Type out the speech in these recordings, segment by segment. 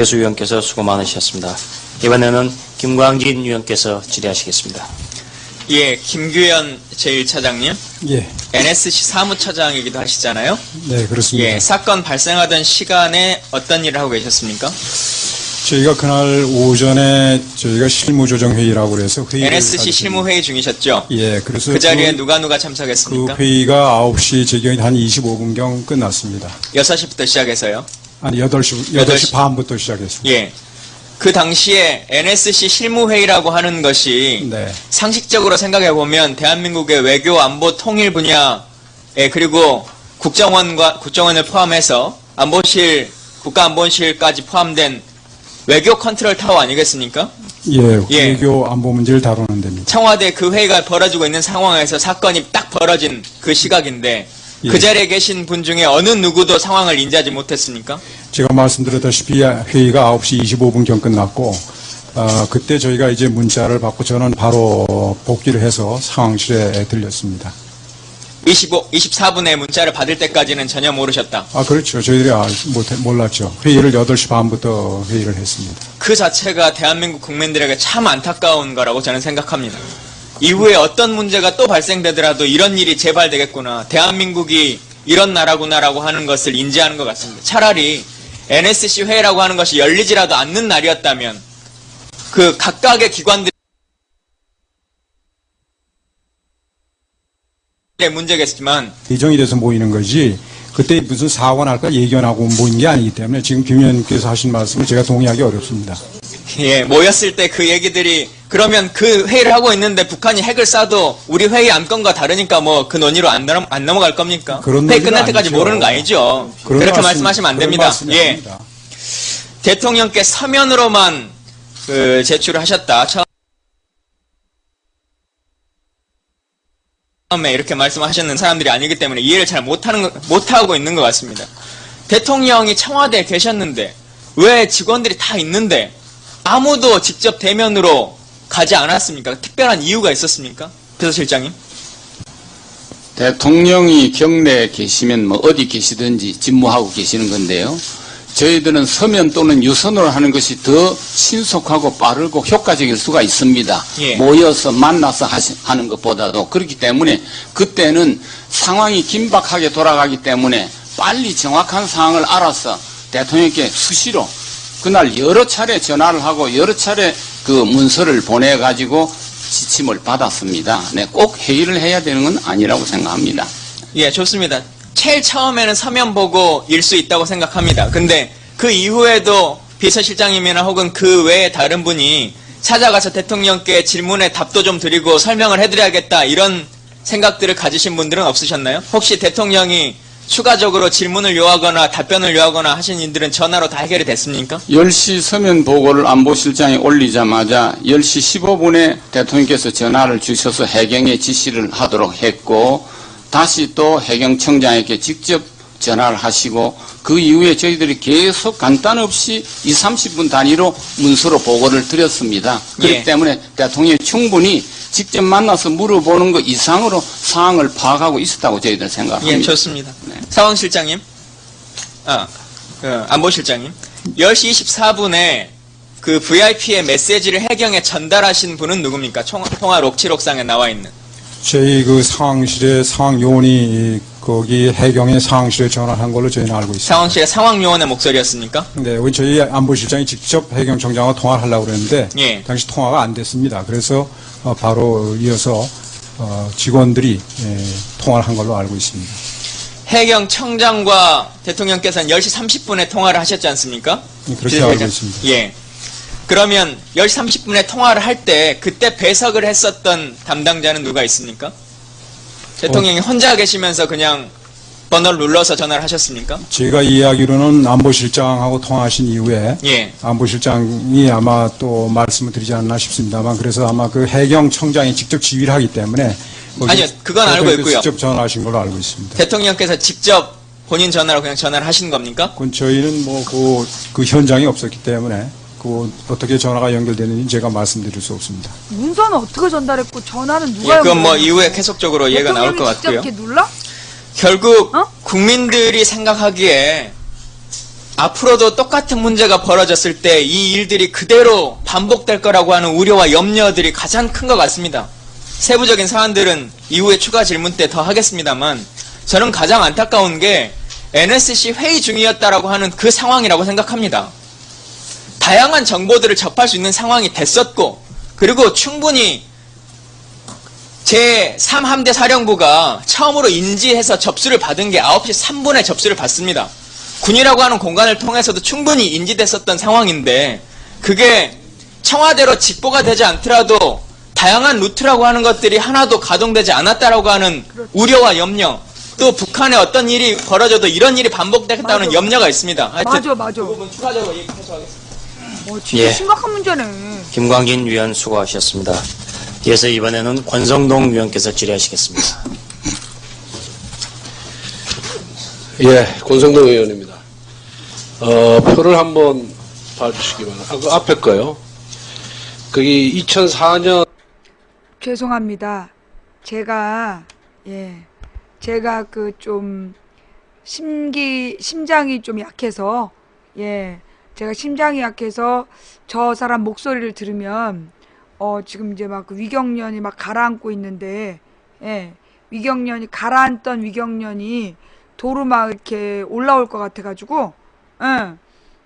교수 위원께서 수고 많으셨습니다. 이번에는 김광진 위원께서 질의하시겠습니다. 예, 김규현 제1차장님. 예. NSC 사무처장이기도 하시잖아요. 네, 그렇습니다. 예, 사건 발생하던 시간에 어떤 일을 하고 계셨습니까? 저희가 그날 오전에 저희가 실무조정회의라고 그래서 회의를 NSC 가졌습니다. 실무회의 중이셨죠? 예, 그래서 그 자리에 누가 참석했습니까? 그 회의가 9시 제경이 한 25분경 끝났습니다. 6시부터 시작해서요? 아니, 8시 반부터 시작했습니다. 예. 그 당시에 NSC 실무회의라고 하는 것이 네. 상식적으로 생각해보면 대한민국의 외교 안보 통일 분야에 그리고 국정원을 포함해서 안보실, 국가안보실까지 포함된 외교 컨트롤 타워 아니겠습니까? 예, 예. 외교 안보 문제를 다루는 데입니다. 청와대 그 회의가 벌어지고 있는 상황에서 사건이 딱 벌어진 그 시각인데 예. 그 자리에 계신 분 중에 어느 누구도 상황을 인지하지 못했습니까? 제가 말씀드렸다시피 회의가 9시 25분경 끝났고 그때 저희가 이제 문자를 받고 저는 바로 복귀를 해서 상황실에 들렸습니다. 24분에 문자를 받을 때까지는 전혀 모르셨다. 아, 그렇죠. 저희들이 몰랐죠. 회의를 8시 반부터 회의를 했습니다. 그 자체가 대한민국 국민들에게 참 안타까운 거라고 저는 생각합니다. 이후에 어떤 문제가 또 발생되더라도 이런 일이 재발되겠구나. 대한민국이 이런 나라구나라고 하는 것을 인지하는 것 같습니다. 차라리 NSC 회의라고 하는 것이 열리지라도 않는 날이었다면 그 각각의 기관들의 문제겠지만 예정이 돼서 모이는 거지 그때 무슨 사고가 날까 예견하고 모인 게 아니기 때문에 지금 김 의원님께서 하신 말씀을 제가 동의하기 어렵습니다. 예, 모였을 때 그 얘기들이 그러면 그 회의를 하고 있는데 북한이 핵을 쏴도 우리 회의 안건과 다르니까 뭐 그 논의로 안 넘어갈 겁니까? 그런 회의 논의는 끝날 때까지 아니죠. 모르는 거 아니죠? 그렇게 말씀하시면 안 됩니다. 예, 대통령께 서면으로만 제출을 하셨다. 처음에 이렇게 말씀하셨는 사람들이 아니기 때문에 이해를 잘 못하고 있는 것 같습니다. 대통령이 청와대에 계셨는데 왜 직원들이 다 있는데 아무도 직접 대면으로 가지 않았습니까? 특별한 이유가 있었습니까? 비서실장님. 대통령이 경내에 계시면 뭐 어디 계시든지 집무하고 계시는 건데요. 저희들은 서면 또는 유선으로 하는 것이 더 신속하고 빠르고 효과적일 수가 있습니다. 예. 모여서 만나서 하는 것보다도. 그렇기 때문에 그때는 상황이 긴박하게 돌아가기 때문에 빨리 정확한 상황을 알아서 대통령께 수시로 그날 여러 차례 전화를 하고 여러 차례 그 문서를 보내가지고 지침을 받았습니다. 네, 꼭 회의를 해야 되는 건 아니라고 생각합니다. 예, 좋습니다. 제일 처음에는 서면 보고 일 수 있다고 생각합니다. 근데 그 이후에도 비서실장님이나 혹은 그 외에 다른 분이 찾아가서 대통령께 질문에 답도 좀 드리고 설명을 해드려야겠다 이런 생각들을 가지신 분들은 없으셨나요? 혹시 대통령이 추가적으로 질문을 요하거나 답변을 요하거나 하신 일들은 전화로 다 해결이 됐습니까? 10시 서면 보고를 안보실장이 올리자마자 10시 15분에 대통령께서 전화를 주셔서 해경에 지시를 하도록 했고 다시 또 해경청장에게 직접 전화를 하시고 그 이후에 저희들이 계속 간단 없이 20, 30분 단위로 문서로 보고를 드렸습니다. 그렇기 예. 때문에 대통령이 충분히 직접 만나서 물어보는 것 이상으로 상황을 파악하고 있었다고 저희들 생각합니다. 예, 좋습니다. 네. 상황실장님, 안보실장님, 10시 24분에 그 VIP의 메시지를 해경에 전달하신 분은 누굽니까? 통화 녹취록상에 나와 있는. 저희 그 상황실에 상황 요원이 거기 해경의 상황실에 전화한 걸로 저희는 알고 있습니다. 상황실의 상황요원의 목소리였습니까? 네, 우리 저희 안보실장이 직접 해경청장과 통화를 하려고 그랬는데 예. 당시 통화가 안 됐습니다. 그래서 바로 이어서 직원들이 통화를 한 걸로 알고 있습니다. 해경청장과 대통령께서는 10시 30분에 통화를 하셨지 않습니까? 그렇게 알고 있습니다. 예. 그러면 10시 30분에 통화를 할 때 그때 배석을 했었던 담당자는 누가 있습니까? 대통령이 혼자 계시면서 그냥 번호를 눌러서 전화를 하셨습니까? 제가 이해하기로는 안보실장하고 통화하신 이후에 예. 안보실장이 아마 또 말씀을 드리지 않나 싶습니다만 그래서 아마 그 해경청장이 직접 지휘를 하기 때문에 아니요, 그건 알고 있고요. 직접 전화하신 걸로 알고 있습니다. 대통령께서 직접 본인 전화로 그냥 전화를 하신 겁니까? 그건 저희는 뭐 그 현장이 없었기 때문에 그 어떻게 전화가 연결되는지 제가 말씀드릴 수 없습니다. 문서는 어떻게 전달했고 전화는 누가 예, 그건 뭐 연결했냐고. 이후에 계속적으로 이해가 나올 것 대통령이 같고요. 직접 이렇게 눌러? 결국 어? 국민들이 생각하기에 앞으로도 똑같은 문제가 벌어졌을 때 이 일들이 그대로 반복될 거라고 하는 우려와 염려들이 가장 큰 것 같습니다. 세부적인 사안들은 이후에 추가 질문 때 더 하겠습니다만 저는 가장 안타까운 게 NSC 회의 중이었다라고 하는 그 상황이라고 생각합니다. 다양한 정보들을 접할 수 있는 상황이 됐었고 그리고 충분히 제3함대 사령부가 처음으로 인지해서 접수를 받은 게 9시 3분에 접수를 받습니다. 군이라고 하는 공간을 통해서도 충분히 인지됐었던 상황인데 그게 청와대로 직보가 되지 않더라도 다양한 루트라고 하는 것들이 하나도 가동되지 않았다라고 하는 우려와 염려, 또 북한에 어떤 일이 벌어져도 이런 일이 반복되겠다는 맞아. 염려가 있습니다. 하여튼 맞아. 그 부분 추가적으로 얘기해서 하겠습니다. 진짜 예. 심각한 문제네. 김광진 위원 수고하셨습니다. 이어서 이번에는 권성동 위원께서 질의하시겠습니다. 예, 권성동 의원입니다. 표를 한번 봐주시기 바랍니다. 그 앞에 거요. 거기 2004년 죄송합니다. 제가 그 좀 심장이 좀 약해서 제가 심장이 약해서 저 사람 목소리를 들으면 지금 이제 막 그 위경련이 막 가라앉고 있는데 위경련이 가라앉던 위경련이 도로 막 이렇게 올라올 것 같아가지고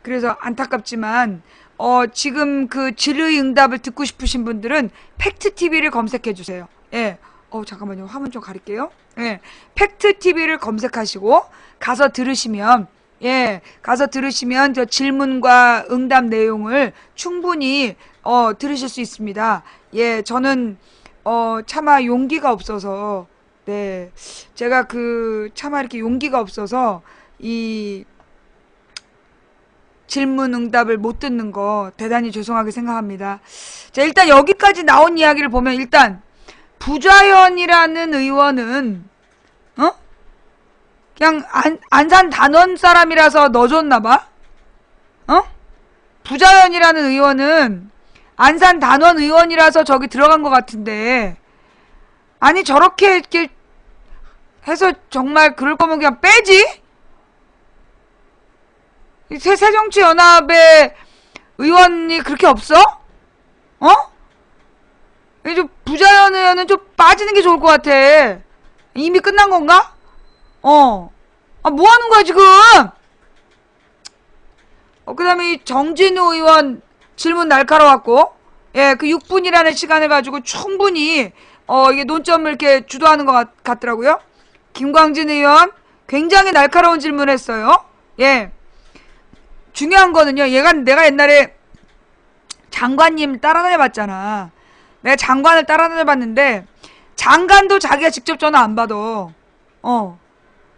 그래서 안타깝지만 지금 그 질의응답을 듣고 싶으신 분들은 팩트TV를 검색해 주세요. 잠깐만요. 화면 좀 가릴게요. 팩트TV를 검색하시고 가서 들으시면 저 질문과 응답 내용을 충분히 들으실 수 있습니다. 저는 차마 용기가 없어서 제가 차마 이렇게 용기가 없어서 이 질문 응답을 못 듣는 거 대단히 죄송하게 생각합니다. 자, 일단 여기까지 나온 이야기를 보면 일단 부좌현이라는 의원은 그냥 안산 단원 사람이라서 넣어줬나봐? 부좌현이라는 의원은 안산 단원 의원이라서 저기 들어간 것 같은데 아니 저렇게 이렇게 해서 정말 그럴 거면 그냥 빼지? 새정치연합의 의원이 그렇게 없어? 좀 부자연 의원은 좀 빠지는 게 좋을 것 같아. 이미 끝난 건가? 뭐 하는 거야 지금? 그 다음에 이 정진우 의원 질문 날카로웠고 그 6분이라는 시간을 가지고 충분히 이게 논점을 이렇게 주도하는 것 같더라고요. 김광진 의원 굉장히 날카로운 질문을 했어요. 중요한 거는요. 내가 옛날에 장관님 따라다녀 봤잖아. 내가 장관을 따라다녀 봤는데 장관도 자기가 직접 전화 안 받아.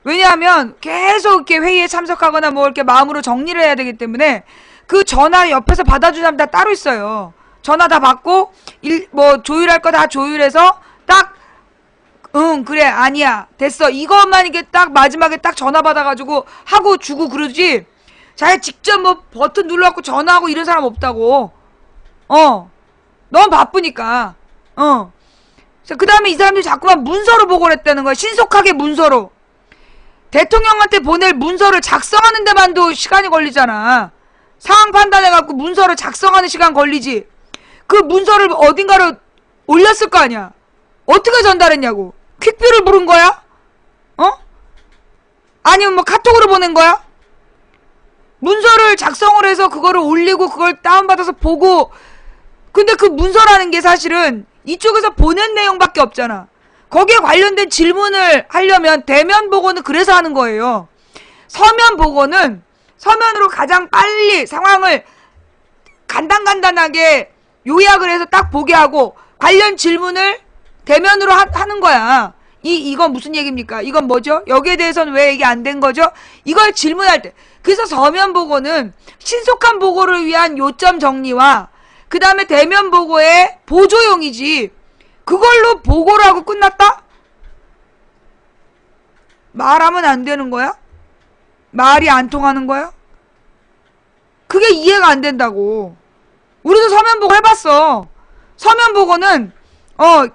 왜냐하면 계속 이렇게 회의에 참석하거나 뭐 이렇게 마음으로 정리를 해야 되기 때문에 그 전화 옆에서 받아주는 사람 다 따로 있어요. 전화 다 받고 뭐 조율할 거 다 조율해서 딱 응 그래 아니야 됐어 이것만 이게 딱 마지막에 딱 전화 받아가지고 하고 주고 그러지. 자기 직접 뭐 버튼 눌러갖고 전화하고 이런 사람 없다고. 너무 바쁘니까. 그 다음에 이 사람들이 자꾸만 문서로 보고를 했다는 거야. 신속하게 문서로. 대통령한테 보낼 문서를 작성하는 데만도 시간이 걸리잖아. 상황 판단해갖고 문서를 작성하는 시간 걸리지. 그 문서를 어딘가로 올렸을 거 아니야. 어떻게 전달했냐고. 퀵뷰를 부른 거야? 아니면 뭐 카톡으로 보낸 거야? 문서를 작성을 해서 그거를 올리고 그걸 다운받아서 보고. 근데 그 문서라는 게 사실은 이쪽에서 보낸 내용밖에 없잖아. 거기에 관련된 질문을 하려면 대면 보고는 그래서 하는 거예요. 서면 보고는 서면으로 가장 빨리 상황을 간단하게 요약을 해서 딱 보게 하고 관련 질문을 대면으로 하는 거야. 이건 무슨 얘기입니까? 이건 뭐죠? 여기에 대해서는 왜 얘기 안 된 거죠? 이걸 질문할 때. 그래서 서면 보고는 신속한 보고를 위한 요점 정리와 그 다음에 대면 보고의 보조용이지. 그걸로 보고를 하고 끝났다? 말하면 안 되는 거야? 말이 안 통하는 거야? 그게 이해가 안 된다고. 우리도 서면 보고 해봤어. 서면 보고는 뭐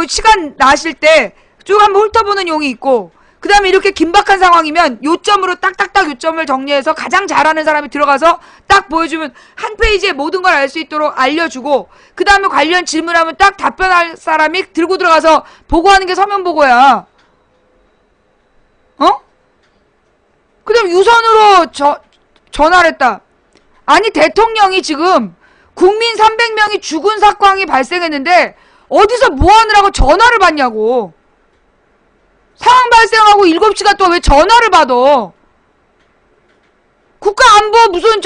시간 나실 때 쭉 한번 훑어보는 용이 있고 그 다음에 이렇게 긴박한 상황이면 요점으로 딱딱딱 요점을 정리해서 가장 잘하는 사람이 들어가서 딱 보여주면 한 페이지에 모든 걸 알 수 있도록 알려주고, 그 다음에 관련 질문하면 딱 답변할 사람이 들고 들어가서 보고하는 게 서면 보고야. 어? 그 다음 유선으로 전화를 했다. 아니, 대통령이 지금 국민 300명이 죽은 사건이 발생했는데 어디서 뭐 하느라고 전화를 받냐고. 상황 발생하고 7시간 동안 왜 전화를 받아? 국가안보 무슨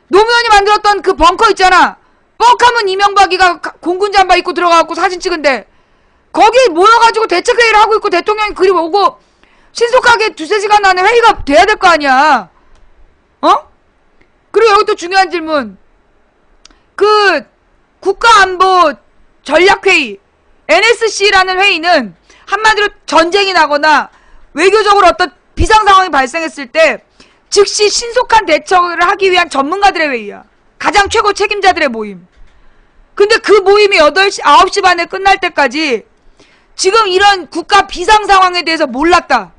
노무현이 만들었던 그 벙커 있잖아. 뻑하면 이명박이가 공군 잠바 입고 들어가갖고 사진 찍은데 거기 모여가지고 대책회의를 하고 있고 대통령이 그리 오고 신속하게 2-3시간 안에 회의가 돼야 될 거 아니야. 어? 그리고 여기 또 중요한 질문. 그 국가안보 전략회의 NSC라는 회의는 한마디로 전쟁이 나거나 외교적으로 어떤 비상상황이 발생했을 때 즉시 신속한 대처를 하기 위한 전문가들의 회의야. 가장 최고 책임자들의 모임. 근데 그 모임이 9시 반에 끝날 때까지 지금 이런 국가 비상상황에 대해서 몰랐다.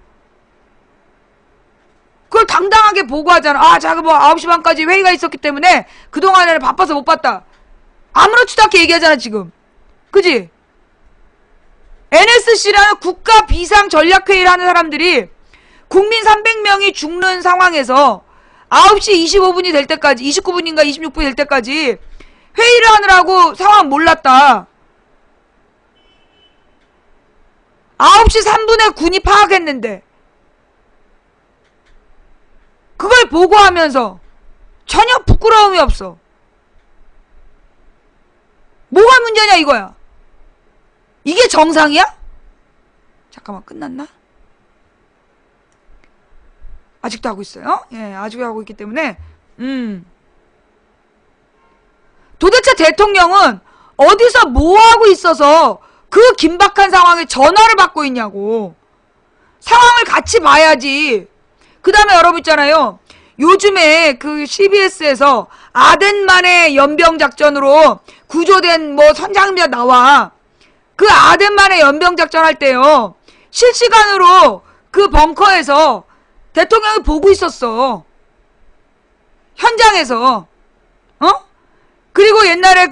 그걸 당당하게 보고하잖아. 아, 자그 9시 반까지 회의가 있었기 때문에 그동안에는 바빠서 못 봤다. 아무렇지도 않게 얘기하잖아, 지금. 그지? NSC라는 국가 비상 전략회의를 하는 사람들이 국민 300명이 죽는 상황에서 9시 25분이 될 때까지, 29분인가 26분이 될 때까지 회의를 하느라고 상황 몰랐다. 9시 3분에 군이 파악했는데 그걸 보고하면서 전혀 부끄러움이 없어. 뭐가 문제냐 이거야. 이게 정상이야? 잠깐만, 끝났나? 아직도 하고 있어요? 예, 아직도 하고 있기 때문에 도대체 대통령은 어디서 뭐하고 있어서 그 긴박한 상황에 전화를 받고 있냐고. 상황을 같이 봐야지. 그 다음에 여러분 있잖아요. 요즘에 그 CBS에서 아덴만의 연병작전으로 구조된 선장님들 나와. 그 아덴만의 연병작전 할 때요. 실시간으로 그 벙커에서 대통령이 보고 있었어. 현장에서. 그리고 옛날에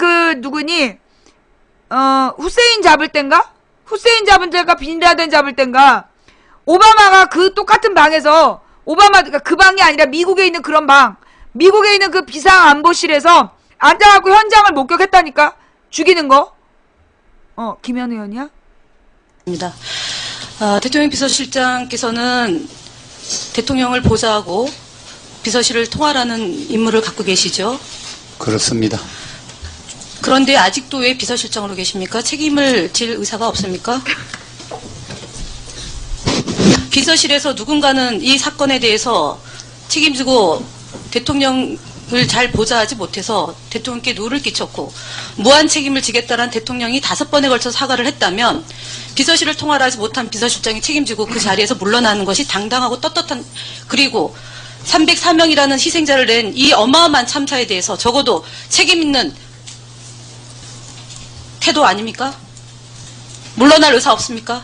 후세인 잡을 땐가? 후세인 잡은 때가 빈라덴 잡을 땐가? 오바마가 그 똑같은 방에서 그 방이 아니라 미국에 있는 그런 방, 미국에 있는 그 비상안보실에서 앉아갖고 현장을 목격했다니까? 죽이는 거? 김현 의원이야? 입니다. 대통령 비서실장께서는 대통령을 보좌하고 비서실을 통할하는 임무를 갖고 계시죠? 그렇습니다. 그런데 아직도 왜 비서실장으로 계십니까? 책임을 질 의사가 없습니까? 비서실에서 누군가는 이 사건에 대해서 책임지고 대통령을 잘 보좌하지 못해서 대통령께 누를 끼쳤고 무한 책임을 지겠다는 대통령이 5번에 걸쳐 사과를 했다면 비서실을 통할하지 못한 비서실장이 책임지고 그 자리에서 물러나는 것이 당당하고 떳떳한, 그리고 304명이라는 희생자를 낸 이 어마어마한 참사에 대해서 적어도 책임 있는 태도 아닙니까? 물러날 의사 없습니까?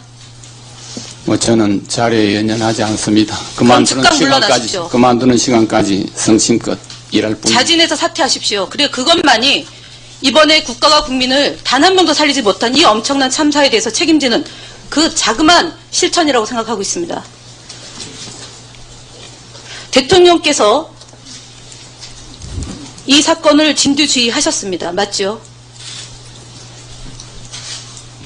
저는 자리에 연연하지 않습니다. 즉각 물러나십시오. 그만두는 시간까지 성심껏 일할 뿐입니다. 자진해서 사퇴하십시오. 그래, 그것만이 이번에 국가가 국민을 단 한 명도 살리지 못한 이 엄청난 참사에 대해서 책임지는 그 자그마한 실천이라고 생각하고 있습니다. 대통령께서 이 사건을 진두지휘하셨습니다. 맞죠?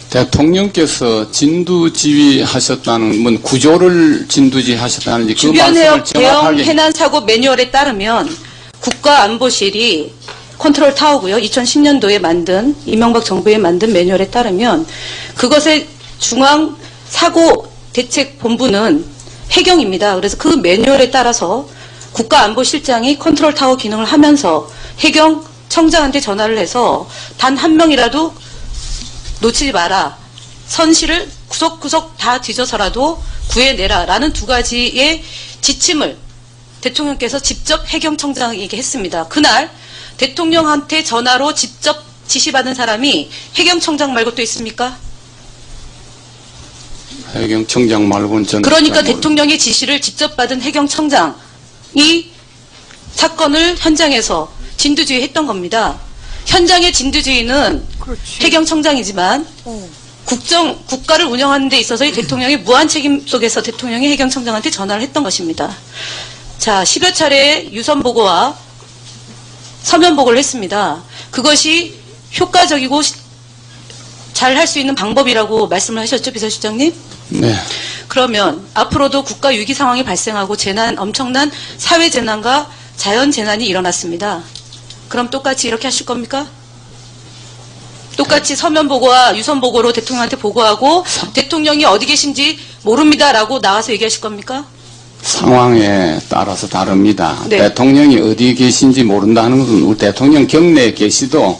대통령께서 진두지휘하셨다는 구조를 진두지휘하셨다는지 그 주변 말씀을 해역 대형 정확하게 해난 사고 매뉴얼에 따르면 국가안보실이 컨트롤 타워고요. 2010년도에 만든 이명박 정부에 만든 매뉴얼에 따르면 그것의 중앙 사고 대책 본부는 해경입니다. 그래서 그 매뉴얼에 따라서 국가안보실장이 컨트롤 타워 기능을 하면서 해경 청장한테 전화를 해서 단 한 명이라도 놓치지 마라. 선실을 구석구석 다 뒤져서라도 구해내라. 라는 2가지의 지침을 대통령께서 직접 해경청장에게 했습니다. 그날 대통령한테 전화로 직접 지시받은 사람이 해경청장 말고 또 있습니까? 해경청장 말고는 저는 그러니까 잘 모르- 대통령의 지시를 직접 받은 해경청장이 사건을 현장에서 진두지휘했던 겁니다. 현장의 진두지휘는 그렇지. 해경청장이지만 국가를 운영하는 데 있어서의 대통령의 무한 책임 속에서 대통령이 해경청장한테 전화를 했던 것입니다. 자, 10여 차례 유선 보고와 서면 보고를 했습니다. 그것이 효과적이고 잘 할 수 있는 방법이라고 말씀을 하셨죠, 비서실장님? 네. 그러면 앞으로도 국가 위기 상황이 발생하고 엄청난 사회 재난과 자연 재난이 일어났습니다. 그럼 똑같이 이렇게 하실 겁니까? 똑같이 서면 보고와 유선 보고로 대통령한테 보고하고 대통령이 어디 계신지 모릅니다라고 나와서 얘기하실 겁니까? 상황에 따라서 다릅니다. 네. 대통령이 어디 계신지 모른다는 것은 우리 대통령 경내에 계시도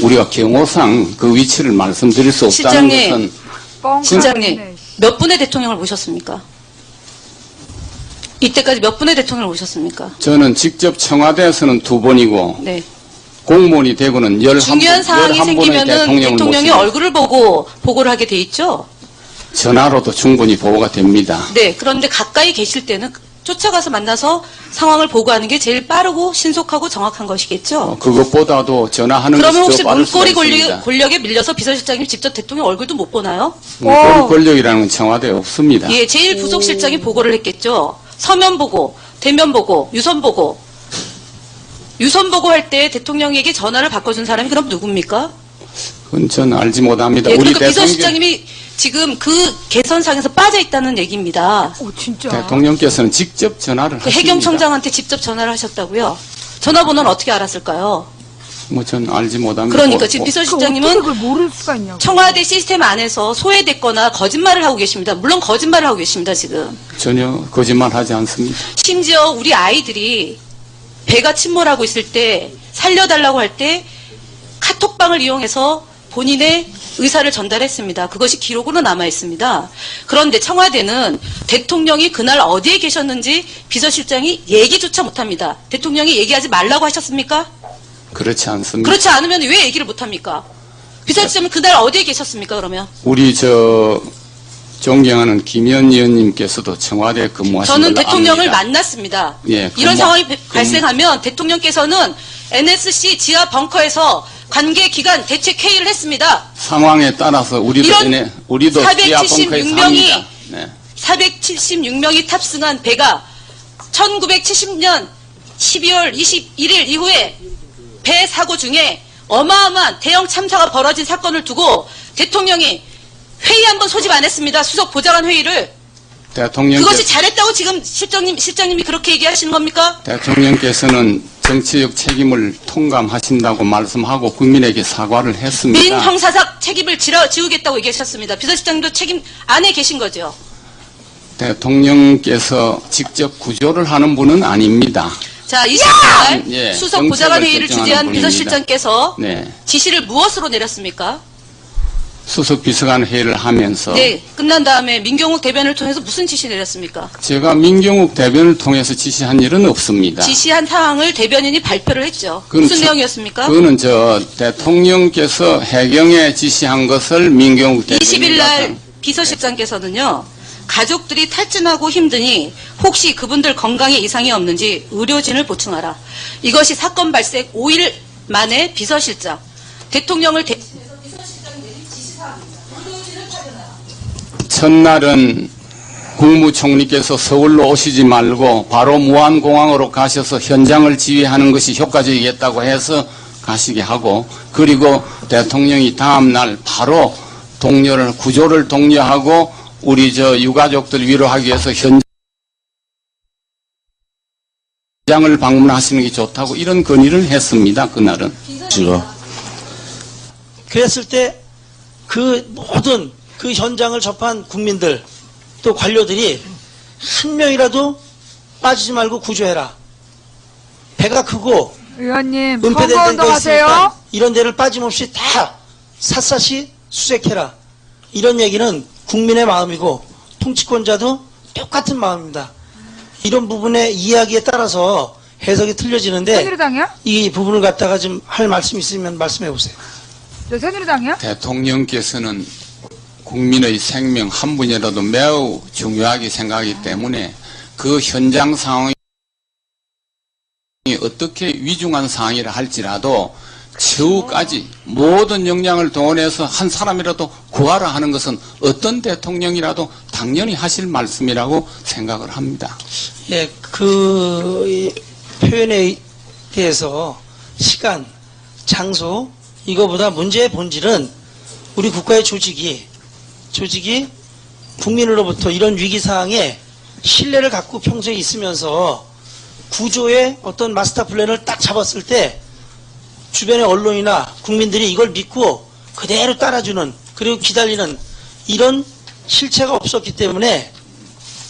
우리가 경호상 그 위치를 말씀드릴 수 없다는 실장님. 것은 실장님, 몇 분의 대통령을 모셨습니까? 이때까지 몇 분의 대통령을 모셨습니까? 저는 직접 청와대에서는 2번이고 네. 공무원이 되고는 11분, 중요한 사항이 11분의 생기면은 대통령을 대통령이 모시고 얼굴을 보고 보고를 하게 돼 있죠? 전화로도 충분히 보고가 됩니다. 네. 그런데 가까이 계실 때는 쫓아가서 만나서 상황을 보고하는 게 제일 빠르고 신속하고 정확한 것이겠죠? 그것보다도 전화하는 그러면 것이 혹시 더 빠를 수가 문고리 있습니다. 권력에 밀려서 비서실장님 직접 대통령 얼굴도 못 보나요? 문고리 권력이라는 건 청와대에 없습니다. 예, 제일 부속실장이 보고를 했겠죠. 서면 보고, 대면 보고, 유선 보고. 유선 보고할 때 대통령에게 전화를 바꿔준 사람이 그럼 누굽니까? 그건 저는 알지 못합니다. 예, 우리 그러니까 대통령, 비서실장님이 지금 그 개선상에서 빠져 있다는 얘기입니다. 오, 진짜. 대통령께서는 직접 전화를 그 하십니다. 해경청장한테 직접 전화를 하셨다고요? 전화번호는 어떻게 알았을까요? 뭐 저는 알지 못합니다. 그러니까 뭐, 지금 어떻게 비서실장님은 그걸 모를 수가 있냐고. 청와대 시스템 안에서 소외됐거나 거짓말을 하고 계십니다. 물론 거짓말을 하고 계십니다, 지금. 전혀 거짓말하지 않습니다. 심지어 우리 아이들이 배가 침몰하고 있을 때 살려달라고 할 때 카톡방을 이용해서 본인의 의사를 전달했습니다. 그것이 기록으로 남아 있습니다. 그런데 청와대는 대통령이 그날 어디에 계셨는지 비서실장이 얘기조차 못합니다. 대통령이 얘기하지 말라고 하셨습니까? 그렇지 않습니다. 그렇지 않으면 왜 얘기를 못합니까? 비서실장님 그날 어디에 계셨습니까, 그러면? 우리 존경하는 김현 의원님께서도 청와대에 근무하신 저는 걸로 대통령을 압니다. 만났습니다. 예, 이런 근무- 상황이 근무- 발생하면 대통령께서는 NSC 지하 벙커에서 관계 기관 대책 회의를 했습니다. 상황에 따라서 우리도 이런 우리도 지하 벙커에서 476명이 합니다. 네. 476명이 탑승한 배가 1970년 12월 21일 이후에 배 사고 중에 어마어마한 대형 참사가 벌어진 사건을 두고 대통령이 회의 한번 소집 안 했습니다. 수석 보좌관 회의를. 그것이 잘했다고 지금 실장님이 그렇게 얘기하시는 겁니까? 대통령께서는 정치적 책임을 통감하신다고 말씀하고 국민에게 사과를 했습니다. 민형사상 책임을 지우겠다고 얘기하셨습니다. 비서실장님도 책임 안에 계신 거죠. 대통령께서 직접 구조를 하는 분은 아닙니다. 자, 20일 예, 수석 정책을 보좌관 회의를 결정하는 주재한 분입니다. 비서실장께서 네. 지시를 무엇으로 내렸습니까? 수석 비서관 회의를 하면서 네, 끝난 다음에 민경욱 대변을 통해서 무슨 지시 내렸습니까? 제가 민경욱 대변을 통해서 지시한 일은 없습니다. 지시한 사항을 대변인이 발표를 했죠. 그건 무슨 저- 내용이었습니까? 그거는 대통령께서 해경에 지시한 것을 민경욱 대변인 20일 날 비서실장께서는요, 가족들이 탈진하고 힘드니 혹시 그분들 건강에 이상이 없는지 의료진을 보충하라. 이것이 사건 발생 5일 만에 비서실장, 대통령을 첫날은 국무총리께서 서울로 오시지 말고 바로 무안공항으로 가셔서 현장을 지휘하는 것이 효과적이겠다고 해서 가시게 하고, 그리고 대통령이 다음날 바로 구조를 독려하고 우리 유가족들 위로하기 위해서 현장을 방문하시는 게 좋다고 이런 건의를 했습니다. 그날은. 그랬을 때 그 모든 그 현장을 접한 국민들 또 관료들이 한 명이라도 빠지지 말고 구조해라. 배가 크고 의원님, 은폐된 데가 선거운동 하세요. 있으니까 이런 데를 빠짐없이 다 샅샅이 수색해라. 이런 얘기는 국민의 마음이고 통치권자도 똑같은 마음입니다. 이런 부분의 이야기에 따라서 해석이 틀려지는데 새누리당이야? 이 부분을 갖다가 좀 할 말씀 있으면 말씀해 보세요. 저 새누리당이야? 대통령께서는 국민의 생명 한 분이라도 매우 중요하게 생각하기 때문에 그 현장 상황이 어떻게 위중한 상황이라 할지라도 최후까지 모든 역량을 동원해서 한 사람이라도 구하라 하는 것은 어떤 대통령이라도 당연히 하실 말씀이라고 생각을 합니다. 예, 그 표현에 대해서 시간, 장소 이거보다 문제의 본질은 우리 국가의 조직이 국민으로부터 이런 위기 상황에 신뢰를 갖고 평소에 있으면서 구조의 어떤 마스터 플랜을 딱 잡았을 때 주변의 언론이나 국민들이 이걸 믿고 그대로 따라주는 그리고 기다리는 이런 실체가 없었기 때문에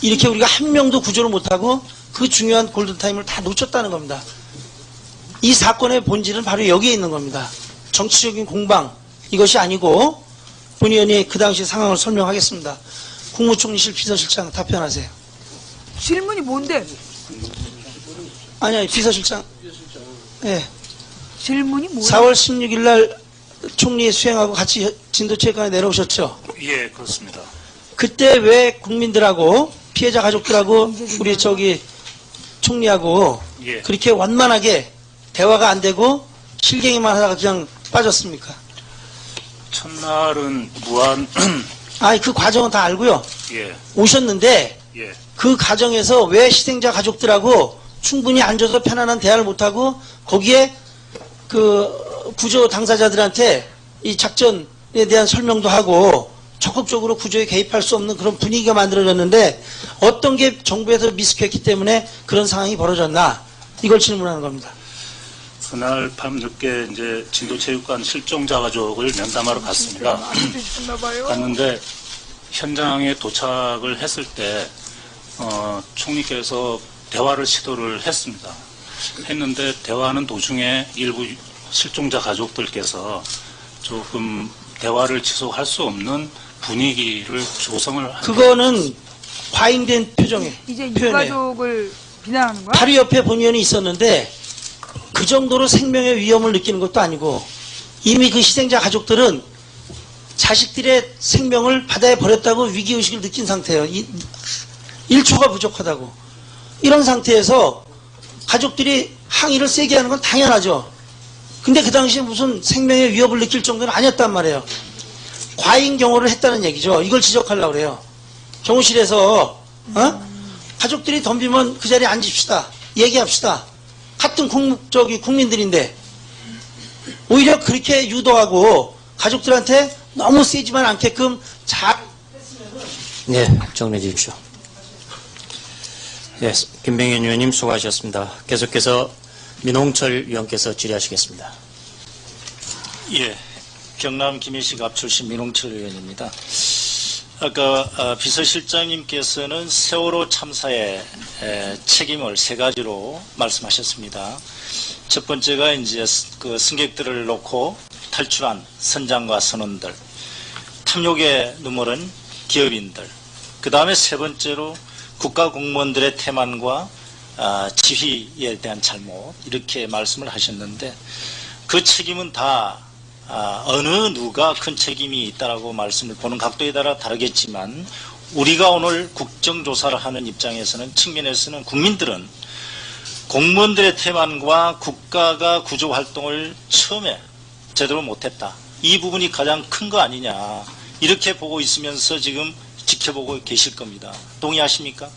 이렇게 우리가 한 명도 구조를 못하고 그 중요한 골든타임을 다 놓쳤다는 겁니다. 이 사건의 본질은 바로 여기에 있는 겁니다. 정치적인 공방 이것이 아니고 본 의원이 그 당시 상황을 설명하겠습니다. 국무총리실 비서실장 답변하세요. 질문이 뭔데? 아니 비서실장. 예. 질문이 뭐야? 4월 16일 날 총리 수행하고 같이 진도체육관에 내려오셨죠? 예, 그렇습니다. 그때 왜 국민들하고 피해자 가족들하고 우리 총리하고 예. 그렇게 완만하게 대화가 안 되고 실갱이만 하다가 그냥 빠졌습니까? 첫날은 무한 아니 그 과정은 다 알고요. 예, 오셨는데 예. 그 과정에서 왜 희생자 가족들하고 충분히 앉아서 편안한 대화를 못하고 거기에 그 구조 당사자들한테 이 작전에 대한 설명도 하고 적극적으로 구조에 개입할 수 없는 그런 분위기가 만들어졌는데 어떤 게 정부에서 미숙했기 때문에 그런 상황이 벌어졌나 이걸 질문하는 겁니다. 그날 밤늦게 이제 진도체육관 실종자 가족을 면담하러 갔습니다. 갔는데 현장에 도착을 했을 때 총리께서 대화를 시도를 했습니다. 했는데 대화하는 도중에 일부 실종자 가족들께서 조금 대화를 지속할 수 없는 분위기를 조성을 그거는 과잉된 표정에 이제 표현해요. 유가족을 비난하는 거야? 바로 옆에 본의원이 있었는데 그 정도로 생명의 위험을 느끼는 것도 아니고 이미 그 희생자 가족들은 자식들의 생명을 바다에 버렸다고 위기의식을 느낀 상태예요. 1초가 부족하다고. 이런 상태에서 가족들이 항의를 세게 하는 건 당연하죠. 근데 그 당시에 무슨 생명의 위협을 느낄 정도는 아니었단 말이에요. 과잉 경호를 했다는 얘기죠. 이걸 지적하려고 그래요. 경호실에서 가족들이 덤비면 그 자리에 앉읍시다. 얘기합시다. 같은 국민들인데 오히려 그렇게 유도하고 가족들한테 너무 세지만 않게끔 잘 네, 정리해 주십시오. 네, 김병현 의원님 수고하셨습니다. 계속해서 민홍철 의원께서 질의하시겠습니다. 예, 경남 김해시갑 출신 민홍철 의원입니다. 아까 비서실장님께서는 세월호 참사의 책임을 세 가지로 말씀하셨습니다. 첫 번째가 이제 그 승객들을 놓고 탈출한 선장과 선원들, 탐욕의 눈물은 기업인들, 그 다음에 세 번째로 국가 공무원들의 태만과 지휘에 대한 잘못, 이렇게 말씀을 하셨는데 그 책임은 다 어느 누가 큰 책임이 있다라고 말씀을 보는 각도에 따라 다르겠지만 우리가 오늘 국정조사를 하는 입장에서는 측면에서는 국민들은 공무원들의 태만과 국가가 구조활동을 처음에 제대로 못했다. 이 부분이 가장 큰 거 아니냐. 이렇게 보고 있으면서 지금 지켜보고 계실 겁니다. 동의하십니까?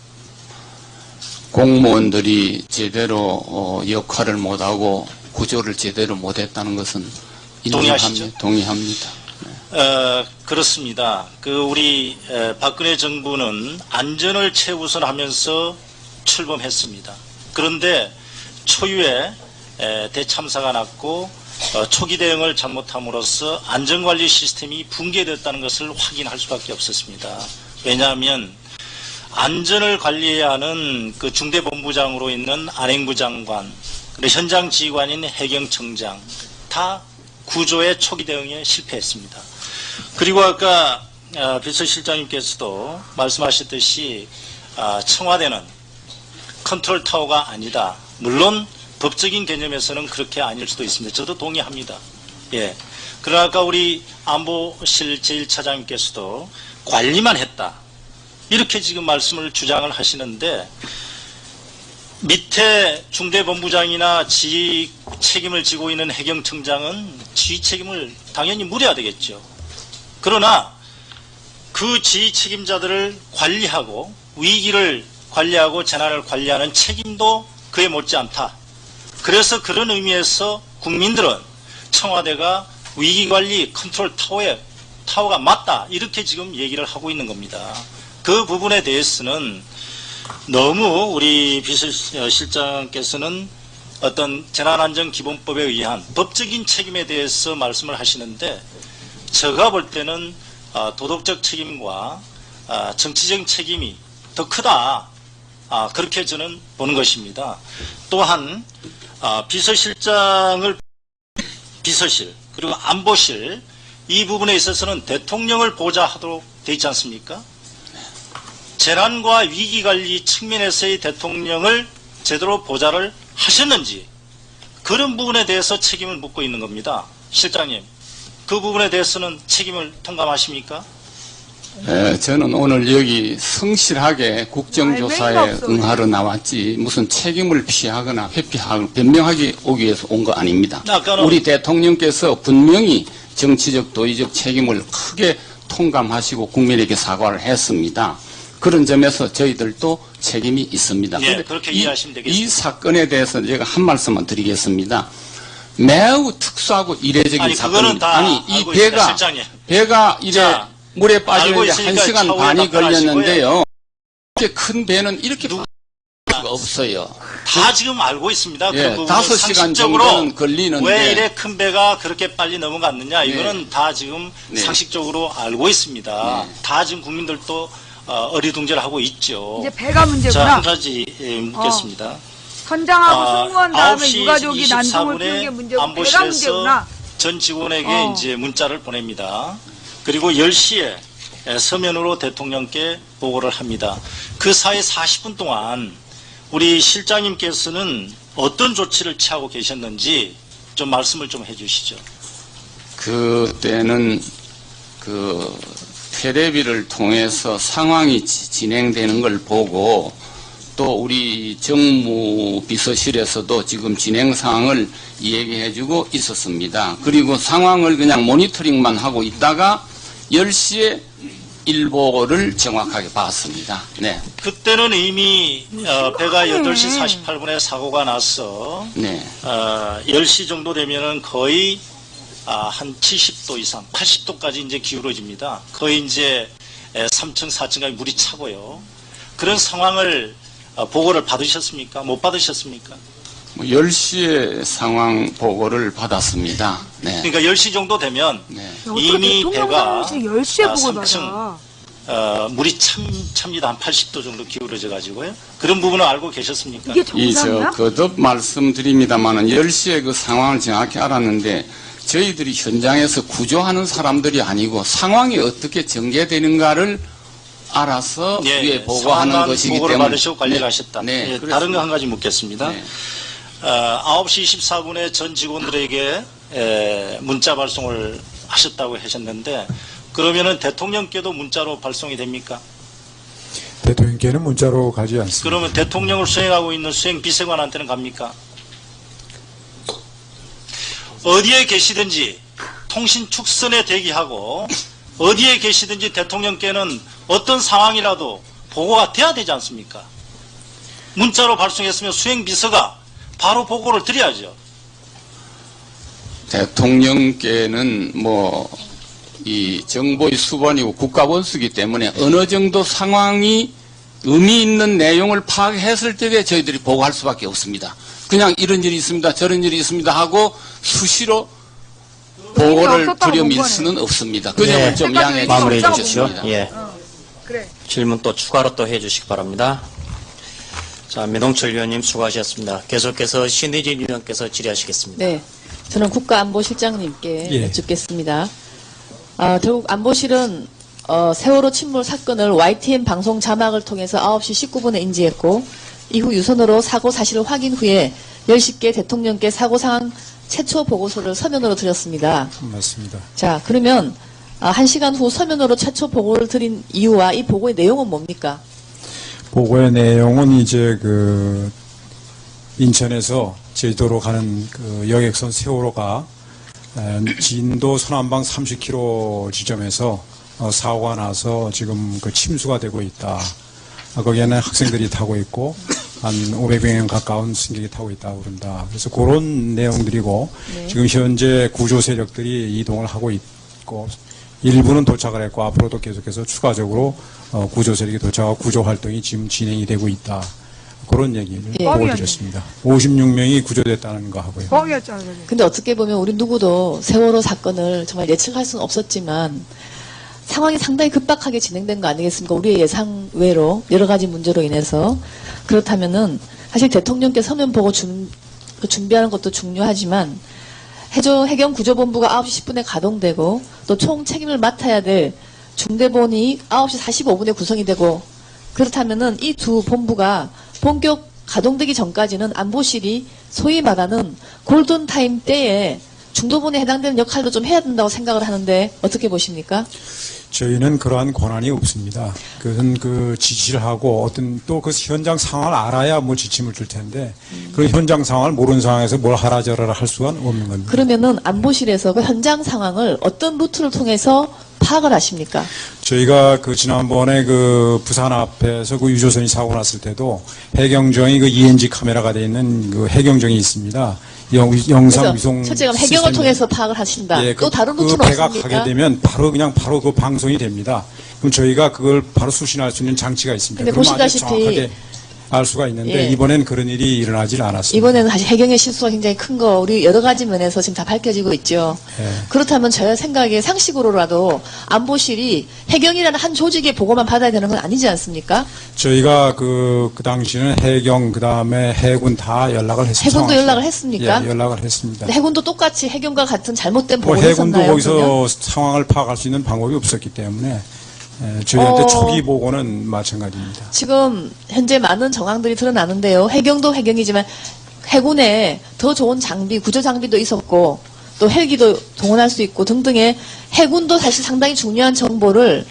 공무원들이 제대로 역할을 못하고 구조를 제대로 못했다는 것은 동의하시죠? 동의합니다. 그렇습니다. 우리 박근혜 정부는 안전을 최우선하면서 출범했습니다. 그런데 초유의 대참사가 났고 초기 대응을 잘못함으로써 안전관리 시스템이 붕괴됐다는 것을 확인할 수밖에 없었습니다. 왜냐하면 안전을 관리해야 하는 그 중대본부장으로 있는 안행부 장관, 현장 지휘관인 해경청장 다 구조의 초기 대응에 실패했습니다. 그리고 아까 비서실장님께서도 말씀하셨듯이 청와대는 컨트롤 타워가 아니다. 물론 법적인 개념에서는 그렇게 아닐 수도 있습니다. 저도 동의합니다. 예. 그러나 아까 우리 안보실 제1차장님께서도 관리만 했다. 이렇게 지금 말씀을 주장을 하시는데 밑에 중대본부장이나 지휘 책임을 지고 있는 해경청장은 지휘 책임을 당연히 물어야 되겠죠. 그러나 그 지휘 책임자들을 관리하고 위기를 관리하고 재난을 관리하는 책임도 그에 못지않다. 그래서 그런 의미에서 국민들은 청와대가 위기관리 컨트롤 타워가 맞다. 이렇게 지금 얘기를 하고 있는 겁니다. 그 부분에 대해서는 너무 우리 비서실장께서는 어떤 재난안전기본법에 의한 법적인 책임에 대해서 말씀을 하시는데 제가 볼 때는 도덕적 책임과 정치적인 책임이 더 크다. 그렇게 저는 보는 것입니다. 또한 비서실장을 비서실 그리고 안보실 이 부분에 있어서는 대통령을 보좌하도록 되어 있지 않습니까? 재난과 위기관리 측면에서의 대통령을 제대로 보좌를 하셨는지 그런 부분에 대해서 책임을 묻고 있는 겁니다. 실장님, 그 부분에 대해서는 책임을 통감하십니까? 저는 오늘 여기 성실하게 국정조사에 응하러 나왔지 무슨 책임을 피하거나 회피하거나 변명하기 오기 위해서 온 거 아닙니다. 우리 대통령께서 분명히 정치적 도의적 책임을 크게 통감하시고 국민에게 사과를 했습니다. 그런 점에서 저희들도 책임이 있습니다. 예, 그렇게 이해하시면 되겠습니다. 이 사건에 대해서 제가 한 말씀만 드리겠습니다. 매우 특수하고 이례적인 아니, 그거는 사건입니다. 다 아니 이 알고 있습니다, 배가 실장님. 배가 이래 자, 물에 빠지는데 알고 1시간 있으니까 반이 차후에 걸렸는데요. 이렇게 큰 배는 이렇게 수가 없어요. 다 지금 알고 있습니다. 예, 그 부분은 5시간 상식적으로 정도는 걸리는데 왜 이래 큰 배가 그렇게 빨리 넘어갔느냐 이거는 다 지금 네. 상식적으로 알고 있습니다. 네. 다 지금 국민들도 어리둥절 하고 있죠. 이제 배가 자, 문제구나. 한 가지 묻겠습니다. 선장하고 승무원 다음에 9시 유가족이 난동을 피우는 게 24분에 문제고 배가 안보실에서 문제구나. 전 직원에게 어. 이제 문자를 보냅니다. 그리고 10시에 서면으로 대통령께 보고를 합니다. 그 사이 40분 동안 우리 실장님께서는 어떤 조치를 취하고 계셨는지 좀 말씀을 좀 해주시죠. 그때는 그 테레비를 통해서 상황이 진행되는 걸 보고 또 우리 정무비서실에서도 지금 진행 상황을 얘기해주고 있었습니다. 그리고 상황을 그냥 모니터링만 하고 있다가 10시에 일보를 정확하게 봤습니다. 네. 그때는 이미 배가 8시 48분에 사고가 나서 네. 10시 정도 되면은 거의 한 70도 이상, 80도까지 이제 기울어집니다. 거의 이제 3층, 4층까지 물이 차고요. 그런 상황을 보고를 받으셨습니까? 못 받으셨습니까? 10시에 상황 보고를 받았습니다. 네. 그러니까 10시 정도 되면 네. 이미 배가 10시에 보고 3층 받아. 물이 찹니다. 한 80도 정도 기울어져 가지고요. 그런 부분은 알고 계셨습니까? 이게 정상이야? 거듭 말씀드립니다만은 10시에 그 상황을 정확히 알았는데 저희들이 현장에서 구조하는 사람들이 아니고 상황이 어떻게 전개되는가를 알아서 위에 보고하는 상황만 것이기 보고를 때문에 받으시고 관리를 하셨다. 네, 예, 다른 거 한 가지 묻겠습니다. 네. 9시 24분에 전 직원들에게 문자 발송을 하셨다고 하셨는데 그러면은 대통령께도 문자로 발송이 됩니까? 대통령께는 문자로 가지 않습니다. 그러면 대통령을 수행하고 있는 수행 비서관한테는 갑니까? 어디에 계시든지 통신 축선에 대기하고 어디에 계시든지 대통령께는 어떤 상황이라도 보고가 돼야 되지 않습니까? 문자로 발송했으면 수행 비서가 바로 보고를 드려야죠. 대통령께는 이 정보의 수반이고 국가 원수기 때문에 어느 정도 상황이 의미 있는 내용을 파악했을 때에 저희들이 보고할 수밖에 없습니다. 그냥 이런 일이 있습니다, 저런 일이 있습니다 하고 수시로 보고를 들여밀 수는 없습니다. 그 점을 좀 양해해 마무리해 주십시오. 주셨습니다. 예. 그래. 질문 또 추가로 또 해주시기 바랍니다. 자, 민홍철 의원님 수고하셨습니다. 계속해서 신의진 의원께서 질의하시겠습니다. 네, 저는 국가안보실장님께 예. 여쭙겠습니다. 결국 안보실은 세월호 침몰 사건을 YTN 방송 자막을 통해서 9시 19분에 인지했고 이후 유선으로 사고 사실을 확인 후에 10시께 대통령께 사고 상황 최초 보고서를 서면으로 드렸습니다. 맞습니다. 자, 그러면 1시간 후 서면으로 최초 보고를 드린 이유와 이 보고의 내용은 뭡니까? 보고의 내용은 이제 그 인천에서 제주도로 가는 그 여객선 세월호가 진도 서남방 30km 지점에서 사고가 나서 지금 그 침수가 되고 있다. 거기에는 학생들이 타고 있고 한 500명 가까운 승객이 타고 있다고 그런다. 그래서 그런 내용들이고 네. 지금 현재 구조 세력들이 이동을 하고 있고 일부는 도착을 했고 앞으로도 계속해서 추가적으로 구조 세력이 도착하고 구조 활동이 지금 진행이 되고 있다. 그런 얘기를 예. 보고드렸습니다. 56명이 구조됐다는 거 하고요. 뻥이었잖아요. 그게. 근데 어떻게 보면 우리 누구도 세월호 사건을 정말 예측할 수는 없었지만 상황이 상당히 급박하게 진행된 거 아니겠습니까? 우리의 예상 외로 여러 가지 문제로 인해서. 그렇다면은 사실 대통령께 서면 보고 준비하는 것도 중요하지만 해경 구조본부가 9시 10분에 가동되고 또 총 책임을 맡아야 될 중대본이 9시 45분에 구성이 되고 그렇다면은 이 두 본부가 본격 가동되기 전까지는 안보실이 소위 말하는 골든타임 때에 중도본에 해당되는 역할도 좀 해야 된다고 생각을 하는데 어떻게 보십니까? 저희는 그러한 권한이 없습니다. 그것은 그 지시를 하고 어떤 또 그 현장 상황을 알아야 뭐 지침을 줄 텐데 그 현장 상황을 모르는 상황에서 뭘 하라 저라라 할 수가 없는 겁니다. 그러면은 안보실에서 그 현장 상황을 어떤 루트를 통해서 파악을 하십니까? 저희가 그 지난번에 그 부산 앞에서 그 유조선이 사고 났을 때도 해경정이 그 ENG 카메라가 돼 있는 그 해경정이 있습니다. 영상 위성 실제로 해경을 시스템이- 통해서 파악을 하신다. 예, 또 다른 그 루트는 배가 없습니까? 가게 되면 바로 그 방송이 됩니다. 그럼 저희가 그걸 바로 수신할 수 있는 장치가 있습니다. 근데 그럼 아주 보시다시피- 정확하게 알 수가 있는데 예. 이번엔 그런 일이 일어나질 않았습니다. 이번에는 사실 해경의 실수가 굉장히 큰 거 우리 여러 가지 면에서 지금 다 밝혀지고 있죠. 예. 그렇다면 제 생각에 상식으로라도 안보실이 해경이라는 한 조직의 보고만 받아야 되는 건 아니지 않습니까? 저희가 그 당시는 해경 그다음에 해군 다 연락을 했습니다. 해군도 연락을 했습니까? 예, 연락을 했습니다. 근데 해군도 똑같이 해경과 같은 잘못된 뭐 보고를 해군도 했었나요? 거기서 그러면? 상황을 파악할 수 있는 방법이 없었기 때문에 저희한테 초기 보고는 마찬가지입니다. 지금 현재 많은 정황들이 드러나는데요. 해경도 해경이지만 해군에 더 좋은 장비, 구조 장비도 있었고 또 헬기도 동원할 수 있고 등등의 해군도 사실 상당히 중요한 정보를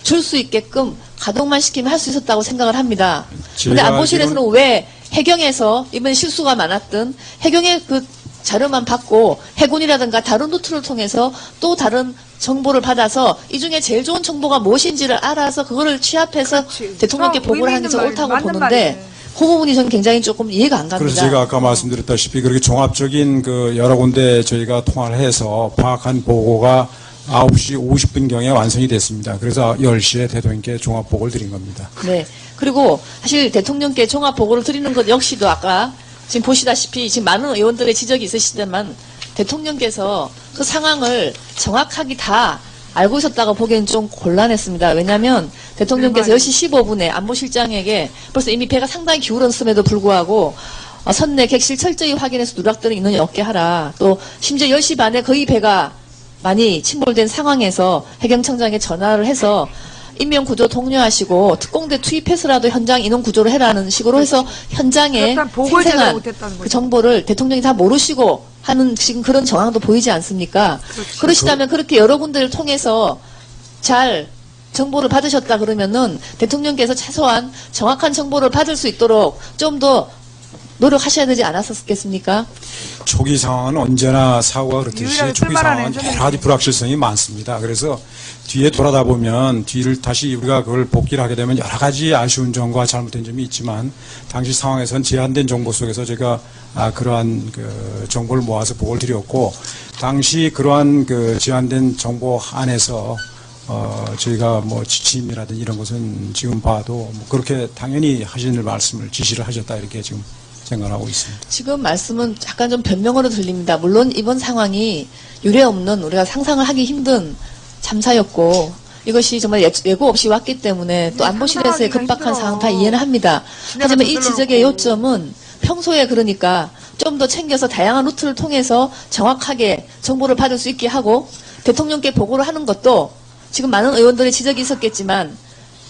줄 수 있게끔 가동만 시키면 할 수 있었다고 생각을 합니다. 그런데 제가 안보실에서는 왜 해경에서 이번에 실수가 많았던 해경의 그 자료만 받고 해군이라든가 다른 루트를 통해서 또 다른 정보를 받아서 이 중에 제일 좋은 정보가 무엇인지를 알아서 그거를 취합해서 그렇지. 대통령께 참 보고를 의미 하는 게 있는 옳다고 말이네. 맞는 보는데 말이네. 그 부분이 저는 굉장히 조금 이해가 안 갑니다. 그래서 제가 아까 말씀드렸다시피 그렇게 종합적인 그 여러 군데 저희가 통화를 해서 파악한 보고가 9시 50분경에 완성이 됐습니다. 그래서 10시에 대통령께 종합 보고를 드린 겁니다. 네. 그리고 사실 대통령께 종합 보고를 드리는 것 역시도 아까 지금 보시다시피 지금 많은 의원들의 지적이 있으시지만 대통령께서 그 상황을 정확하게 다 알고 있었다고 보기엔 좀 곤란했습니다. 왜냐하면 대통령께서 10시 15분에 안보실장에게 벌써 이미 배가 상당히 기울었음에도 불구하고 선내 객실 철저히 확인해서 누락들은 인원이 없게 하라. 또 심지어 10시 반에 거의 배가 많이 침몰된 상황에서 해경청장에 전화를 해서 인명구조 독려하시고 특공대 투입해서라도 현장 인원 구조를 해라는 식으로 해서 현장에 그렇다면 보고를 제대로 생생한 못했다는 그 거죠. 정보를 대통령이 다 모르시고 하는 지금 그런 정황도 보이지 않습니까? 그렇죠. 그러시다면 그렇게 여러 군데를 통해서 잘 정보를 받으셨다 그러면은 대통령께서 최소한 정확한 정보를 받을 수 있도록 좀 더 노력하셔야 되지 않았었겠습니까? 초기 상황은 언제나 사고가 그렇듯이 유일하게 초기 출발하는 상황은 선생님. 여러 가지 불확실성이 많습니다. 그래서 뒤에 돌아다 보면 뒤를 다시 우리가 그걸 복기를 하게 되면 여러 가지 아쉬운 점과 잘못된 점이 있지만 당시 상황에선 제한된 정보 속에서 제가 그러한 그 정보를 모아서 보고를 드렸고 당시 그러한 그 제한된 정보 안에서 저희가 뭐 지침이라든지 이런 것은 지금 봐도 뭐 그렇게 당연히 하시는 말씀을 지시를 하셨다 이렇게 지금 생각하고 있습니다. 지금 말씀은 약간 좀 변명으로 들립니다. 물론 이번 상황이 유례 없는 우리가 상상을 하기 힘든 참사였고 이것이 정말 예고 없이 왔기 때문에 또 안보실에서의 상상하기가 급박한 힘들어. 상황 다 이해는 합니다. 하지만 이 진행을 지적의 좀 요점은 평소에 그러니까 좀 더 챙겨서 다양한 루트를 통해서 정확하게 정보를 받을 수 있게 하고 대통령께 보고를 하는 것도 지금 많은 의원들의 지적이 있었겠지만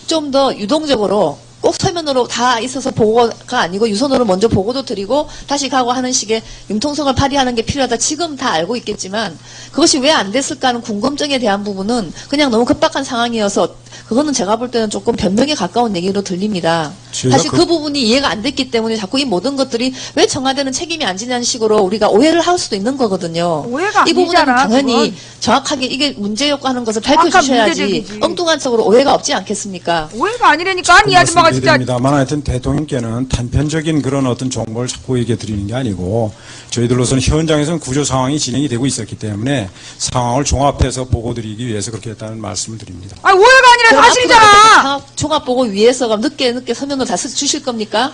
좀 더 유동적으로 꼭 서면으로 다 있어서 보고가 아니고 유선으로 먼저 보고도 드리고 다시 가고 하는 식의 융통성을 발휘하는 게 필요하다. 지금 다 알고 있겠지만 그것이 왜 안 됐을까 하는 궁금증에 대한 부분은 그냥 너무 급박한 상황이어서 그거는 제가 볼 때는 조금 변명에 가까운 얘기로 들립니다. 제가 사실 그 부분이 이해가 안 됐기 때문에 자꾸 이 모든 것들이 왜 청와대는 책임이 안 지냐는 식으로 우리가 오해를 할 수도 있는 거거든요. 오해가 이 부분은 아니잖아, 당연히 그건. 정확하게 이게 문제였고 하는 것을 정확한 밝혀주셔야지 문제제기지. 엉뚱한 쪽으로 오해가 없지 않겠습니까? 오해가 아니라니까. 아니, 이 아줌마가 진짜. 말씀드립니다만 하여튼 대통령께는 단편적인 그런 어떤 정보를 자꾸 얘기해 드리는 게 아니고 저희들로서는 현장에서는 구조 상황이 진행이 되고 있었기 때문에 상황을 종합해서 보고 드리기 위해서 그렇게 했다는 말씀을 드립니다. 아니, 오해가 아니라 그럼 사실이잖아. 앞으로도 종합보고 위해서 늦게 서면으로 다 주실 겁니까?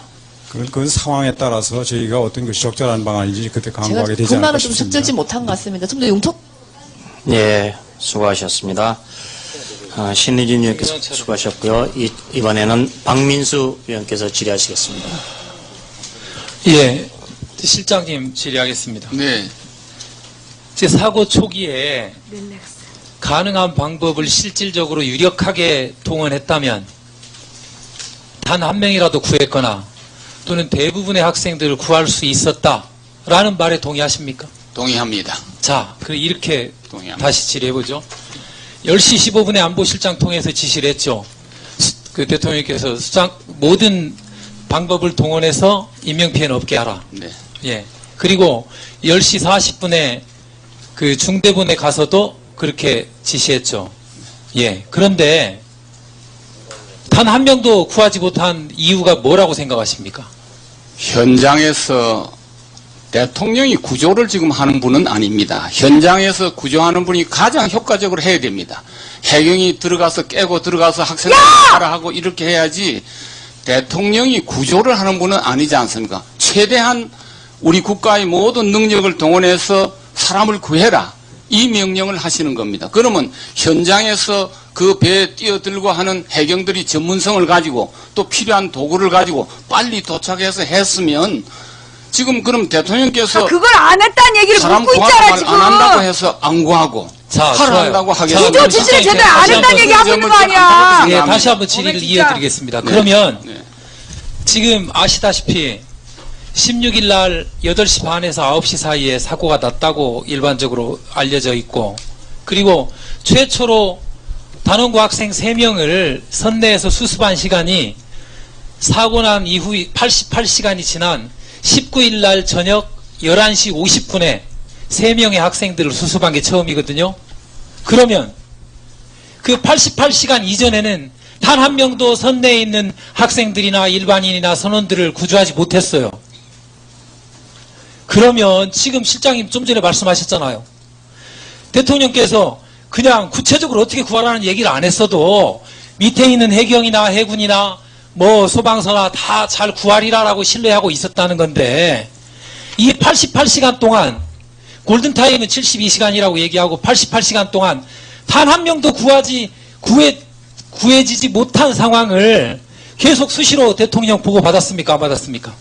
그 상황에 따라서 저희가 어떤 것이 적절한 방안인지 그때 제가 강구하게 되지 그 않을까 말은 좀 싶습니다. 적절치 못한 것 같습니다. 좀 더 융통 예, 수고하셨습니다. 신의진 위원께서 수고하셨고요. 이번에는 박민수 위원께서 질의하시겠습니다. 예, 실장님 질의하겠습니다. 네. 제 사고 초기에 가능한 방법을 실질적으로 유력하게 동원했다면 단 한 명이라도 구했거나 또는 대부분의 학생들을 구할 수 있었다라는 말에 동의하십니까? 동의합니다. 자, 이렇게 동의합니다. 다시 질의해보죠. 10시 15분에 안보실장 통해서 지시를 했죠. 그 대통령께서 모든 방법을 동원해서 인명피해는 없게 하라. 네. 예. 그리고 10시 40분에 그 중대본에 가서도 그렇게 지시했죠. 예. 그런데 단 한 명도 구하지 못한 이유가 뭐라고 생각하십니까? 현장에서 대통령이 구조를 지금 하는 분은 아닙니다. 현장에서 구조하는 분이 가장 효과적으로 해야 됩니다. 해경이 들어가서 깨고 들어가서 학생들 하라 하고 이렇게 해야지 대통령이 구조를 하는 분은 아니지 않습니까? 최대한 우리 국가의 모든 능력을 동원해서 사람을 구해라. 이 명령을 하시는 겁니다. 그러면 현장에서 그 배에 뛰어들고 하는 해경들이 전문성을 가지고 또 필요한 도구를 가지고 빨리 도착해서 했으면 지금 그럼 대통령께서 그걸 안 했다는 얘기를 사람 묻고 구하는 있잖아, 말 지금. 안 한다고 해서 안 구하고 자, 하라 좋아요. 한다고 자, 하겠습니다. 구조 지시를 제대로 안 다시 했다는 한번 얘기 하고 있는 거 아니야. 예, 다시 한번 질의를 진짜. 이어드리겠습니다. 네. 그러면 네. 지금 아시다시피 16일 날 8시 반에서 9시 사이에 사고가 났다고 일반적으로 알려져 있고 그리고 최초로 단원고 학생 3명을 선내에서 수습한 시간이 사고 난 이후 88시간이 지난 19일 날 저녁 11시 50분에 3명의 학생들을 수습한 게 처음이거든요. 그러면 그 88시간 이전에는 단 한 명도 선내에 있는 학생들이나 일반인이나 선원들을 구조하지 못했어요. 그러면 지금 실장님 좀 전에 말씀하셨잖아요. 대통령께서 그냥 구체적으로 어떻게 구하라는 얘기를 안 했어도 밑에 있는 해경이나 해군이나 뭐 소방서나 다 잘 구하리라라고 신뢰하고 있었다는 건데 이 88시간 동안 골든타임은 72시간이라고 얘기하고 88시간 동안 단 한 명도 구해지지 못한 상황을 계속 수시로 대통령 보고 받았습니까? 안 받았습니까?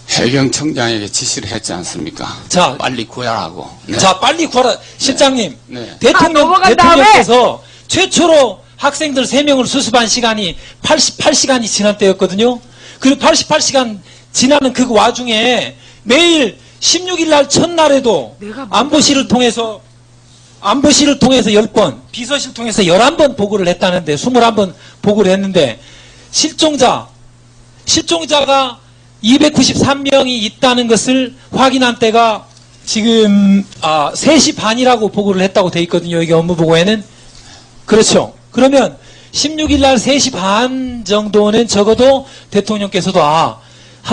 해경청장에게 지시를 했지 않습니까? 자, 빨리 구하라고. 네. 자, 빨리 구하라. 실장님, 네. 넘어간 다음에. 대통령께서 최초로 학생들 3명을 수습한 시간이 88시간이 지난 때였거든요. 그리고 88시간 지나는 그 와중에 매일 16일 날 첫날에도 안보실을 통해서 10번, 비서실 통해서 11번 보고를 했다는데, 21번 보고를 했는데, 실종자가 293명이 있다는 것을 확인한 때가 지금 3시 반이라고 보고를 했다고 돼 있거든요. 여기 업무보고에는. 그렇죠. 그러면 16일 날 3시 반 정도는 적어도 대통령께서도 한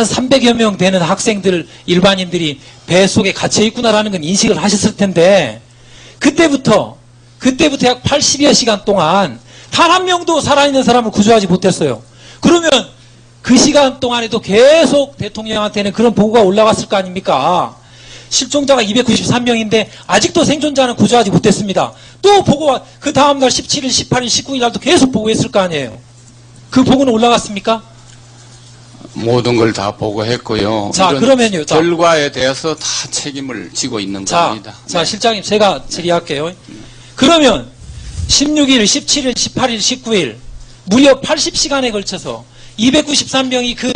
300여 명 되는 학생들, 일반인들이 배 속에 갇혀 있구나라는 건 인식을 하셨을 텐데 그때부터 약 80여 시간 동안 단 한 명도 살아있는 사람을 구조하지 못했어요. 그러면 그 시간 동안에도 계속 대통령한테는 그런 보고가 올라갔을 거 아닙니까? 실종자가 293명인데 아직도 생존자는 구조하지 못했습니다. 또 보고가 그 다음날 17일, 18일, 19일 날도 계속 보고했을 거 아니에요. 그 보고는 올라갔습니까? 모든 걸 다 보고했고요. 자, 이런 그러면요. 자. 결과에 대해서 다 책임을 지고 있는 겁니다. 자, 실장님, 제가 질의할게요. 그러면 16일, 17일, 18일, 19일 무려 80시간에 걸쳐서 293명이 그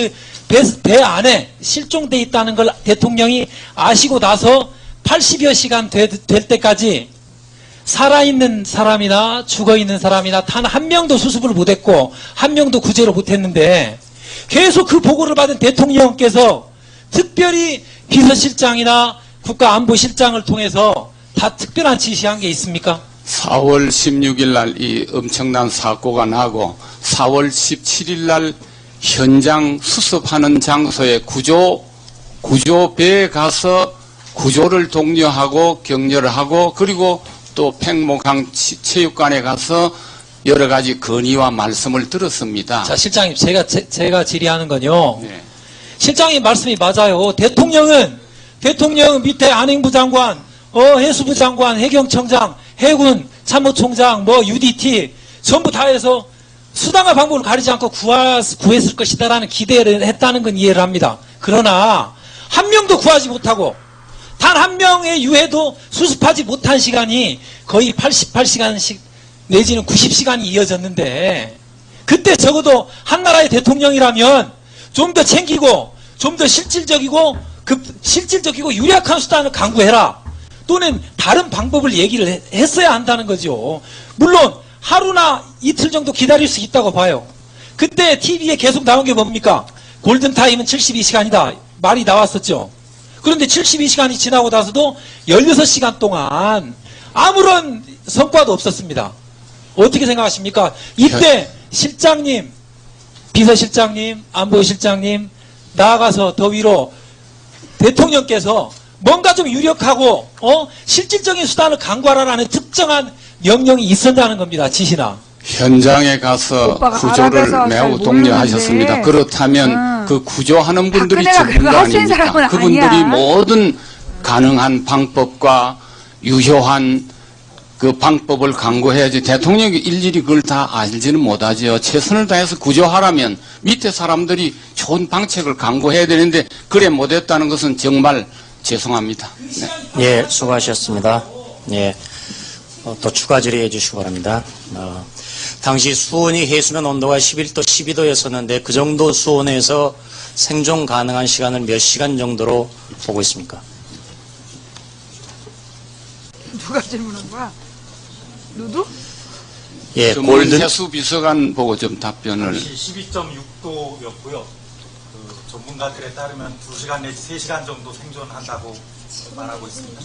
배 안에 실종돼 있다는 걸 대통령이 아시고 나서 80여 시간 될 때까지 살아있는 사람이나 죽어있는 사람이나 단 한 명도 수습을 못했고 한 명도 구제를 못했는데 계속 그 보고를 받은 대통령께서 특별히 비서실장이나 국가안보실장을 통해서 다 특별한 지시한 게 있습니까? 4월 16일 날 이 엄청난 사고가 나고 4월 17일 날 현장 수습하는 장소에 구조배에 가서 구조를 독려하고 격려를 하고 그리고 또 팽목항 체육관에 가서 여러 가지 건의와 말씀을 들었습니다. 자, 실장님, 제가 질의하는 건요. 네. 실장님 말씀이 맞아요. 대통령은 밑에 안행부 장관, 해수부 장관, 해경청장, 해군, 참모총장, UDT 전부 다 해서 수단과 방법을 가리지 않고 구했을 것이다라는 기대를 했다는 건 이해를 합니다. 그러나 한 명도 구하지 못하고 단 한 명의 유해도 수습하지 못한 시간이 거의 88시간씩 내지는 90시간이 이어졌는데 그때 적어도 한 나라의 대통령이라면 좀 더 챙기고 좀 더 실질적이고 유력한 수단을 강구해라. 또는 다른 방법을 얘기를 했어야 한다는 거죠. 물론 하루나 이틀 정도 기다릴 수 있다고 봐요. 그때 TV에 계속 나온 게 뭡니까? 골든타임은 72시간이다. 말이 나왔었죠. 그런데 72시간이 지나고 나서도 16시간 동안 아무런 성과도 없었습니다. 어떻게 생각하십니까? 이때 실장님, 비서실장님, 안보실장님 나아가서 더 위로 대통령께서 뭔가 좀 유력하고 실질적인 수단을 강구하라는 특정한 명령이 있었다는 겁니다. 지시나. 현장에 가서 구조를 매우 독려하셨습니다. 그렇다면 그 구조하는 분들이 전문가 아닙니까? 그분들이 모든 가능한 방법과 유효한 그 방법을 강구해야지 대통령이 일일이 그걸 다 알지는 못하지요. 최선을 다해서 구조하라면 밑에 사람들이 좋은 방책을 강구해야 되는데 그래 못했다는 것은 정말 죄송합니다. 네. 예, 수고하셨습니다. 예, 또 추가 질의해 주시기 바랍니다. 당시 수온이 해수면 온도가 11도, 12도였었는데 그 정도 수온에서 생존 가능한 시간을 몇 시간 정도로 보고 있습니까? 누가 질문한 거야? 누구? 예, 골든 해수 비서관 보고 좀 답변을. 12.6도였고요. 전문가들에 따르면 2시간 내지 3시간 정도 생존한다고 말하고 있습니다.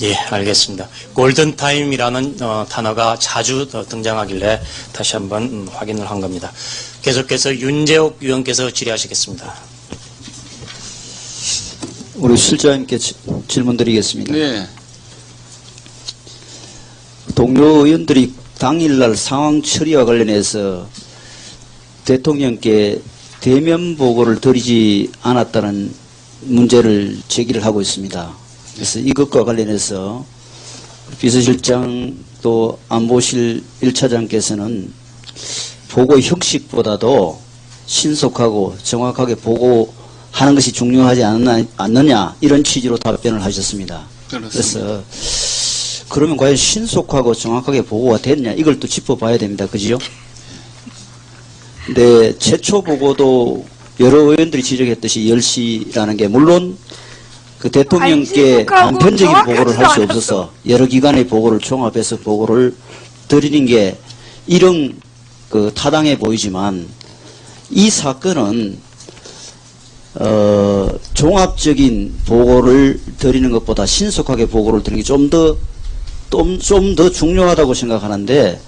예, 알겠습니다. 골든타임이라는 단어가 자주 등장하길래 다시 한번 확인을 한 겁니다. 계속해서 윤재옥 위원께서 질의하시겠습니다. 우리 실장님께 질문 드리겠습니다. 네. 동료 의원들이 당일날 상황 처리와 관련해서 대통령께 대면 보고를 드리지 않았다는 문제를 제기를 하고 있습니다. 그래서 이것과 관련해서 비서실장 또 안보실 1차장께서는 보고 형식보다도 신속하고 정확하게 보고하는 것이 중요하지 않느냐 이런 취지로 답변을 하셨습니다. 그렇습니다. 그래서 그러면 과연 신속하고 정확하게 보고가 됐냐 이걸 또 짚어봐야 됩니다. 그지요? 네, 최초 보고도 여러 의원들이 지적했듯이 10시라는 게 물론 그 대통령께 단편적인 보고를 할 수 없어서 여러 기관의 보고를 종합해서 보고를 드리는 게 이런 그 타당해 보이지만 이 사건은 종합적인 보고를 드리는 것보다 신속하게 보고를 드리는 게 좀 더 중요하다고 생각하는데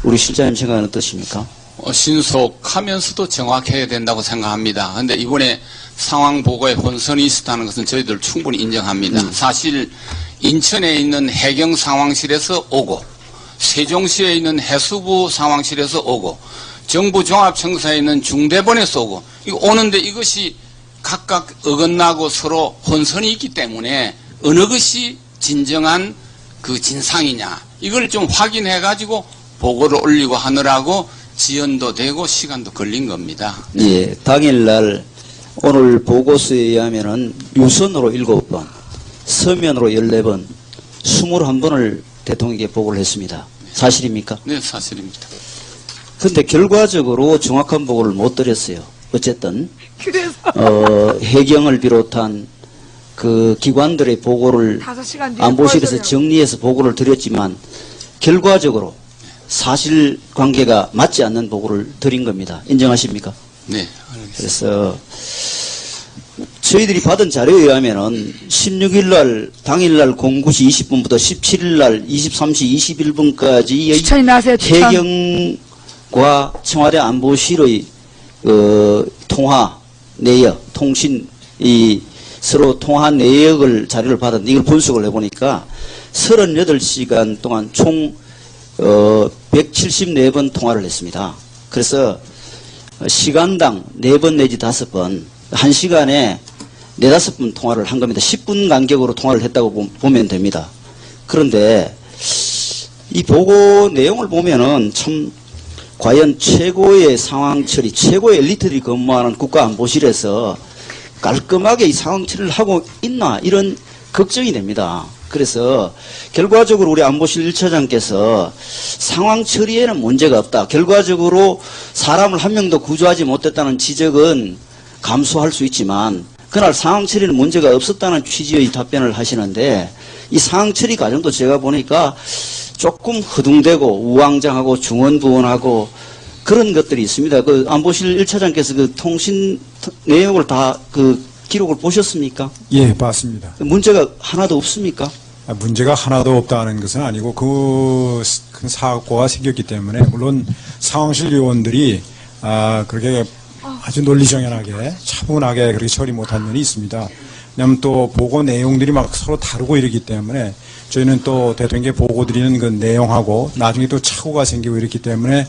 우리 실장님 생각은 어떠십니까? 신속하면서도 정확해야 된다고 생각합니다. 그런데 이번에 상황 보고에 혼선이 있었다는 것은 저희들 충분히 인정합니다. 사실 인천에 있는 해경 상황실에서 오고 세종시에 있는 해수부 상황실에서 오고 정부 종합청사에 있는 중대본에서 오고 이거 오는데 이것이 각각 어긋나고 서로 혼선이 있기 때문에 어느 것이 진정한 그 진상이냐 이걸 좀 확인해 가지고 보고를 올리고 하느라고 지연도 되고 시간도 걸린 겁니다. 예, 당일날 오늘 보고서에 의하면은 유선으로 7번, 서면으로 14번, 21번을 대통령에게 보고를 했습니다. 사실입니까? 네, 사실입니다. 그런데 결과적으로 정확한 보고를 못 드렸어요. 어쨌든 그래서 해경을 비롯한 그 기관들의 보고를 5시간 뒤에 안보실에서 꺼져요. 정리해서 보고를 드렸지만 결과적으로 사실관계가 맞지 않는 보고를 드린 겁니다. 인정하십니까? 네, 알겠습니다. 그래서 저희들이 받은 자료에 의하면은 16일 날 당일날 09시 20분부터 17일 날 23시 21분까지의 추천이 나세요. 추천. 해경과 청와대 안보실의 통화 내역, 통신 이 서로 통화 내역을 자료를 받았는데 이걸 분석을 해보니까 38시간 동안 총 174번 통화를 했습니다. 그래서 시간당 4번 내지 5번, 1시간에 4, 5번 통화를 한 겁니다. 10분 간격으로 통화를 했다고 보면 됩니다. 그런데 이 보고 내용을 보면은 참 과연 최고의 상황 처리, 최고의 엘리트들이 근무하는 국가안보실에서 깔끔하게 이 상황 처리를 하고 있나 이런 걱정이 됩니다. 그래서 결과적으로 우리 안보실 1차장께서 상황 처리에는 문제가 없다. 결과적으로 사람을 한 명도 구조하지 못했다는 지적은 감수할 수 있지만 그날 상황 처리는 문제가 없었다는 취지의 답변을 하시는데 이 상황 처리 과정도 제가 보니까 조금 허둥대고 우왕좌하고 중언부언하고 그런 것들이 있습니다. 그 안보실 1차장께서 그 통신 내용을 다 그 기록을 보셨습니까? 예, 봤습니다. 문제가 하나도 없습니까? 문제가 하나도 없다는 것은 아니고 큰 사고가 생겼기 때문에 물론 상황실 요원들이 그렇게 아주 논리정연하게 차분하게 그렇게 처리 못한 면이 있습니다. 왜냐하면 또 보고 내용들이 막 서로 다르고 이러기 때문에 저희는 또 대통령께 보고 드리는 그 내용하고 나중에 또 착오가 생기고 이렇기 때문에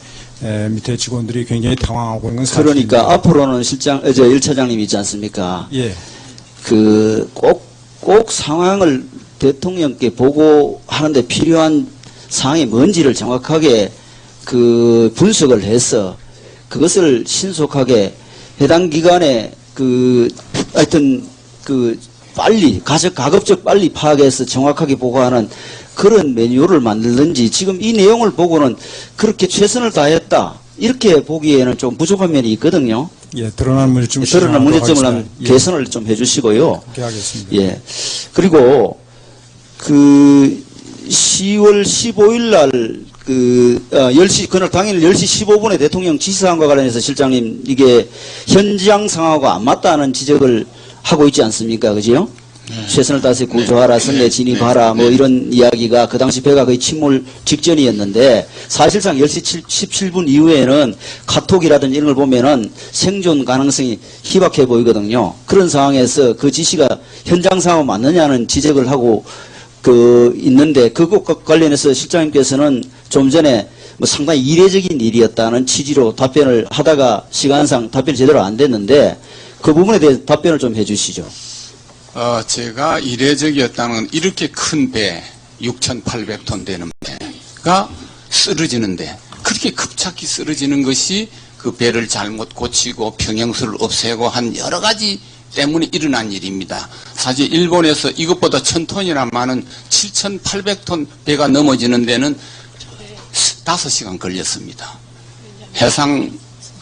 밑에 직원들이 굉장히 당황하고 있는 건 사실입니다. 그러니까 앞으로는 실장, 1차장님 있지 않습니까? 예. 꼭 상황을 대통령께 보고하는데 필요한 사항이 뭔지를 정확하게 그 분석을 해서 그것을 신속하게 해당 기관에 하여튼 빨리 가급적 빨리 파악해서 정확하게 보고하는 그런 매뉴얼을 만들든지 지금 이 내용을 보고는 그렇게 최선을 다했다 이렇게 보기에는 좀 부족한 면이 있거든요. 예, 드러난 문제점을 하면 개선을 좀 해주시고요. 그렇게 하겠습니다. 예. 그리고 10월 15일 날 10시 그날 당일 10시 15분에 대통령 지시사항과 관련해서 실장님 이게 현장 상황하고 안 맞다는 지적을 하고 있지 않습니까? 그죠? 최선을 다해서 구조하라, 선내 진입하라, 뭐 이런 이야기가 그 당시 배가 거의 침몰 직전이었는데 사실상 10시 17분 이후에는 카톡이라든지 이런 걸 보면은 생존 가능성이 희박해 보이거든요. 그런 상황에서 그 지시가 현장 상황 맞느냐는 지적을 하고 있는데 그것과 관련해서 실장님께서는 좀 전에 뭐 상당히 이례적인 일이었다는 취지로 답변을 하다가 시간상 답변이 제대로 안 됐는데 그 부분에 대해 답변을 좀 해주시죠. 제가 이례적이었다는 건 이렇게 큰 배, 6,800톤 되는 배가 쓰러지는데 그렇게 급작히 쓰러지는 것이 그 배를 잘못 고치고 평형수를 없애고 한 여러 가지 때문에 일어난 일입니다. 사실 일본에서 이것보다 1,000톤이나 많은 7,800톤 배가 넘어지는 데는 5시간 걸렸습니다. 해상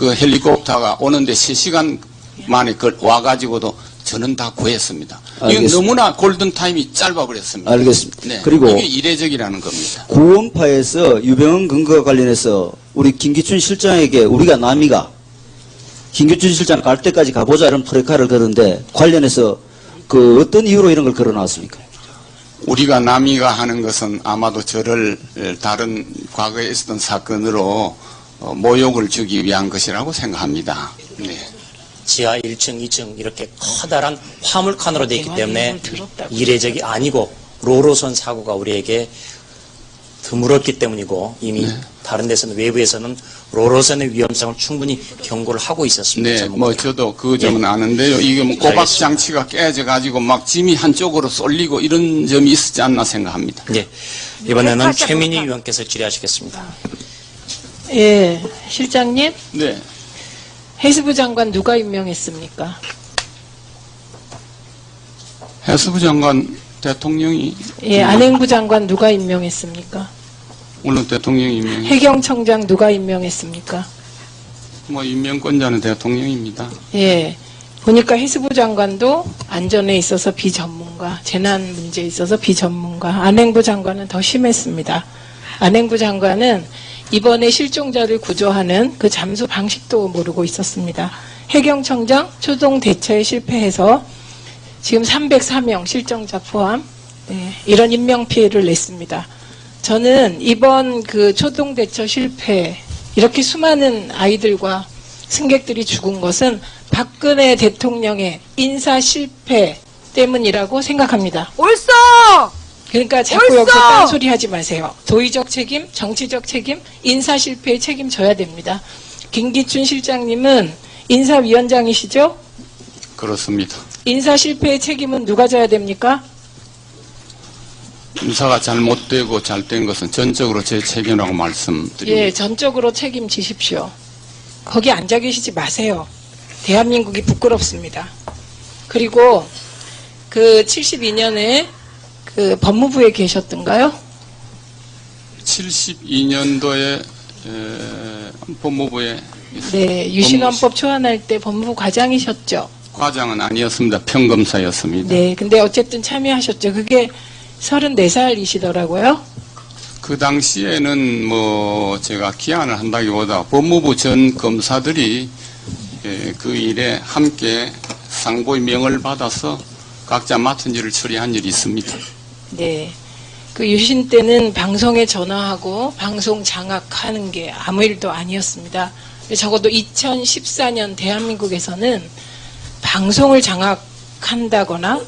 헬리콥터가 오는데 3시간 만에 와가지고도 저는 다 구했습니다. 이건 너무나 골든타임이 짧아버렸습니다. 알겠습니다. 네, 그리고 이게 이례적이라는 겁니다. 구원파에서 유병헌 근거와 관련해서 우리 김기춘 실장에게 우리가 남이가 김기춘 실장 갈 때까지 가보자 이런 프레카를 걸었는데 관련해서 어떤 이유로 이런 걸 걸어놨습니까? 우리가 남이가 하는 것은 아마도 저를 다른 과거에 있었던 사건으로 모욕을 주기 위한 것이라고 생각합니다. 네. 지하 1층, 2층 이렇게 커다란 화물칸으로 되어 있기 때문에 이례적이 아니고 로로선 사고가 우리에게 드물었기 때문이고 이미 다른 데서는 외부에서는 로로선의 위험성을 충분히 경고를 하고 있었습니다. 네, 뭐 저도 그 점은 아는데요. 이게 뭐 꼬박 장치가 깨져가지고 막 짐이 한쪽으로 쏠리고 이런 점이 있었지 않나 생각합니다. 네, 이번에는 최민희 의원께서 질의하시겠습니다. 예, 실장님. 네. 해수부 장관 누가 임명했습니까? 해수부 장관 대통령이. 예, 안행부 장관 누가 임명했습니까? 물론 대통령이 임명. 해경청장 누가 임명했습니까? 뭐 임명권자는 대통령입니다. 예. 보니까 해수부 장관도 안전에 있어서 비전문가, 재난 문제에 있어서 비전문가, 안행부 장관은 더 심했습니다. 안행부 장관은 이번에 실종자를 구조하는 그 잠수 방식도 모르고 있었습니다. 해경청장 초동 대처에 실패해서 지금 304명 실종자 포함 이런 인명 피해를 냈습니다. 저는 이번 그 초동 대처 실패 이렇게 수많은 아이들과 승객들이 죽은 것은 박근혜 대통령의 인사 실패 때문이라고 생각합니다. 옳소! 그러니까 자꾸 옳소! 여기서 딴소리 하지 마세요. 도의적 책임, 정치적 책임, 인사 실패에 책임져야 됩니다. 김기춘 실장님은 인사위원장이시죠? 그렇습니다. 인사 실패의 책임은 누가 져야 됩니까? 인사가 잘못되고 잘된 것은 전적으로 제 책임이라고 말씀드립니다. 예, 전적으로 책임지십시오. 거기 앉아 계시지 마세요. 대한민국이 부끄럽습니다. 그리고 그 72년에 그 법무부에 계셨던가요? 72년도에 법무부에 네, 유신헌법 초안할 때 법무부 과장이셨죠? 과장은 아니었습니다. 평검사였습니다. 네, 근데 어쨌든 참여하셨죠. 그게 34살이시더라고요. 그 당시에는 뭐 제가 기한을 한다기보다 법무부 전 검사들이 그 일에 함께 상보의 명을 받아서 각자 맡은 일을 처리한 일이 있습니다. 네. 그 유신 때는 방송에 전화하고 방송 장악하는 게 아무 일도 아니었습니다. 적어도 2014년 대한민국에서는 방송을 장악한다거나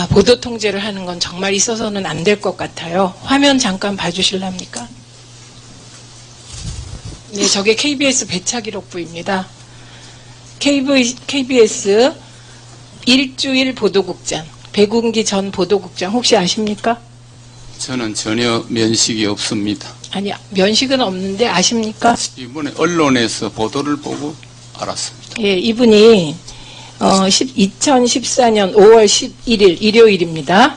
보도 통제를 하는 건 정말 있어서는 안 될 것 같아요. 화면 잠깐 봐주실랍니까? 네, 저게 KBS 배차 기록부입니다. KBS 일주일 보도국장, 백운기 전 보도국장 혹시 아십니까? 저는 전혀 면식이 없습니다. 아니, 면식은 없는데 아십니까? 이번에 언론에서 보도를 보고 알았습니다. 예, 이분이 2014년 5월 11일 일요일입니다.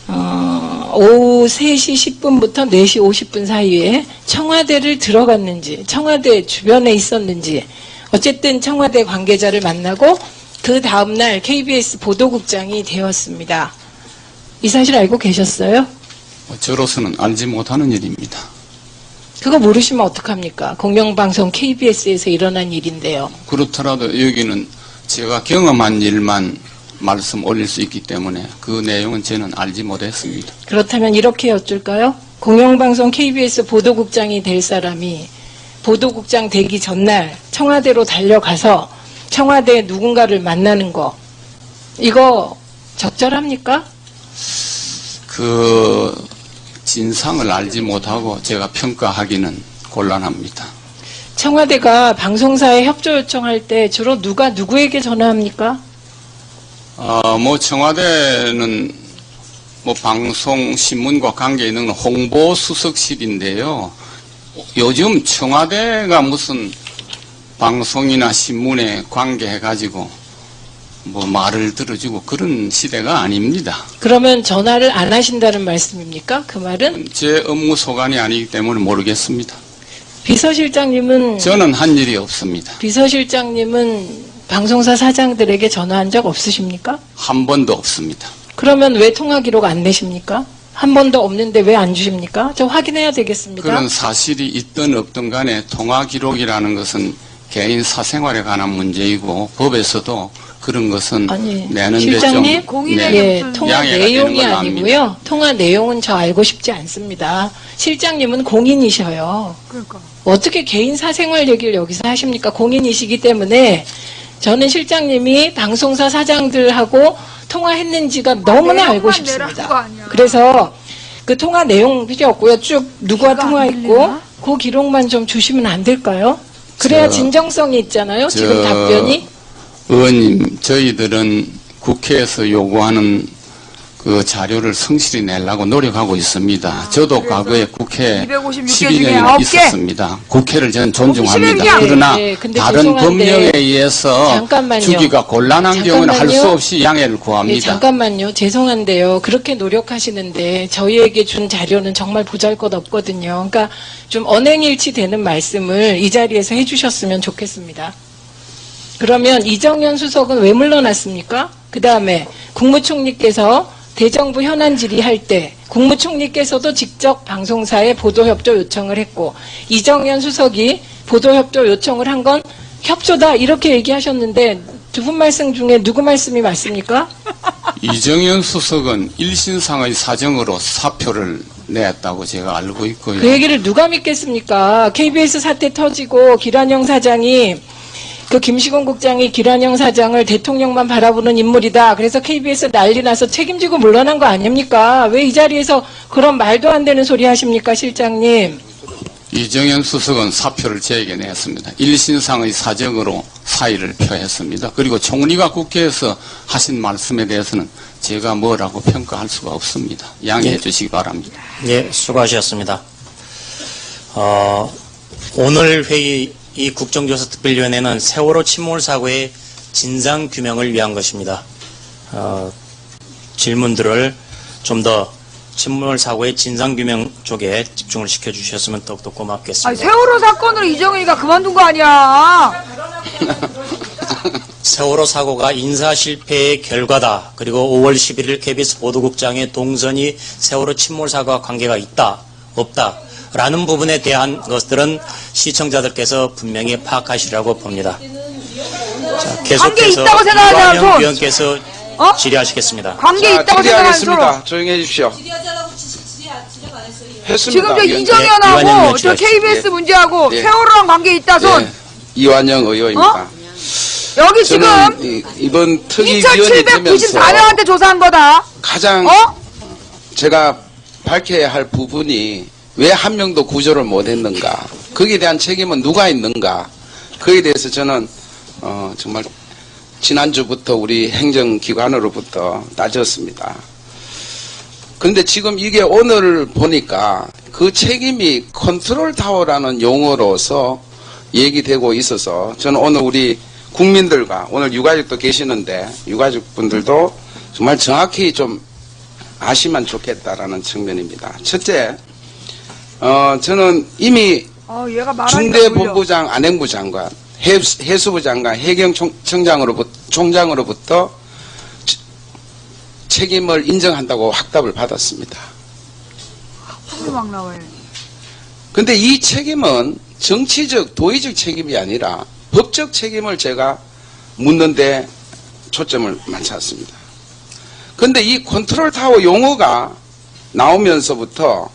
오후 3시 10분부터 4시 50분 사이에 청와대를 들어갔는지, 청와대 주변에 있었는지, 어쨌든 청와대 관계자를 만나고 그 다음날 KBS 보도국장이 되었습니다. 이 사실 알고 계셨어요? 저로서는 알지 못하는 일입니다. 그거 모르시면 어떡합니까? 공영방송 KBS에서 일어난 일인데요. 그렇더라도 여기는 제가 경험한 일만 말씀 올릴 수 있기 때문에 그 내용은 저는 알지 못했습니다. 그렇다면 이렇게 여쭐까요? 공영방송 KBS 보도국장이 될 사람이 보도국장 되기 전날 청와대로 달려가서 청와대 누군가를 만나는 거, 이거 적절합니까? 그 진상을 알지 못하고 제가 평가하기는 곤란합니다. 청와대가 방송사에 협조 요청할 때 주로 누가 누구에게 전화합니까? 뭐 청와대는 뭐 방송 신문과 관계 있는 홍보수석실인데요. 요즘 청와대가 무슨 방송이나 신문에 관계해가지고 뭐 말을 들어주고 그런 시대가 아닙니다. 그러면 전화를 안 하신다는 말씀입니까? 그 말은? 제 업무 소관이 아니기 때문에 모르겠습니다. 비서실장님은 저는 한 일이 없습니다. 비서실장님은 방송사 사장들에게 전화한 적 없으십니까? 한 번도 없습니다. 그러면 왜 통화 기록 안 내십니까? 한 번도 없는데 왜 안 주십니까? 저 확인해야 되겠습니다. 그런 사실이 있든 없든 간에 통화 기록이라는 것은 개인 사생활에 관한 문제이고 법에서도 그런 것은 내는데 실장님, 좀 예, 통화 양해가 내용이 되는 건 아니고요. 압니다. 통화 내용은 저 알고 싶지 않습니다. 실장님은 공인이셔요. 그러니까. 어떻게 개인 사생활 얘기를 여기서 하십니까? 공인이시기 때문에 저는 실장님이 방송사 사장들하고 통화했는지가 너무나 알고 싶습니다. 그래서 그 통화 내용 필요 없고요. 쭉 누구와 통화했고 그 기록만 좀 주시면 안 될까요? 그래야 진정성이 있잖아요. 지금 답변이. 의원님, 저희들은 국회에서 요구하는 그 자료를 성실히 내려고 노력하고 있습니다. 저도 과거에 국회 256개 중에 12년이나 9개. 있었습니다. 국회를 저는 존중합니다. 11개. 그러나 근데 다른 죄송한데 법령에 의해서 잠깐만요. 주기가 곤란한 경우는 할 수 잠깐만요. 없이 양해를 예, 구합니다. 잠깐만요. 죄송한데요. 그렇게 노력하시는데 저희에게 준 자료는 정말 보잘것없거든요. 그러니까 좀 언행일치되는 말씀을 이 자리에서 해주셨으면 좋겠습니다. 그러면 이정현 수석은 왜 물러났습니까? 그 다음에 국무총리께서 대정부 현안 질의할 때 국무총리께서도 직접 방송사에 보도협조 요청을 했고 이정현 수석이 보도협조 요청을 한 건 협조다 이렇게 얘기하셨는데 두 분 말씀 중에 누구 말씀이 맞습니까? 이정현 수석은 일신상의 사정으로 사표를 냈다고 제가 알고 있고요. 그 얘기를 누가 믿겠습니까? KBS 사태 터지고 기란영 사장이 그 김시곤 국장이 기란영 사장을 대통령만 바라보는 인물이다. 그래서 KBS 난리 나서 책임지고 물러난 거 아닙니까? 왜 이 자리에서 그런 말도 안 되는 소리 하십니까, 실장님? 이정현 수석은 사표를 저에게 냈습니다. 일신상의 사정으로 사의를 표했습니다. 그리고 총리가 국회에서 하신 말씀에 대해서는 제가 뭐라고 평가할 수가 없습니다. 양해해 주시기 바랍니다. 예, 수고하셨습니다. 오늘 회의 이 국정조사특별위원회는 세월호 침몰 사고의 진상 규명을 위한 것입니다. 질문들을 좀 더 침몰 사고의 진상 규명 쪽에 집중을 시켜주셨으면 더욱더 고맙겠습니다. 아니, 세월호 사건으로 이정현이가 그만둔 거 아니야. 세월호 사고가 인사 실패의 결과다. 그리고 5월 11일 KBS 보도국장의 동선이 세월호 침몰 사고와 관계가 있다, 없다 라는 부분에 대한 것들은 시청자들께서 분명히 파악하시라고 봅니다. 자, 관계 계속해서 있다고 생각하지 이완영 않고. 위원께서 질의하겠습니다. 관계 있다고 생각하는 서로. 조용히 해주십시오. 했습니다. 지금 저 이완영 이정현하고 위원 저 질의하십시오. KBS 문제하고 예. 세월호랑 관계 있다 손. 예, 이완영 의원입니다. 어? 여기 지금 저는 이번 특위위원이 되면서 2794명한테 조사한 거다. 가장 어? 제가 밝혀야 할 부분이 왜 한 명도 구조를 못했는가, 거기에 대한 책임은 누가 있는가, 그에 대해서 저는 정말 지난주부터 우리 행정기관으로부터 따졌습니다. 그런데 지금 이게 오늘 보니까 그 책임이 컨트롤 타워라는 용어로서 얘기되고 있어서 저는 오늘 우리 국민들과 오늘 유가족도 계시는데 유가족분들도 정말 정확히 좀 아시면 좋겠다라는 측면입니다. 첫째, 저는 이미 얘가 말하니까 중대본부장 안행부 장관, 해수부 장관, 총장으로부터 책임을 인정한다고 확답을 받았습니다. 막 나와요. 근데 이 책임은 정치적, 도의적 책임이 아니라 법적 책임을 제가 묻는데 초점을 맞췄습니다. 근데 이 컨트롤 타워 용어가 나오면서부터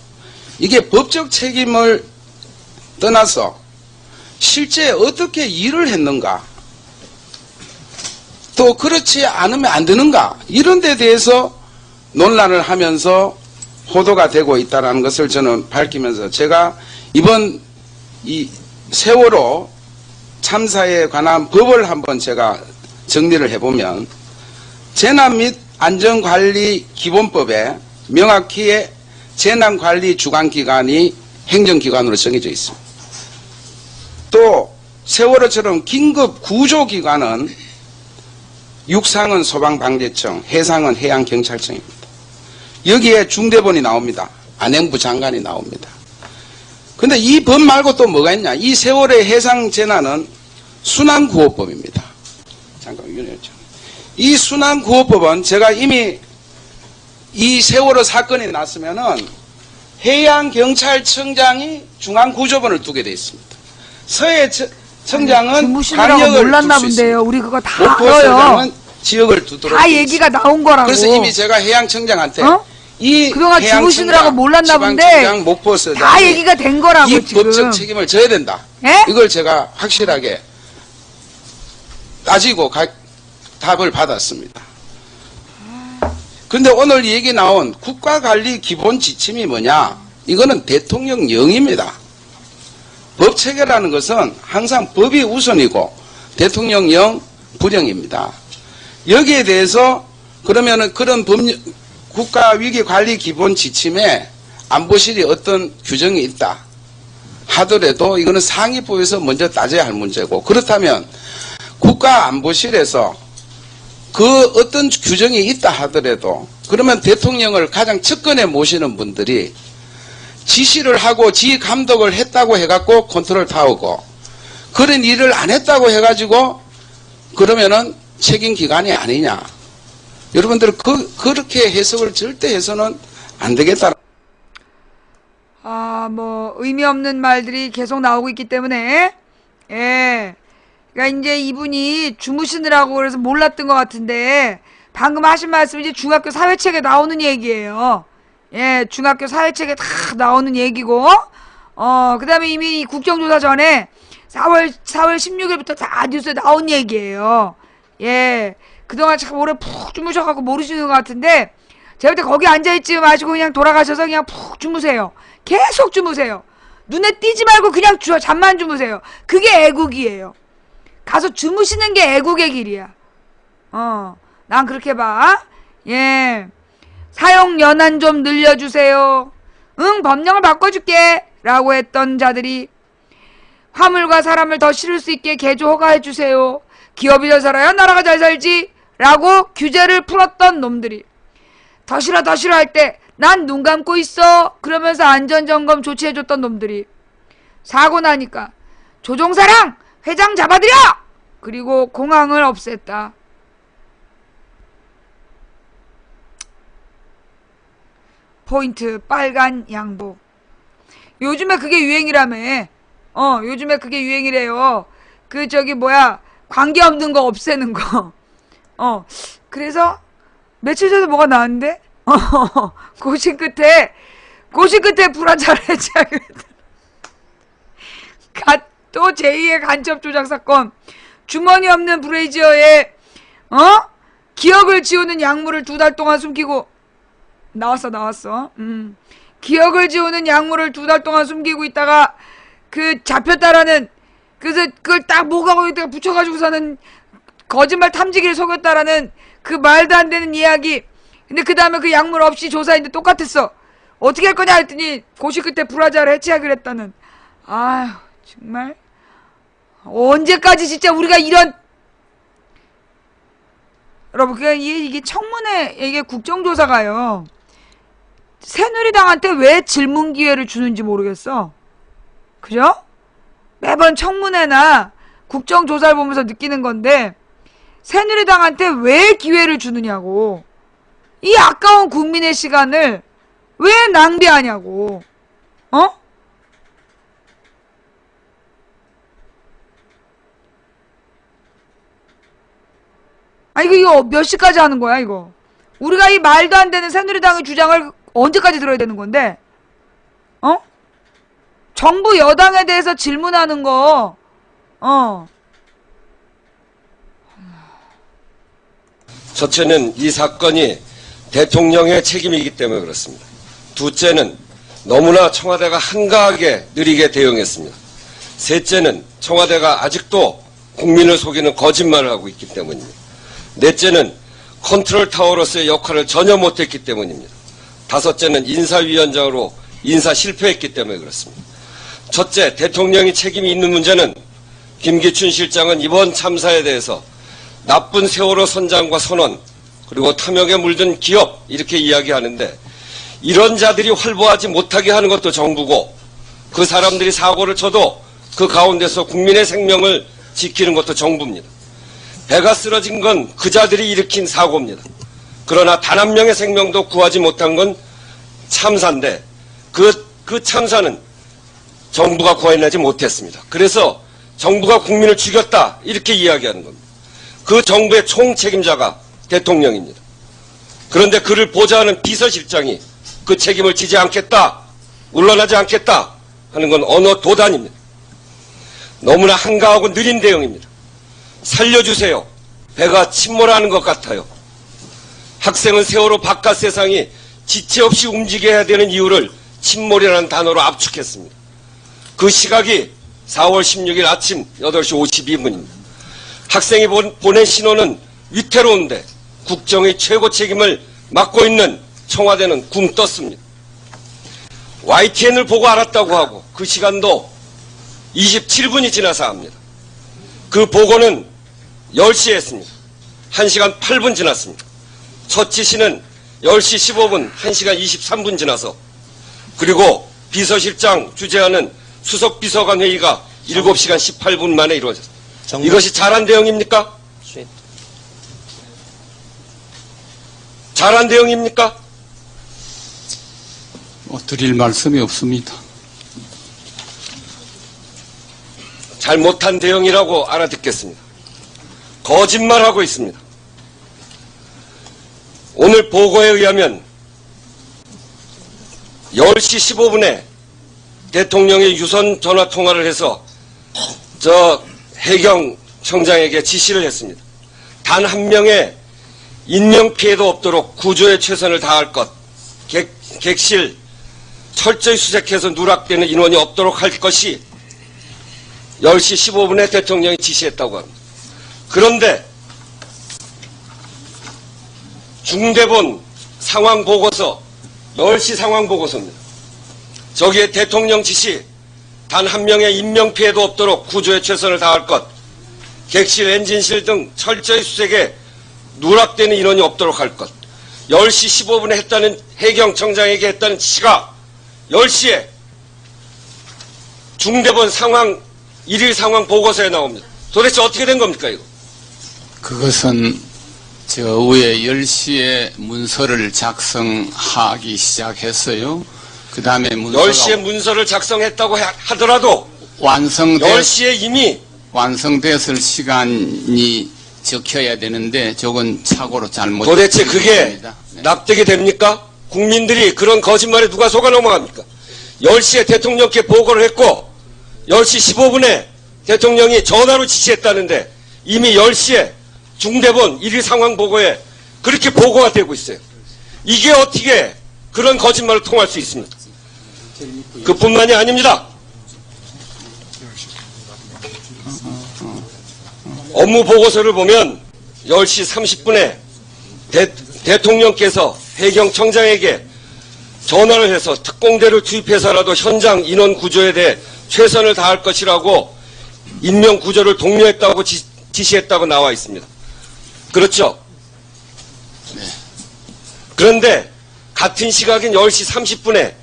이게 법적 책임을 떠나서 실제 어떻게 일을 했는가, 또 그렇지 않으면 안 되는가, 이런 데 대해서 논란을 하면서 호도가 되고 있다는 것을 저는 밝히면서 제가 이번 이 세월호 참사에 관한 법을 한번 제가 정리를 해보면 재난 및 안전관리 기본법에 명확히 재난관리 주관기관이 행정기관으로 정해져 있습니다. 또 세월호처럼 긴급 구조기관은 육상은 소방방재청, 해상은 해양경찰청입니다. 여기에 중대본이 나옵니다. 안행부 장관이 나옵니다. 근데 이 법 말고 또 뭐가 있냐? 이 세월의 해상재난은 순환구호법입니다. 잠깐 위원회죠. 이 순환구호법은 제가 이미 이 세월호 사건이 났으면은 해양경찰청장이 중앙구조본을 두게 되어 있습니다. 서해청장은 주무시느라고 방역을 몰랐나 둘 수 있습니다. 본데요. 우리 그거 다 알아요. 목포서장은 지역을 두도록 다 되어 얘기가 있습니다. 나온 거라고. 그래서 이미 제가 해양청장한테 이 그동안 주무시느라고 몰랐나 본데 지방청장, 목포서장 다 얘기가 된 거라고 이 지금. 법적 책임을 져야 된다. 예? 이걸 제가 확실하게 따지고 답을 받았습니다. 그런데 오늘 얘기 나온 국가관리 기본 지침이 뭐냐? 이거는 대통령령입니다. 법 체계라는 것은 항상 법이 우선이고 대통령령 부령입니다. 여기에 대해서 그러면은 그런 국가위기관리 기본 지침에 안보실이 어떤 규정이 있다 하더라도 이거는 상위부에서 먼저 따져야 할 문제고, 그렇다면 국가안보실에서 그 어떤 규정이 있다 하더라도 그러면 대통령을 가장 측근에 모시는 분들이 지시를 하고 지휘 감독을 했다고 해갖고 컨트롤 타워고, 그런 일을 안 했다고 해가지고 그러면은 책임 기관이 아니냐. 여러분들 그렇게 해석을 절대 해서는 안 되겠다. 뭐 의미 없는 말들이 계속 나오고 있기 때문에, 예. 그러니까 이제 이분이 주무시느라고 그래서 몰랐던 것 같은데, 방금 하신 말씀이 이제 중학교 사회책에 나오는 얘기예요. 예, 중학교 사회책에 다 나오는 얘기고, 그 다음에 이미 국정조사 전에 4월 16일부터 다 뉴스에 나온 얘기예요. 예, 그동안 참 오래 푹 주무셔갖고 모르시는 것 같은데, 제가 볼 때 거기 앉아있지 마시고 그냥 돌아가셔서 그냥 푹 주무세요. 계속 주무세요. 눈에 띄지 말고 그냥 잠만 주무세요. 그게 애국이에요. 가서 주무시는 게 애국의 길이야. 난 그렇게 봐. 예. 사용 연한 좀 늘려주세요. 응, 법령을 바꿔줄게. 라고 했던 자들이 화물과 사람을 더 실을 수 있게 개조 허가해주세요. 기업이 잘 살아야 나라가 잘 살지. 라고 규제를 풀었던 놈들이 더 싫어 할 때 난 눈 감고 있어. 그러면서 안전점검 조치해줬던 놈들이 사고 나니까 조종사랑 회장 잡아들여! 그리고 공항을 없앴다. 포인트 빨간 양복. 요즘에 그게 유행이라며. 요즘에 그게 유행이래요. 관계없는 거 없애는 거. 그래서 며칠 전에 뭐가 나왔는데? 고심 끝에 불안자를 해체하겠다. 또 제2의 간첩 조작 사건. 주머니 없는 브레이지어에 기억을 지우는 약물을 2달 동안 숨기고 나왔어. 기억을 지우는 약물을 2달 동안 숨기고 있다가 잡혔다라는, 그래서 그걸 딱 목하고 있다가 붙여가지고서는 거짓말 탐지기를 속였다라는 그 말도 안 되는 이야기. 근데 그 다음에 그 약물 없이 조사했는데 똑같았어. 어떻게 할 거냐 했더니 고시 끝에 불화자를 해체하기로 했다는. 아휴, 정말 언제까지 진짜 우리가 이런. 여러분, 이게 청문회, 이게 국정조사가요, 새누리당한테 왜 질문 기회를 주는지 모르겠어. 그죠? 매번 청문회나 국정조사를 보면서 느끼는 건데, 새누리당한테 왜 기회를 주느냐고. 이 아까운 국민의 시간을 왜 낭비하냐고. 이거 몇 시까지 하는 거야, 이거? 우리가 이 말도 안 되는 새누리당의 주장을 언제까지 들어야 되는 건데? 정부 여당에 대해서 질문하는 거, 첫째는 이 사건이 대통령의 책임이기 때문에 그렇습니다. 둘째는 너무나 청와대가 한가하게 느리게 대응했습니다. 셋째는 청와대가 아직도 국민을 속이는 거짓말을 하고 있기 때문입니다. 넷째는 컨트롤 타워로서의 역할을 전혀 못했기 때문입니다. 다섯째는 인사위원장으로 인사 실패했기 때문에 그렇습니다. 첫째, 대통령이 책임이 있는 문제는 김기춘 실장은 이번 참사에 대해서 나쁜 세월호 선장과 선원, 그리고 탐욕에 물든 기업, 이렇게 이야기하는데, 이런 자들이 활보하지 못하게 하는 것도 정부고, 그 사람들이 사고를 쳐도 그 가운데서 국민의 생명을 지키는 것도 정부입니다. 배가 쓰러진 건 그 자들이 일으킨 사고입니다. 그러나 단 한 명의 생명도 구하지 못한 건 참사인데, 그 참사는 정부가 구해내지 못했습니다. 그래서 정부가 국민을 죽였다, 이렇게 이야기하는 겁니다. 그 정부의 총책임자가 대통령입니다. 그런데 그를 보좌하는 비서실장이 그 책임을 지지 않겠다, 물러나지 않겠다 하는 건 언어 도단입니다. 너무나 한가하고 느린 대응입니다. 살려주세요. 배가 침몰하는 것 같아요. 학생은 세월호 바깥 세상이 지체 없이 움직여야 되는 이유를 침몰이라는 단어로 압축했습니다. 그 시각이 4월 16일 아침 8시 52분입니다. 학생이 보낸 신호는 위태로운데 국정의 최고 책임을 맡고 있는 청와대는 굼 떴습니다. YTN을 보고 알았다고 하고 그 시간도 27분이 지나서 합니다. 그 보고는 10시에 했습니다. 1시간 8분 지났습니다. 첫 지시는 10시 15분, 1시간 23분 지나서, 그리고 비서실장 주재하는 수석비서관 회의가 7시간 18분 만에 이루어졌습니다. 이것이 잘한 대응입니까? 잘한 대응입니까? 드릴 말씀이 없습니다. 잘못한 대응이라고 알아듣겠습니다. 거짓말하고 있습니다. 오늘 보고에 의하면 10시 15분에 대통령이 유선 전화 통화를 해서 해경 청장에게 지시를 했습니다. 단 한 명의 인명피해도 없도록 구조에 최선을 다할 것, 객실 철저히 수색해서 누락되는 인원이 없도록 할 것이 10시 15분에 대통령이 지시했다고 합니다. 그런데 중대본 상황보고서, 10시 상황보고서입니다. 저기에 대통령 지시, 단 한 명의 인명피해도 없도록 구조에 최선을 다할 것, 객실, 엔진실 등 철저히 수색에 누락되는 인원이 없도록 할 것, 10시 15분에 했다는 해경청장에게 했다는 지시가 10시에 중대본 상황, 1일 상황 보고서에 나옵니다. 도대체 어떻게 된 겁니까, 이거? 그것은 저 위에 10시에 문서를 작성하기 시작했어요. 그 다음에 문서가 10시에 문서를 작성했다고 하더라도 10시에 이미 완성됐을 시간이 적혀야 되는데 저건 착오로 잘못. 도대체 그게 납득이 됩니까? 국민들이 그런 거짓말에 누가 속아 넘어갑니까? 10시에 대통령께 보고를 했고 10시 15분에 대통령이 전화로 지시했다는데 이미 10시에 중대본 1일 상황 보고에 그렇게 보고가 되고 있어요. 이게 어떻게 그런 거짓말을 통할 수 있습니까? 그뿐만이 아닙니다. 업무 보고서를 보면 10시 30분에 대통령께서 해경청장에게 전화를 해서 특공대를 투입해서라도 현장 인원 구조에 대해 최선을 다할 것이라고 인명 구조를 독려했다고 지시했다고 나와 있습니다. 그렇죠? 네. 그런데 같은 시각인 10시 30분에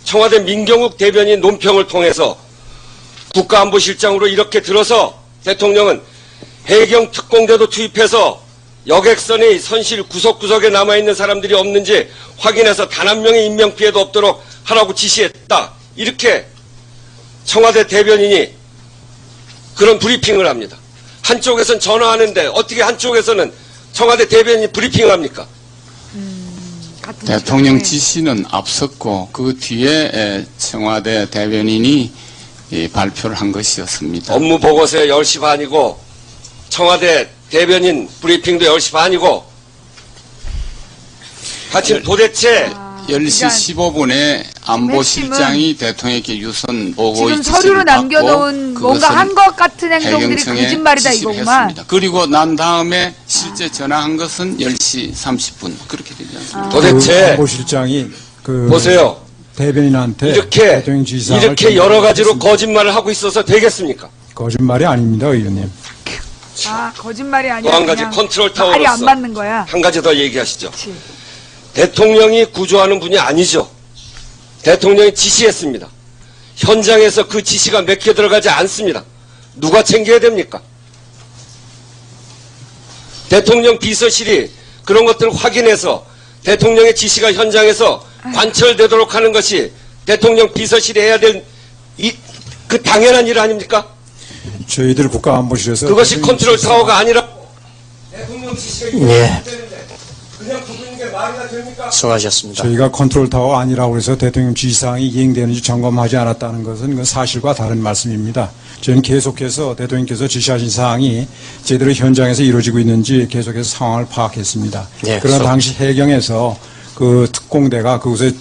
청와대 민경욱 대변인 논평을 통해서 국가안보실장으로 이렇게 들어서 대통령은 해경 특공대도 투입해서 여객선의 선실 구석구석에 남아있는 사람들이 없는지 확인해서 단 한 명의 인명피해도 없도록 하라고 지시했다. 이렇게 청와대 대변인이 그런 브리핑을 합니다. 한쪽에서는 전화하는데 어떻게 한쪽에서는 청와대 대변인이 브리핑을 합니까? 대통령 지시는 앞섰고 그 뒤에 청와대 대변인이 발표를 한 것이었습니다. 업무 보고서에 10시 반이고 청와대 대변인 브리핑도 10시 반이고 하여튼 도대체 10시 15분에 안보실장이 대통령에게 유선 보고 지금 서류로 남겨놓은 뭔가 한 것 같은 행동들이 거짓말이다 이거구만. 그리고 난 다음에 실제 전화한 것은 10시 30분 그렇게 되지 않습니까? 도대체 안보실장이 보세요. 대변인한테 이렇게 대통령 지시사항을 여러 가지로 전달했습니다. 거짓말을 하고 있어서 되겠습니까? 거짓말이 아닙니다, 의원님. 거짓말이 또 아니라 한 가지 그냥 컨트롤 말이 안 타워로서 맞는 거야. 한 가지 더 얘기하시죠. 그치. 대통령이 구조하는 분이 아니죠. 대통령이 지시했습니다. 현장에서 그 지시가 맥혀 들어가지 않습니다. 누가 챙겨야 됩니까? 대통령 비서실이 그런 것들을 확인해서 대통령의 지시가 현장에서 관철되도록 하는 것이 대통령 비서실이 해야 될 그 당연한 일 아닙니까? 저희들 국가안보실에서 그것이 컨트롤 타워가 아니라 대통령 지시가 예. 그냥 두고 있는 게 말이나 됩니까? 수고하셨습니다. 저희가 컨트롤 타워 아니라고 해서 대통령 지시사항이 이행되는지 점검하지 않았다는 것은 그건 사실과 다른 말씀입니다. 저희는 계속해서 대통령께서 지시하신 사항이 제대로 현장에서 이루어지고 있는지 계속해서 상황을 파악했습니다. 예, 그러나 당시 해경에서 그 특공대가 그곳에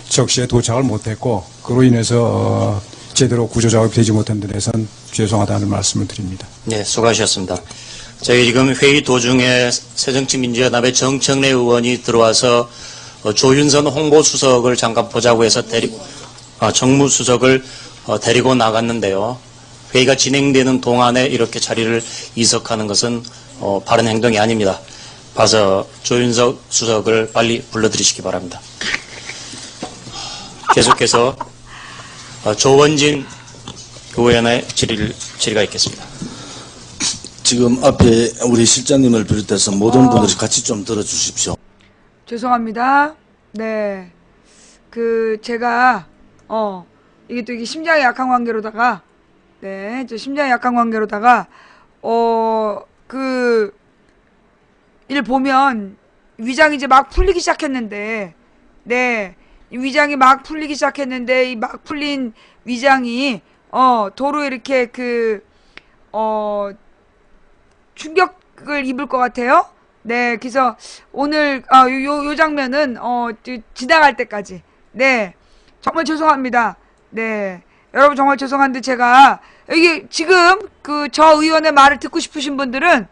적시에 도착을 못했고 그로 인해서 제대로 구조작업이 되지 못한 데 대해서는 죄송하다는 말씀을 드립니다. 네, 수고하셨습니다. 저희 지금 회의 도중에 새정치민주연합의 정청래 의원이 들어와서 조윤선 홍보수석을 잠깐 보자고 해서 정무수석을 데리고 나갔는데요. 회의가 진행되는 동안에 이렇게 자리를 이석하는 것은 바른 행동이 아닙니다. 봐서 조윤석 수석을 빨리 불러들이시기 바랍니다. 계속해서 조원진 의원의 질의가 있겠습니다. 지금 앞에 우리 실장님을 비롯해서 모든 분들이 같이 좀 들어주십시오. 죄송합니다. 네. 제가, 이게 또 이게 심장이 약한 관계로다가, 네, 심장이 약한 관계로다가, 일 보면, 위장이 이제 막 풀리기 시작했는데, 네, 이 위장이 막 풀리기 시작했는데, 이 막 풀린 위장이, 도로 이렇게 충격을 입을 것 같아요. 네, 그래서 오늘 요 장면은 지나갈 때까지 네 정말 죄송합니다. 네, 여러분 정말 죄송한데 제가 이게 지금 저 의원의 말을 듣고 싶으신 분들은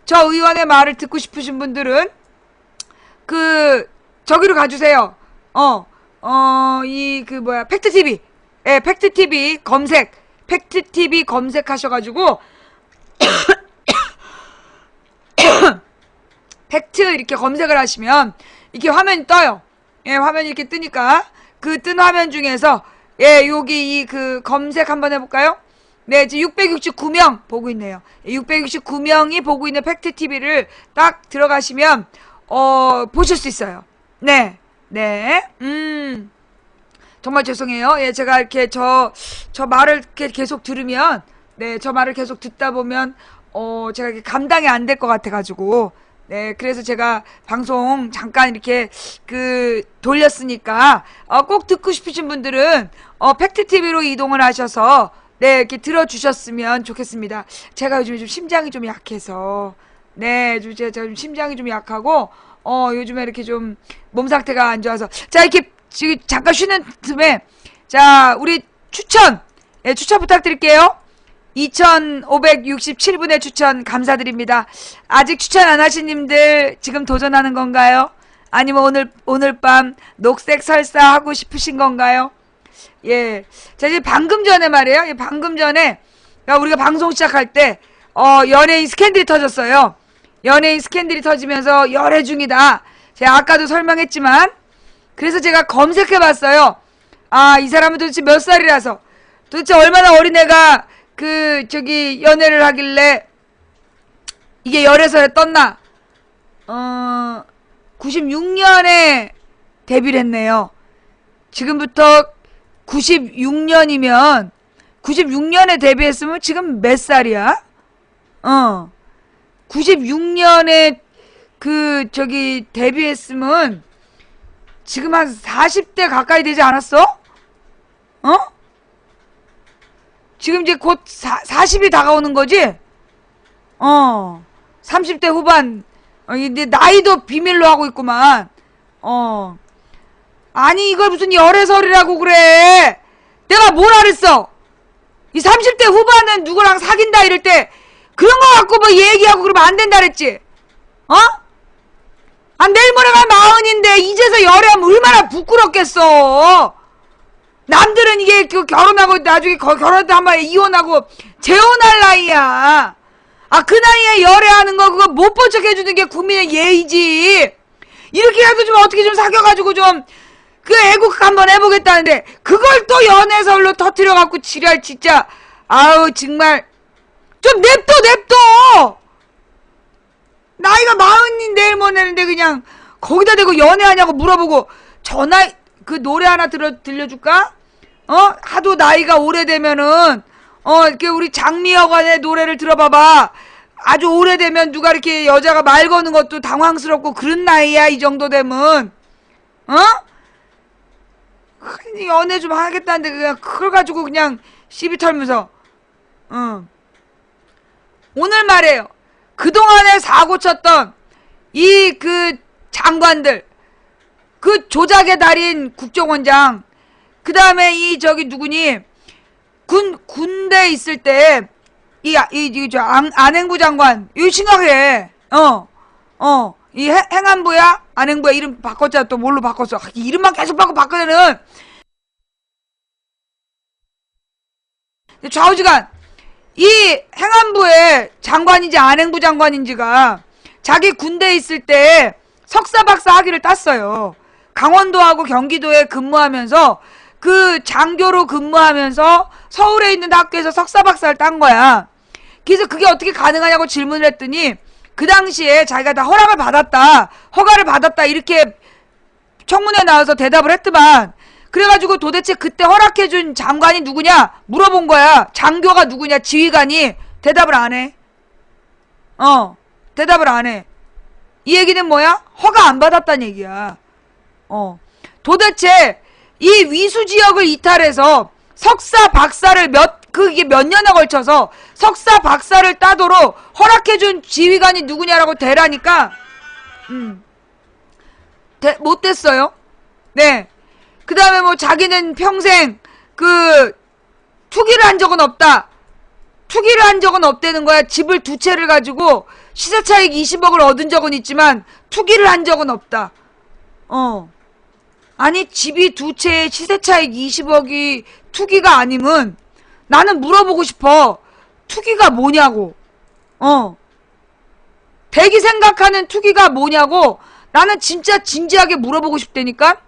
저 의원의 말을 듣고 싶으신 분들은 저기로 가주세요. 팩트 TV 팩트 TV 팩트 TV 검색하셔가지고. 팩트 이렇게 검색을 하시면 이렇게 화면이 떠요. 화면이 이렇게 뜨니까 뜬 화면 중에서 여기 검색 한번 해볼까요? 네, 지금 669명 보고 있네요. 669명이 보고 있는 팩트 TV를 딱 들어가시면 보실 수 있어요. 네, 정말 죄송해요. 제가 이렇게 저 말을 이렇게 계속 들으면 저 말을 계속 듣다 보면 제가 이렇게 감당이 안 될 것 같아가지고. 네, 그래서 제가 방송 잠깐 이렇게 돌렸으니까 꼭 듣고 싶으신 분들은 팩트 TV로 이동을 하셔서 이렇게 들어주셨으면 좋겠습니다. 제가 요즘에 좀 심장이 좀 약해서 제가 좀 심장이 좀 약하고 요즘에 이렇게 좀 몸 상태가 안 좋아서 자 이렇게 지금 잠깐 쉬는 틈에 자 우리 추천 부탁드릴게요. 2567분의 추천 감사드립니다. 아직 추천 안 하신 님들 지금 도전하는 건가요? 아니면 오늘 밤 녹색 설사 하고 싶으신 건가요? 자, 이제 방금 전에 말이에요. 방금 전에 우리가 방송 시작할 때 연예인 스캔들이 터졌어요. 연예인 스캔들이 터지면서 열애 중이다. 제가 아까도 설명했지만 그래서 제가 검색해봤어요. 이 사람은 도대체 몇 살이라서 도대체 얼마나 어린애가 연애를 하길래 이게 열애설에 떴나? 96년에 데뷔를 했네요. 지금부터 96년이면 96년에 데뷔했으면 지금 몇 살이야? 96년에 데뷔했으면 지금 한 40대 가까이 되지 않았어? 지금 이제 곧 40이 다가오는 거지? 30대 후반. 근데 나이도 비밀로 하고 있구만. 아니, 이걸 무슨 열애설이라고 그래. 내가 뭐라 그랬어? 이 30대 후반은 누구랑 사귄다 이럴 때, 그런 거 갖고 뭐 얘기하고 그러면 안 된다 그랬지? 내일 모레가 40인데, 이제서 열애하면 얼마나 부끄럽겠어. 남들은 이게 결혼하고 나중에 결혼할 한번 이혼하고 재혼할 나이야. 그 나이에 열애하는 거 그거 못 본 척 해주는 게 국민의 예의지. 이렇게라도 좀 어떻게 좀 사귀어가지고 좀 애국 한번 해보겠다는데 그걸 또 연애설로 터뜨려갖고 지랄 진짜. 아우 정말 좀 냅둬. 나이가 40인 내일 모레는데 그냥 거기다 대고 연애하냐고 물어보고 전화 노래 하나 들려줄까? 하도 나이가 오래되면은, 이렇게 우리 장미여관의 노래를 들어봐봐. 아주 오래되면 누가 이렇게 여자가 말 거는 것도 당황스럽고 그런 나이야, 이 정도 되면. 연애 좀 하겠다는데, 그냥 그걸 가지고 그냥 시비 털면서, 오늘 말이에요. 그동안에 사고 쳤던 장관들, 조작의 달인 국정원장, 그 다음에 누구니, 군대 있을 때, 안행부 장관, 이거 심각해. 이 행안부야? 안행부야? 이름 바꿨잖아. 또 뭘로 바꿨어? 이름만 계속 바꾸면은 좌우지간 이 행안부의 장관인지 안행부 장관인지가 자기 군대에 있을 때 석사 박사 학위를 땄어요. 강원도하고 경기도에 근무하면서 그 장교로 근무하면서 서울에 있는 학교에서 석사 박사를 딴 거야. 그래서 그게 어떻게 가능하냐고 질문을 했더니 그 당시에 자기가 다 허락을 받았다, 허가를 받았다 이렇게 청문회에 나와서 대답을 했더만, 그래가지고 도대체 그때 허락해준 장관이 누구냐 물어본 거야. 장교가 누구냐, 지휘관이. 대답을 안 해. 대답을 안 해. 이 얘기는 뭐야? 허가 안 받았다는 얘기야. 도대체 이 위수 지역을 이탈해서 석사 박사를 그게 몇 년에 걸쳐서 석사 박사를 따도록 허락해준 지휘관이 누구냐라고 대라니까, 못 됐어요. 네. 그 다음에 뭐 자기는 평생 투기를 한 적은 없다. 투기를 한 적은 없다는 거야. 집을 2채를 가지고 시세차익 20억을 얻은 적은 있지만 투기를 한 적은 없다. 아니 집이 2채에 시세차익 20억이 투기가 아니면 나는 물어보고 싶어. 투기가 뭐냐고. 대기 생각하는 투기가 뭐냐고 나는 진짜 진지하게 물어보고 싶다니까.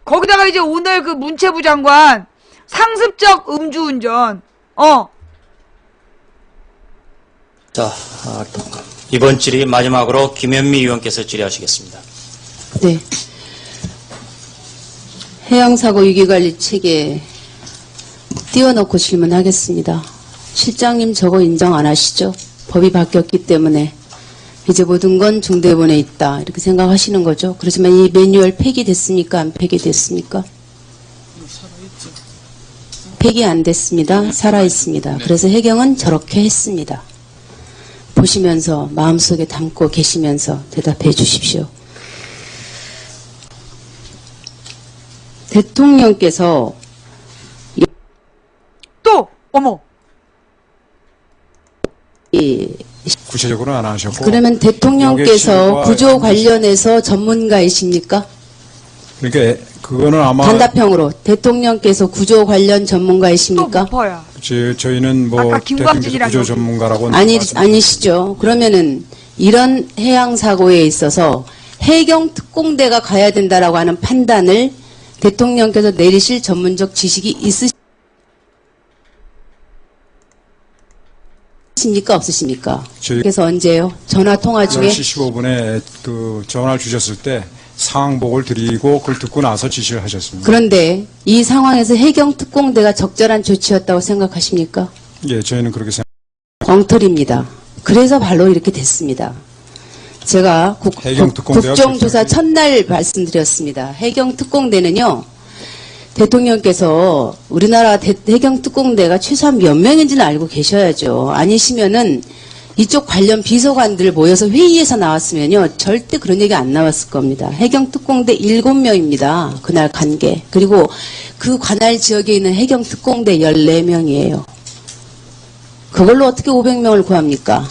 거기다가 이제 오늘 그 문체부 장관 상습적 음주운전. 자, 이번 질의 마지막으로 김현미 의원께서 질의하시겠습니다. 네. 해양사고 위기관리 체계 띄워놓고 질문하겠습니다. 실장님 저거 인정 안 하시죠? 법이 바뀌었기 때문에 이제 모든 건 중대본에 있다 이렇게 생각하시는 거죠. 그렇지만 이 매뉴얼 폐기됐습니까? 안 폐기됐습니까? 폐기 안 됐습니다. 살아있습니다. 그래서 해경은 저렇게 했습니다. 보시면서 마음속에 담고 계시면서 대답해 주십시오. 대통령께서 또 어머 구체적으로는 안 하셨고, 그러면 대통령께서 여기에 구조 관련해서 전문가이십니까? 그러니까 그거는 아마 단답형으로 대통령께서 구조 관련 전문가이십니까? 저희는 뭐 아까 대통령께서 김광진이랑 구조 전문가라고 아니시죠. 그러면은 이런 해양 사고에 있어서 해경 특공대가 가야 된다라고 하는 판단을 대통령께서 내리실 전문적 지식이 있으십니까? 없으십니까? 그래서 언제요? 전화 통화 중에 10시 15분에 그 전화를 주셨을 때 상황 보고를 드리고 그걸 듣고 나서 지시를 하셨습니다. 그런데 이 상황에서 해경 특공대가 적절한 조치였다고 생각하십니까? 예, 저희는 그렇게 생각합니다. 엉터리입니다. 그래서 발로 이렇게 됐습니다. 제가 국정조사 첫날 말씀드렸습니다. 해경 특공대는요, 대통령께서 우리나라 해경 특공대가 최소한 몇 명인지는 알고 계셔야죠. 아니시면은 이쪽 관련 비서관들 모여서 회의에서 나왔으면요, 절대 그런 얘기 안 나왔을 겁니다. 해경 특공대 7명입니다. 그날 간 게. 그리고 그 관할 지역에 있는 해경 특공대 14명이에요. 그걸로 어떻게 500명을 구합니까?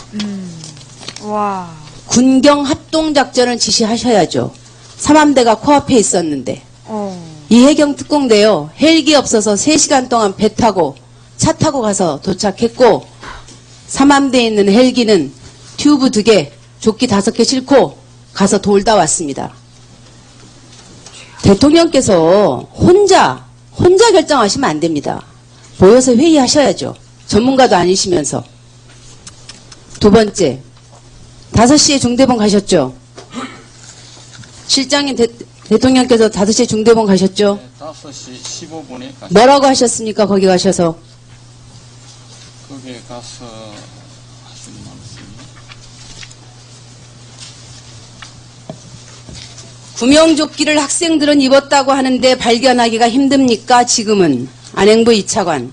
와. 군경 합동작전을 지시하셔야죠. 삼함대가 코앞에 있었는데. 이 해경 특공대요, 헬기 없어서 3시간 동안 배 타고 차 타고 가서 도착했고, 삼함대에 있는 헬기는 튜브 2개, 조끼 5개 싣고 가서 돌다 왔습니다. 대통령께서 혼자 결정하시면 안 됩니다. 모여서 회의하셔야죠. 전문가도 아니시면서. 두 번째, 5시에 중대본 가셨죠? 실장님 대통령께서 5시에 중대본 가셨죠? 5시 15분에 뭐라고 하셨습니까? 거기 가셔서. 거기에 가서 하신 말씀이 구명조끼를 학생들은 입었다고 하는데 발견하기가 힘듭니까? 지금은 안행부 2차관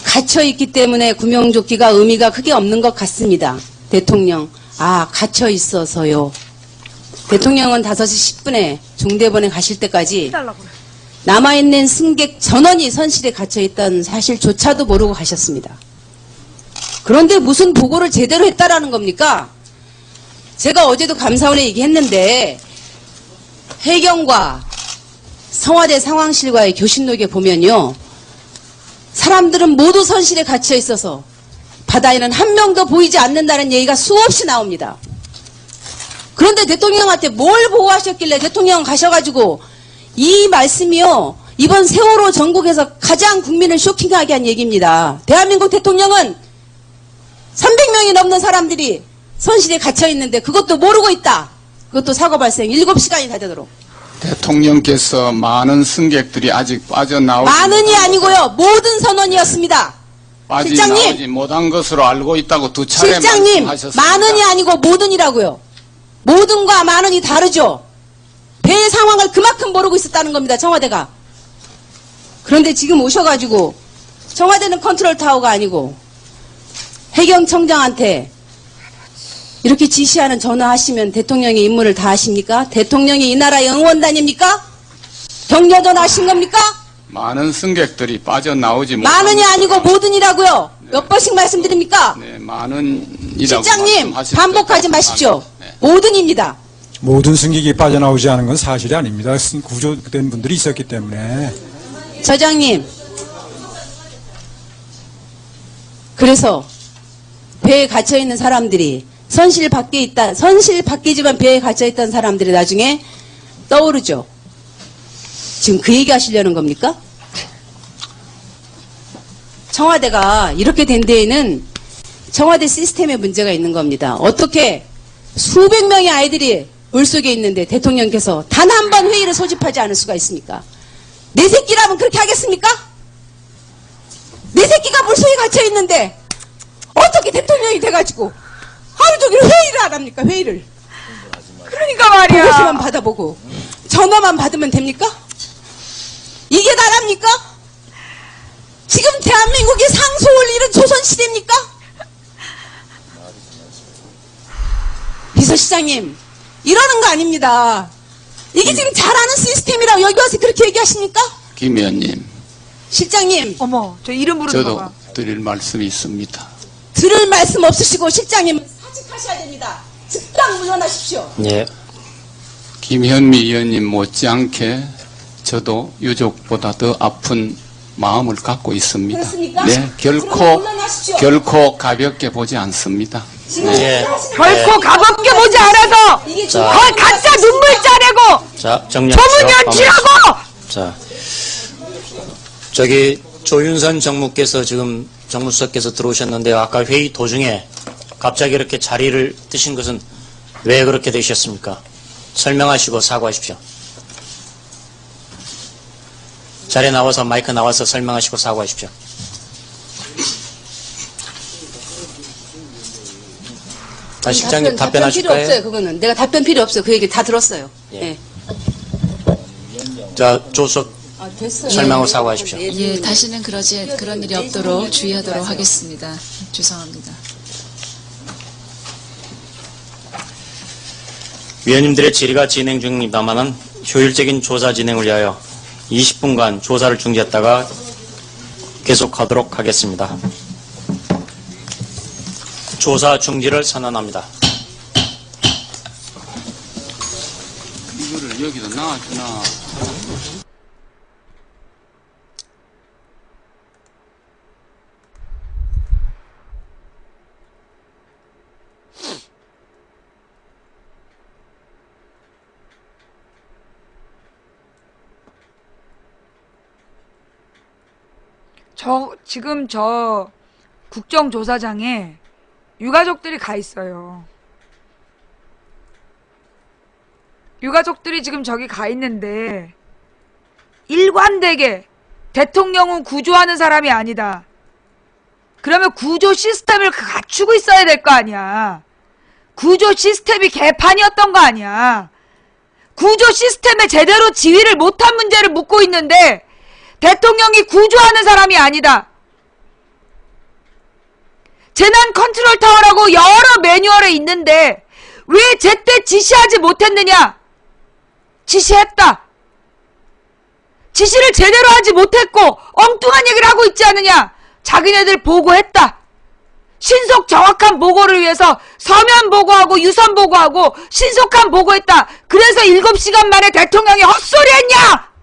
갇혀있기 때문에 구명조끼가 의미가 크게 없는 것 같습니다. 대통령, 갇혀있어서요. 대통령은 5시 10분에 중대본에 가실 때까지 남아있는 승객 전원이 선실에 갇혀있다는 사실조차도 모르고 가셨습니다. 그런데 무슨 보고를 제대로 했다라는 겁니까? 제가 어제도 감사원에 얘기했는데 해경과 청와대 상황실과의 교신록에 보면요. 사람들은 모두 선실에 갇혀 있어서 바다에는 한 명도 보이지 않는다는 얘기가 수없이 나옵니다. 그런데 대통령한테 뭘 보고하셨길래 대통령 가셔가지고 이 말씀이요. 이번 세월호 전국에서 가장 국민을 쇼킹하게 한 얘기입니다. 대한민국 대통령은 300명이 넘는 사람들이 선실에 갇혀 있는데 그것도 모르고 있다. 그것도 사고 발생 7시간이 다 되도록. 대통령께서 많은 승객들이 아직 빠져나오지 많은이 아니고요. 모든 선원이었습니다. 빠져나오지 실장님. 못한 것으로 알고 있다고 두 차례 실장님, 말씀하셨습니다. 많은이 아니고 모든이라고요. 모든과 많은이 다르죠. 배의 상황을 그만큼 모르고 있었다는 겁니다. 청와대가. 그런데 지금 오셔가지고 청와대는 컨트롤 타워가 아니고 해경청장한테 이렇게 지시하는 전화하시면 대통령이 임무를 다 하십니까? 대통령이 이 나라의 응원단입니까? 격려전 하신 겁니까? 많은 승객들이 빠져나오지 못한 많은이 아니고 것으로 모든이라고요. 몇 번씩 말씀드립니까? 네, 많은이라고 실장님, 말씀하셨죠. 반복하지 마십시오. 네. 모든입니다. 모든 승객이 빠져나오지 않은 건 사실이 아닙니다. 구조된 분들이 있었기 때문에. 저장님. 그래서 배에 갇혀 있는 사람들이 선실 밖이지만 배에 갇혀 있던 사람들이 나중에 떠오르죠. 지금 그 얘기 하시려는 겁니까? 청와대가 이렇게 된 데에는 청와대 시스템에 문제가 있는 겁니다. 어떻게 수백 명의 아이들이 물속에 있는데 대통령께서 단 한 번 회의를 소집하지 않을 수가 있습니까? 내 새끼라면 그렇게 하겠습니까? 내 새끼가 물속에 갇혀 있는데 어떻게 대통령이 돼가지고 하루 종일 회의를 안 합니까? 회의를. 그러니까 말이야. 보고서만 받아보고 전화만 받으면 됩니까? 이게 나랍니까? 지금 대한민국이 상소를 잃은 조선시대입니까? 비서실장님, 이러는 거 아닙니다. 이게 지금 잘하는 시스템이라고 여기 와서 그렇게 얘기하십니까? 김 의원님, 실장님. 어머, 저 이름 부르는 거 저도 봐. 드릴 말씀이 있습니다. 들을 말씀 없으시고 실장님은 사직하셔야 됩니다. 즉각 물러나십시오. 예. 김현미 의원님 못지않게 저도 유족보다 더 아픈 마음을 갖고 있습니다. 그렇습니까? 네, 그럼 물러나십시오. 결코 가볍게 보지 않습니다. 예. 결코 가볍게 보지 않아서 이게 자. 거의 가짜 눈물 짜내고 자, 정리하십시오. 조문연치하고 자, 저기 조윤선 정무께서 지금 정무수석께서 들어오셨는데요. 아까 회의 도중에 갑자기 이렇게 자리를 뜨신 것은 왜 그렇게 되셨습니까? 설명하시고 사과하십시오. 자리에 나와서 마이크 나와서 설명하시고 사과하십시오. 실장님 답변하실 필요 거예요? 없어요. 그거는 내가 답변 필요 없어요. 그 얘기 다 들었어요. 예. 자, 조석 됐어요. 설명하고 사과하십시오. 예, 다시는 그런 일이 없도록 주의하도록 하겠습니다. 죄송합니다. 위원님들의 질의가 진행 중입니다만은 효율적인 조사 진행을 위하여 20분간 조사를 중지했다가 계속하도록 하겠습니다. 조사 중지를 선언합니다. 이거를 여기다 놔주나. 지금 저 국정조사장에 유가족들이 가 있어요. 유가족들이 지금 저기 가 있는데 일관되게 대통령은 구조하는 사람이 아니다. 그러면 구조 시스템을 갖추고 있어야 될 거 아니야. 구조 시스템이 개판이었던 거 아니야. 구조 시스템에 제대로 지휘를 못한 문제를 묻고 있는데 대통령이 구조하는 사람이 아니다. 재난 컨트롤 타워라고 여러 매뉴얼에 있는데 왜 제때 지시하지 못했느냐? 지시했다. 지시를 제대로 하지 못했고 엉뚱한 얘기를 하고 있지 않느냐? 자기네들 보고했다. 신속 정확한 보고를 위해서 서면 보고하고 유선 보고하고 신속한 보고했다. 그래서 7시간 만에 대통령이 헛소리했냐?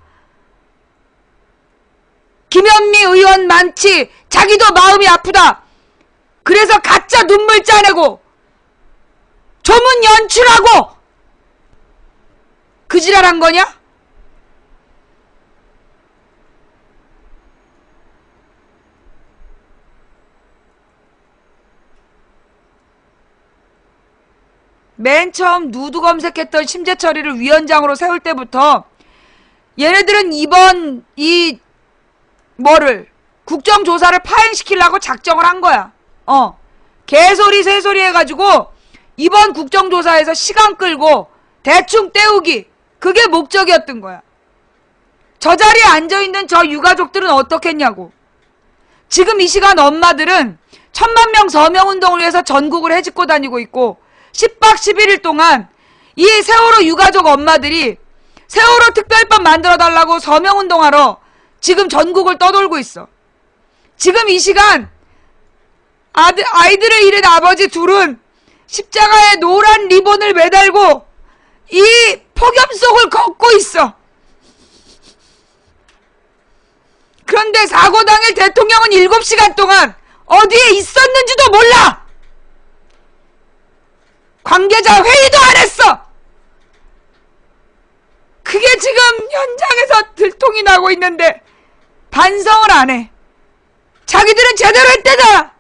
김현미 의원 많지. 자기도 마음이 아프다. 그래서 가짜 눈물 짜내고 조문 연출하고 그 지랄한 거냐? 맨 처음 누드 검색했던 심재철이를 위원장으로 세울 때부터 얘네들은 이번 국정조사를 파행시키려고 작정을 한 거야. 개소리 새소리 해가지고 이번 국정조사에서 시간 끌고 대충 때우기, 그게 목적이었던 거야. 저 자리에 앉아있는 저 유가족들은 어떻겠냐고. 지금 이 시간 엄마들은 1000만 명 서명운동을 위해서 전국을 헤집고 다니고 있고 10박 11일 동안 이 세월호 유가족 엄마들이 세월호 특별법 만들어달라고 서명운동하러 지금 전국을 떠돌고 있어. 지금 이 시간 아이들을 잃은 아버지 둘은 십자가에 노란 리본을 매달고 이 폭염 속을 걷고 있어. 그런데 사고 당일 대통령은 7시간 동안 어디에 있었는지도 몰라. 관계자 회의도 안 했어. 그게 지금 현장에서 들통이 나고 있는데 반성을 안 해. 자기들은 제대로 했대잖아.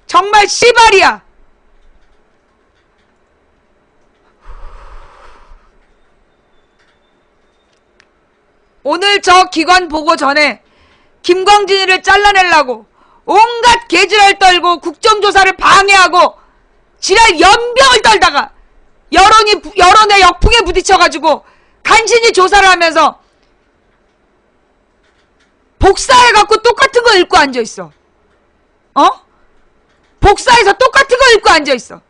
정말 씨발이야. 오늘 저 기관 보고 전에 김광진이를 잘라내려고 온갖 개지랄 떨고 국정조사를 방해하고 지랄 연병을 떨다가 여론의 역풍에 부딪혀가지고 간신히 조사를 하면서 복사해갖고 똑같은 거 읽고 앉아있어. 복사해서 똑같은 거 읽고 앉아있어.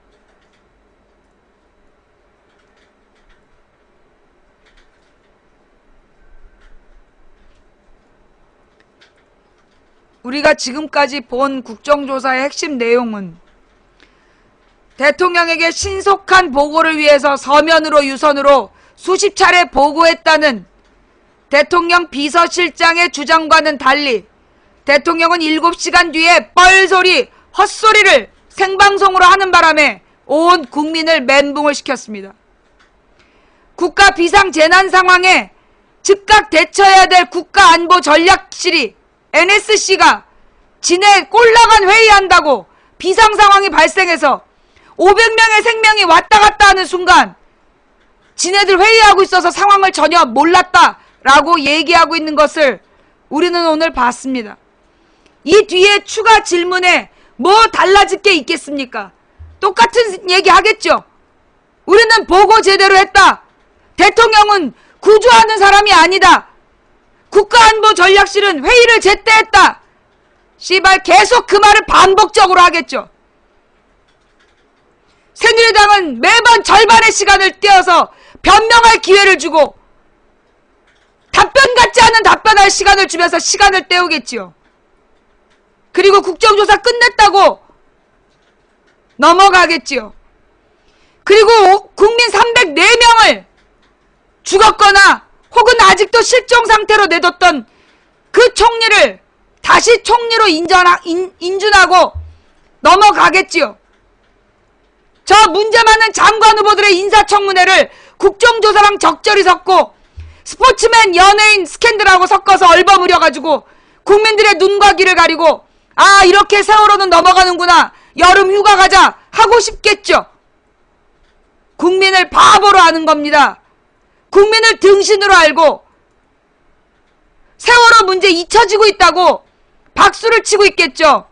우리가 지금까지 본 국정조사의 핵심 내용은 대통령에게 신속한 보고를 위해서 서면으로 유선으로 수십 차례 보고했다는 대통령 비서실장의 주장과는 달리 대통령은 7시간 뒤에 뻘소리, 헛소리를 생방송으로 하는 바람에 온 국민을 멘붕을 시켰습니다. 국가 비상재난 상황에 즉각 대처해야 될 국가안보전략실이 NSC가 지내 꼴나간 회의한다고 비상상황이 발생해서 500명의 생명이 왔다 갔다 하는 순간 지네들 회의하고 있어서 상황을 전혀 몰랐다라고 얘기하고 있는 것을 우리는 오늘 봤습니다. 이 뒤에 추가 질문에 뭐 달라질 게 있겠습니까? 똑같은 얘기 하겠죠. 우리는 보고 제대로 했다. 대통령은 구조하는 사람이 아니다. 국가안보전략실은 회의를 제때 했다. 씨발 계속 그 말을 반복적으로 하겠죠. 새누리당은 매번 절반의 시간을 떼어서 변명할 기회를 주고 답변 같지 않은 답변할 시간을 주면서 시간을 때우겠지요. 그리고 국정조사 끝냈다고 넘어가겠지요. 그리고 국민 304명을 죽었거나 혹은 아직도 실종 상태로 내뒀던 그 총리를 다시 총리로 인준하고 넘어가겠지요. 저 문제 많은 장관 후보들의 인사청문회를 국정조사랑 적절히 섞고 스포츠맨 연예인 스캔들하고 섞어서 얼버무려가지고 국민들의 눈과 귀를 가리고 아 이렇게 세월호는 넘어가는구나 여름 휴가 가자 하고 싶겠죠. 국민을 바보로 하는 겁니다. 국민을 등신으로 알고 세월호 문제 잊혀지고 있다고 박수를 치고 있겠죠.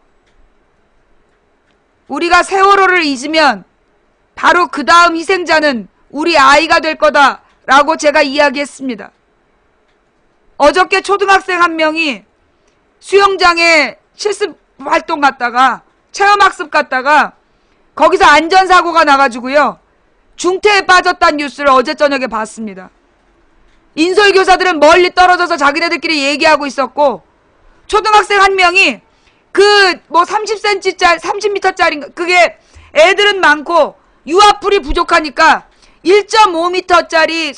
우리가 세월호를 잊으면 바로 그 다음 희생자는 우리 아이가 될 거다라고 제가 이야기했습니다. 어저께 초등학생 한 명이 수영장에 실습 활동 갔다가 체험학습 갔다가 거기서 안전사고가 나가지고요. 중태에 빠졌다는 뉴스를 어제 저녁에 봤습니다. 인솔교사들은 멀리 떨어져서 자기네들끼리 얘기하고 있었고 초등학생 한 명이 그 뭐 30cm짜리 30m짜리 그게 애들은 많고 유아풀이 부족하니까 1.5m짜리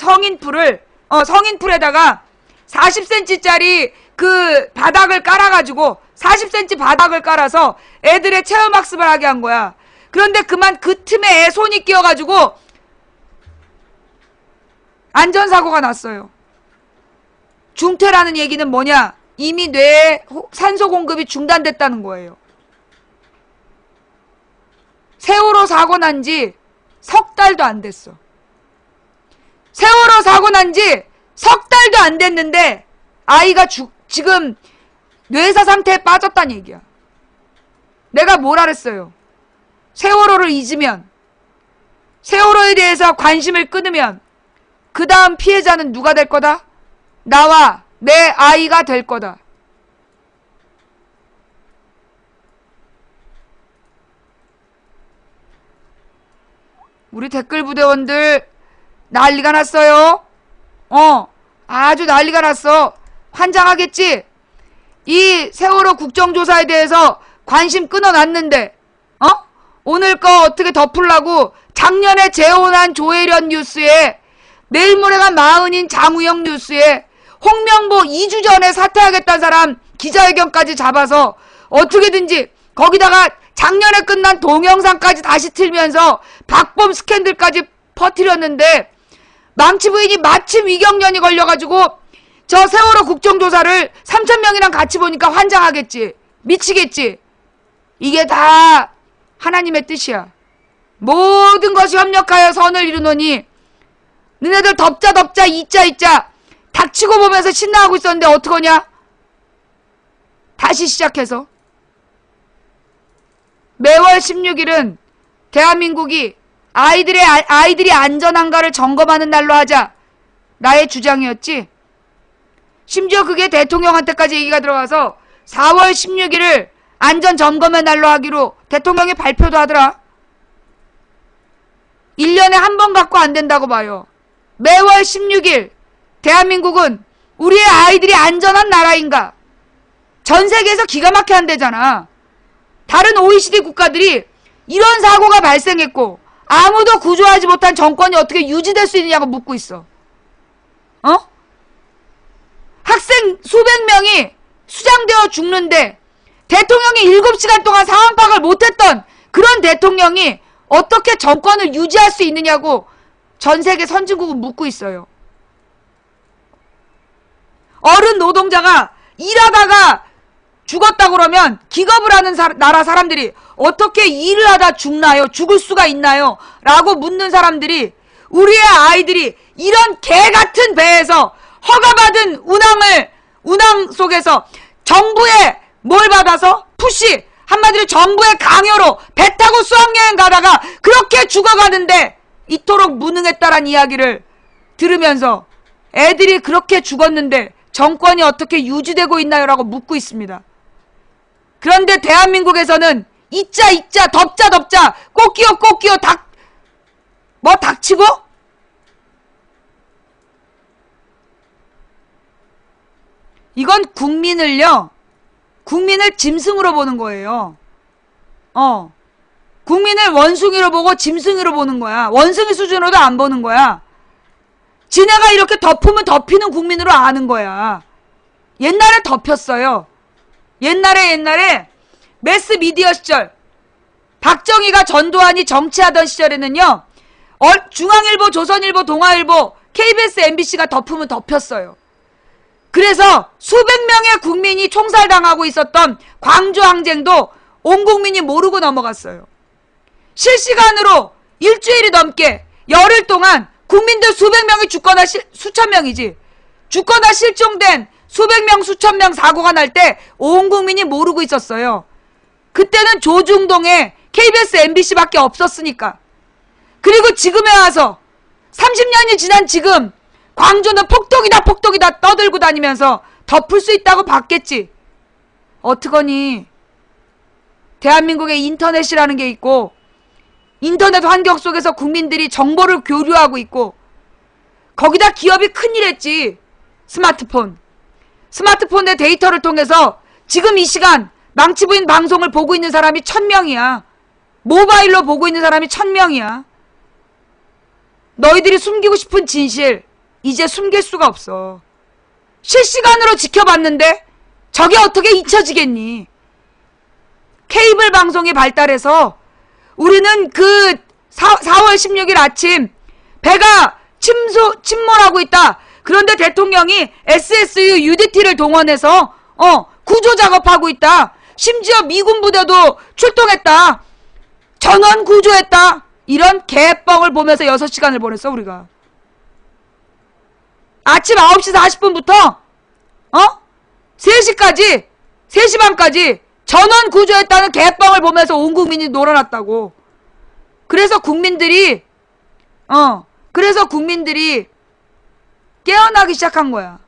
성인풀에다가 40cm짜리 그 바닥을 깔아가지고 40cm 바닥을 깔아서 애들의 체험학습을 하게 한 거야. 그런데 그만 그 틈에 애 손이 끼어가지고 안전사고가 났어요. 중퇴라는 얘기는 뭐냐? 이미 뇌에 산소 공급이 중단됐다는 거예요. 세월호 사고 난 지 석 달도 안 됐어. 세월호 사고 난 지 석 달도 안 됐는데 아이가 지금 뇌사 상태에 빠졌다는 얘기야. 내가 뭐라 그랬어요? 세월호를 잊으면, 세월호에 대해서 관심을 끊으면 그 다음 피해자는 누가 될 거다? 나와 내 아이가 될 거다. 우리 댓글 부대원들 난리가 났어요. 아주 난리가 났어. 환장하겠지? 이 세월호 국정조사에 대해서 관심 끊어놨는데 오늘 거 어떻게 덮으려고 작년에 재혼한 조혜련 뉴스에 내일 모레가 마흔인 장우영 뉴스에 홍명보 2주 전에 사퇴하겠다는 사람 기자회견까지 잡아서 어떻게든지 거기다가 작년에 끝난 동영상까지 다시 틀면서 박범 스캔들까지 퍼뜨렸는데 망치 부인이 마침 위경련이 걸려가지고 저 세월호 국정조사를 3,000명이랑 같이 보니까 환장하겠지. 미치겠지. 이게 다 하나님의 뜻이야. 모든 것이 협력하여 선을 이루노니 너네들 덮자 잊자 닥치고 보면서 신나하고 있었는데 어떡하냐? 다시 시작해서 매월 16일은 대한민국이 아이들이 안전한가를 점검하는 날로 하자. 나의 주장이었지. 심지어 그게 대통령한테까지 얘기가 들어가서 4월 16일을 안전점검의 날로 하기로 대통령이 발표도 하더라. 1년에 한 번 갖고 안 된다고 봐요. 매월 16일 대한민국은 우리의 아이들이 안전한 나라인가? 전 세계에서 기가 막히게 한대잖아. 다른 OECD 국가들이 이런 사고가 발생했고 아무도 구조하지 못한 정권이 어떻게 유지될 수 있느냐고 묻고 있어. 학생 수백 명이 수장되어 죽는데 대통령이 7시간 동안 상황 파악을 못했던 그런 대통령이 어떻게 정권을 유지할 수 있느냐고 전 세계 선진국은 묻고 있어요. 어른 노동자가 일하다가 죽었다 그러면 기겁을 하는 나라 사람들이 어떻게 일을 하다 죽나요? 죽을 수가 있나요? 라고 묻는 사람들이 우리의 아이들이 이런 개 같은 배에서 허가받은 운항 속에서 정부의 뭘 받아서 푸시 한마디로 정부의 강요로 배 타고 수학여행 가다가 그렇게 죽어가는데 이토록 무능했다란 이야기를 들으면서 애들이 그렇게 죽었는데 정권이 어떻게 유지되고 있나요? 라고 묻고 있습니다. 그런데 대한민국에서는 잊자 덮자 꽃기요 닥치고? 이건 국민을 짐승으로 보는 거예요. 국민을 원숭이로 보고 짐승으로 보는 거야. 원숭이 수준으로도 안 보는 거야. 지네가 이렇게 덮으면 덮이는 국민으로 아는 거야. 옛날에 덮였어요. 옛날에 매스미디어 시절 박정희가 전두환이 정치하던 시절에는요. 중앙일보, 조선일보, 동아일보, KBS, MBC가 덮으면 덮였어요. 그래서 수백 명의 국민이 총살당하고 있었던 광주항쟁도 온 국민이 모르고 넘어갔어요. 실시간으로 일주일이 넘게 열흘 동안 국민들 수백 명이 죽거나 수천 명이지 죽거나 실종된 수백 명 수천 명 사고가 날 때 온 국민이 모르고 있었어요. 그때는 조중동에 KBS, MBC밖에 없었으니까. 그리고 지금에 와서 30년이 지난 지금 광주는 폭독이다 떠들고 다니면서 덮을 수 있다고 봤겠지. 어떡하니? 대한민국에 인터넷이라는 게 있고 인터넷 환경 속에서 국민들이 정보를 교류하고 있고 거기다 기업이 큰일 했지. 스마트폰의 데이터를 통해서 지금 이 시간 망치부인 방송을 보고 있는 사람이 1000명이야. 모바일로 보고 있는 사람이 1000명이야. 너희들이 숨기고 싶은 진실 이제 숨길 수가 없어. 실시간으로 지켜봤는데 저게 어떻게 잊혀지겠니? 케이블 방송이 발달해서 우리는 그 4월 16일 아침 배가 침몰하고 있다. 그런데 대통령이 SSU UDT를 동원해서 구조 작업하고 있다. 심지어 미군 부대도 출동했다. 전원 구조했다. 이런 개뻥을 보면서 6시간을 보냈어 우리가. 아침 9시 40분부터 3시까지 3시 반까지 전원 구조했다는 개뻥을 보면서 온 국민이 놀아났다고. 그래서 국민들이 깨어나기 시작한 거야.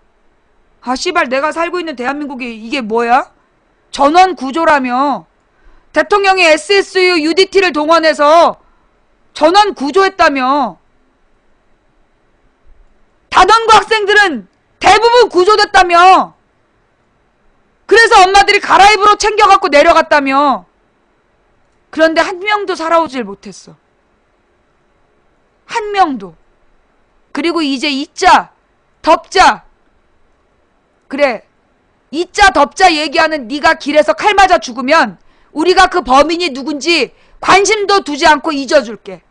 아 씨발 내가 살고 있는 대한민국이 이게 뭐야? 전원 구조라며. 대통령이 SSU UDT를 동원해서 전원 구조했다며. 다단고 학생들은 대부분 구조됐다며. 그래서 엄마들이 가라입으로 챙겨갖고 내려갔다며. 그런데 한 명도 살아오질 못했어. 한 명도. 그리고 이제 잊자, 덮자. 그래, 잊자 덮자 얘기하는 네가 길에서 칼 맞아 죽으면 우리가 그 범인이 누군지 관심도 두지 않고 잊어줄게.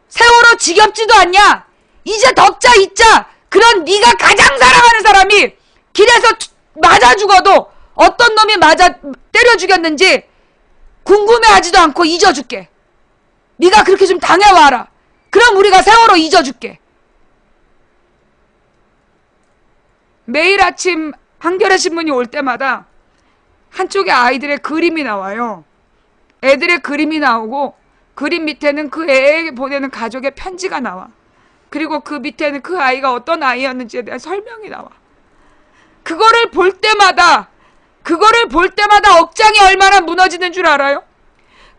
세월호 지겹지도 않냐? 이제 덮자 잊자. 그런 네가 가장 사랑하는 사람이 길에서 맞아 죽어도 어떤 놈이 맞아 때려 죽였는지 궁금해하지도 않고 잊어줄게. 네가 그렇게 좀 당해와라. 그럼 우리가 세월호 잊어줄게. 매일 아침 한겨레 신문이 올 때마다 한쪽에 아이들의 그림이 나와요. 애들의 그림이 나오고 그림 밑에는 그 애에게 보내는 가족의 편지가 나와. 그리고 그 밑에는 그 아이가 어떤 아이였는지에 대한 설명이 나와. 그거를 볼 때마다 억장이 얼마나 무너지는 줄 알아요?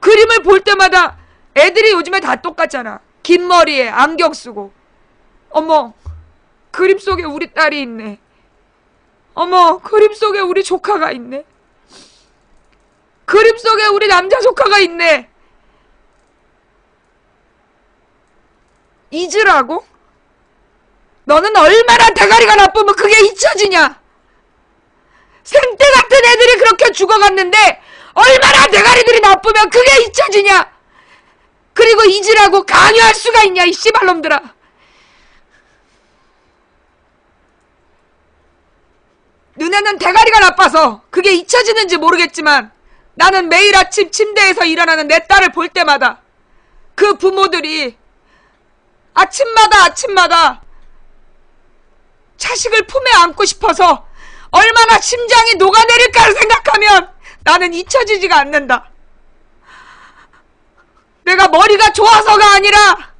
그림을 볼 때마다 애들이 요즘에 다 똑같잖아. 긴 머리에 안경 쓰고. 어머, 그림 속에 우리 딸이 있네. 어머, 그림 속에 우리 조카가 있네. 그림 속에 우리 남자 조카가 있네. 잊으라고? 너는 얼마나 대가리가 나쁘면 그게 잊혀지냐? 생떼 같은 애들이 그렇게 죽어갔는데 얼마나 대가리들이 나쁘면 그게 잊혀지냐? 그리고 잊으라고 강요할 수가 있냐, 이 씨발놈들아. 너네는 대가리가 나빠서 그게 잊혀지는지 모르겠지만 나는 매일 아침 침대에서 일어나는 내 딸을 볼 때마다 그 부모들이 아침마다 자식을 품에 안고 싶어서 얼마나 심장이 녹아내릴까를 생각하면 나는 잊혀지지가 않는다. 내가 머리가 좋아서가 아니라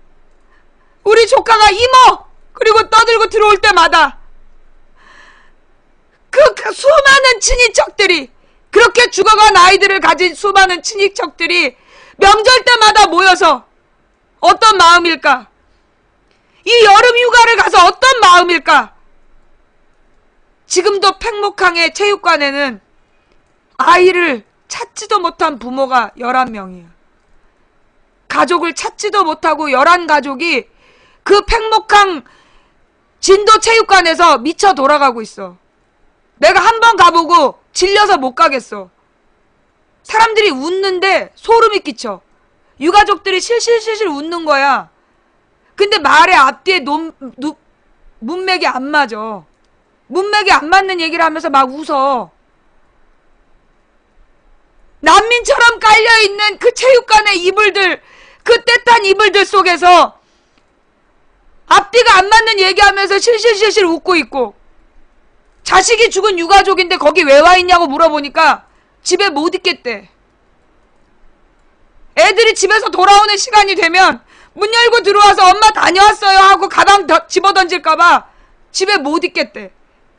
우리 조카가 이모 그리고 떠들고 들어올 때마다 그 수많은 친인척들이, 그렇게 죽어간 아이들을 가진 수많은 친인척들이 명절 때마다 모여서 어떤 마음일까? 이 여름 휴가를 가서 어떤 마음일까? 지금도 팽목항의 체육관에는 아이를 찾지도 못한 부모가 11명이야. 가족을 찾지도 못하고 11가족이 그 팽목항 진도 체육관에서 미쳐 돌아가고 있어. 내가 한 번 가보고 질려서 못 가겠어. 사람들이 웃는데 소름이 끼쳐. 유가족들이 실실실실 웃는 거야. 근데 말의 앞뒤에 문맥이 안 맞아. 문맥이 안 맞는 얘기를 하면서 막 웃어. 난민처럼 깔려있는 그 체육관의 이불들, 그 떼탄 이불들 속에서 앞뒤가 안 맞는 얘기하면서 실실실실 웃고 있고, 자식이 죽은 유가족인데 거기 왜 와 있냐고 물어보니까 집에 못 있겠대. 애들이 집에서 돌아오는 시간이 되면 문 열고 들어와서 엄마 다녀왔어요 하고 가방 집어던질까봐 집에 못 있겠대.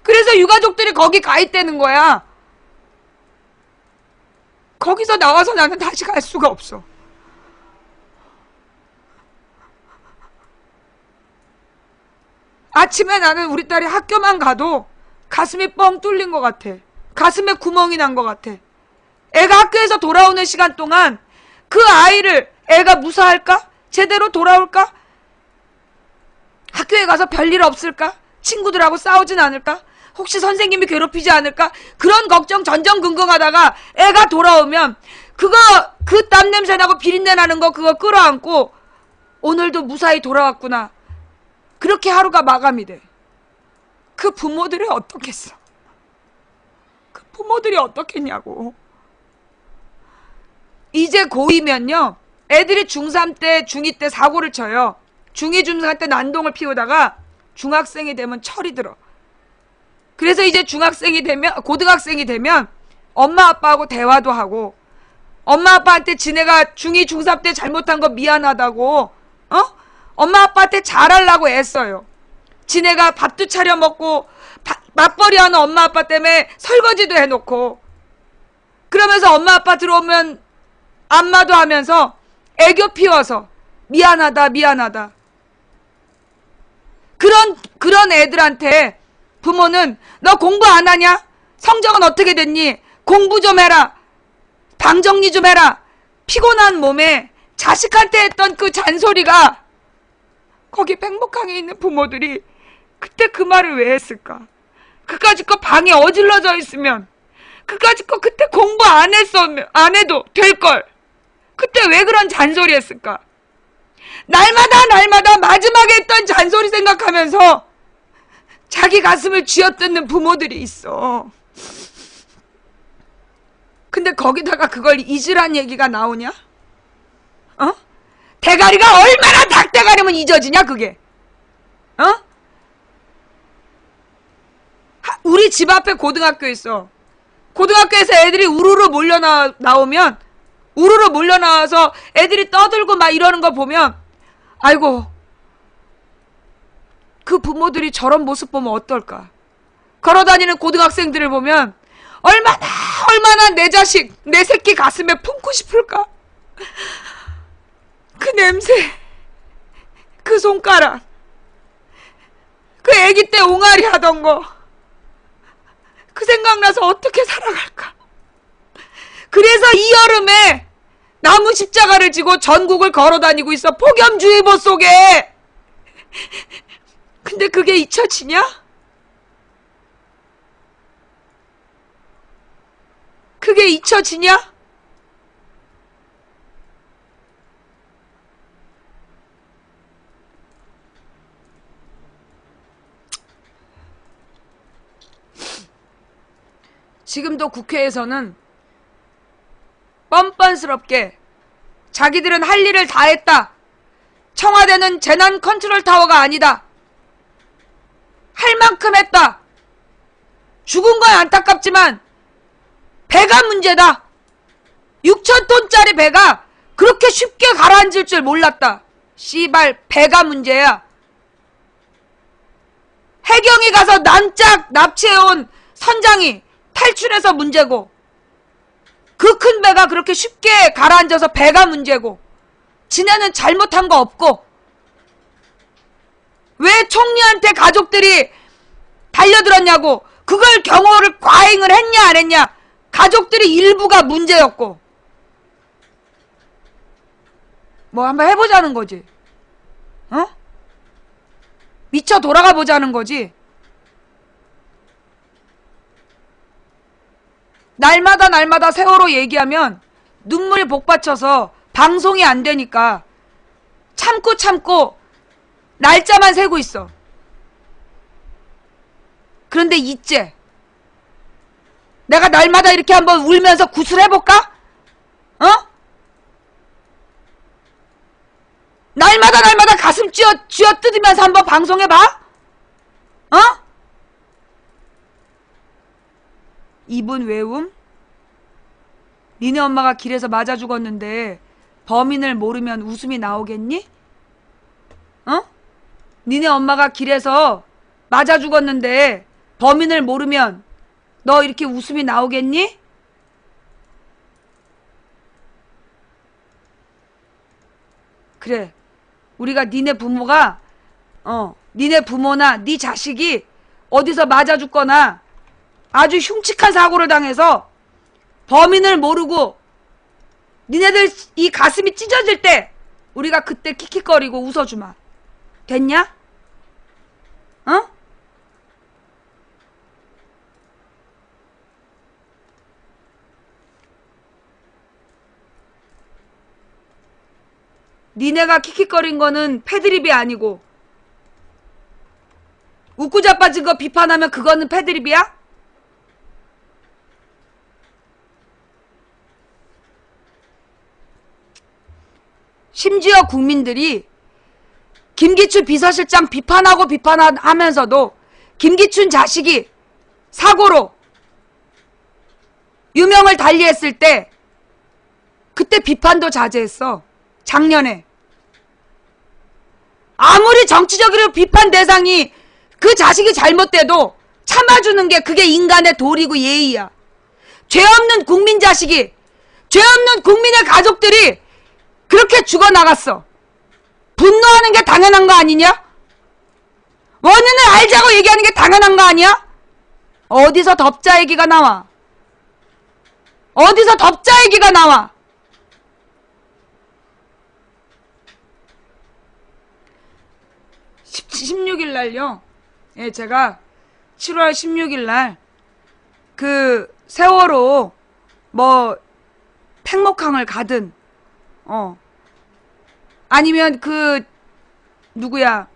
그래서 유가족들이 거기 가 있다는 거야. 거기서 나와서 나는 다시 갈 수가 없어. 아침에 나는 우리 딸이 학교만 가도 가슴이 뻥 뚫린 것 같아. 가슴에 구멍이 난 것 같아. 애가 학교에서 돌아오는 시간 동안 그 아이를 애가 무사할까? 제대로 돌아올까? 학교에 가서 별일 없을까? 친구들하고 싸우진 않을까? 혹시 선생님이 괴롭히지 않을까? 그런 걱정 전전긍긍하다가 애가 돌아오면 그 땀 냄새 나고 비린내 나는 거 그거 끌어안고 오늘도 무사히 돌아왔구나. 그렇게 하루가 마감이 돼. 그 부모들이 어떻겠어? 그 부모들이 어떻겠냐고. 이제 고2면요. 애들이 중3 때, 중2 때 사고를 쳐요. 중2, 중3 때 난동을 피우다가 중학생이 되면 철이 들어. 그래서 이제 고등학생이 되면 엄마 아빠하고 대화도 하고 엄마 아빠한테 지네가 중2, 중3 때 잘못한 거 미안하다고 엄마 아빠한테 잘하려고 애써요. 지네가 밥도 차려 먹고 맞벌이 하는 엄마 아빠 때문에 설거지도 해놓고 그러면서 엄마 아빠 들어오면 안마도 하면서 애교 피워서 미안하다 미안하다. 그런 애들한테 부모는 너 공부 안 하냐? 성적은 어떻게 됐니? 공부 좀 해라. 방 정리 좀 해라. 피곤한 몸에 자식한테 했던 그 잔소리가 거기 백목항에 있는 부모들이 그때 그 말을 왜 했을까? 그까짓 거 방에 어질러져 있으면 그까짓 거 그때 공부 안 해도 될걸. 그때 왜 그런 잔소리 했을까? 날마다 마지막에 했던 잔소리 생각하면서 자기 가슴을 쥐어뜯는 부모들이 있어. 근데 거기다가 그걸 잊으란 얘기가 나오냐? 대가리가 얼마나 닭대가리면 잊어지냐 그게? 우리 집 앞에 고등학교 있어. 고등학교에서 애들이 우르르 나오면 우르르 몰려나와서 애들이 떠들고 막 이러는 거 보면 아이고 그 부모들이 저런 모습 보면 어떨까? 걸어다니는 고등학생들을 보면 얼마나 내 자식, 내 새끼 가슴에 품고 싶을까? 그 냄새, 그 손가락, 그 애기 때 옹알이 하던 거, 그 생각나서 어떻게 살아갈까? 그래서 이 여름에 나무 십자가를 지고 전국을 걸어다니고 있어. 폭염주의보 속에. 근데 그게 잊혀지냐? 그게 잊혀지냐? 지금도 국회에서는 뻔뻔스럽게 자기들은 할 일을 다 했다. 청와대는 재난 컨트롤 타워가 아니다. 할 만큼 했다. 죽은 건 안타깝지만 배가 문제다. 6,000톤짜리 배가 그렇게 쉽게 가라앉을 줄 몰랐다. 씨발 배가 문제야. 해경이 가서 납작 납치해온 선장이 탈출해서 문제고 그 큰 배가 그렇게 쉽게 가라앉아서 배가 문제고 지네는 잘못한 거 없고 왜 총리한테 가족들이 달려들었냐고 그걸 경호를 과잉을 했냐 안 했냐 가족들이 일부가 문제였고 뭐 한번 해보자는 거지. 미쳐 돌아가 보자는 거지. 날마다 세월호 얘기하면 눈물이 복받쳐서 방송이 안 되니까 참고 날짜만 세고 있어. 그런데 이제 내가 날마다 이렇게 한번 울면서 구슬해볼까? 날마다 가슴 쥐어뜯으면서 한번 방송해봐? 이분 외움? 니네 엄마가 길에서 맞아 죽었는데 범인을 모르면 웃음이 나오겠니? 니네 엄마가 길에서 맞아 죽었는데 범인을 모르면 너 이렇게 웃음이 나오겠니? 그래. 우리가 니네 부모가 니네 부모나 네 자식이 어디서 맞아 죽거나 아주 흉측한 사고를 당해서 범인을 모르고 니네들 이 가슴이 찢어질 때 우리가 그때 킥킥거리고 웃어주마. 됐냐? 어? 니네가 킥킥거린 거는 패드립이 아니고 웃고 자빠진 거 비판하면 그거는 패드립이야? 심지어 국민들이 김기춘 비서실장 비판하면서도 김기춘 자식이 사고로 유명을 달리했을 때 그때 비판도 자제했어. 작년에. 아무리 정치적으로 비판 대상이 그 자식이 잘못돼도 참아주는 게 그게 인간의 도리고 예의야. 죄 없는 국민 자식이, 죄 없는 국민의 가족들이 그렇게 죽어나갔어. 분노하는 게 당연한 거 아니냐? 원인을 알자고 얘기하는 게 당연한 거 아니야? 어디서 덥자 얘기가 나와? 어디서 덥자 얘기가 나와? 십 16일 날요. 예, 제가 7월 16일 날 그 세월호 뭐 팽목항을 가든 아니면 그 누구야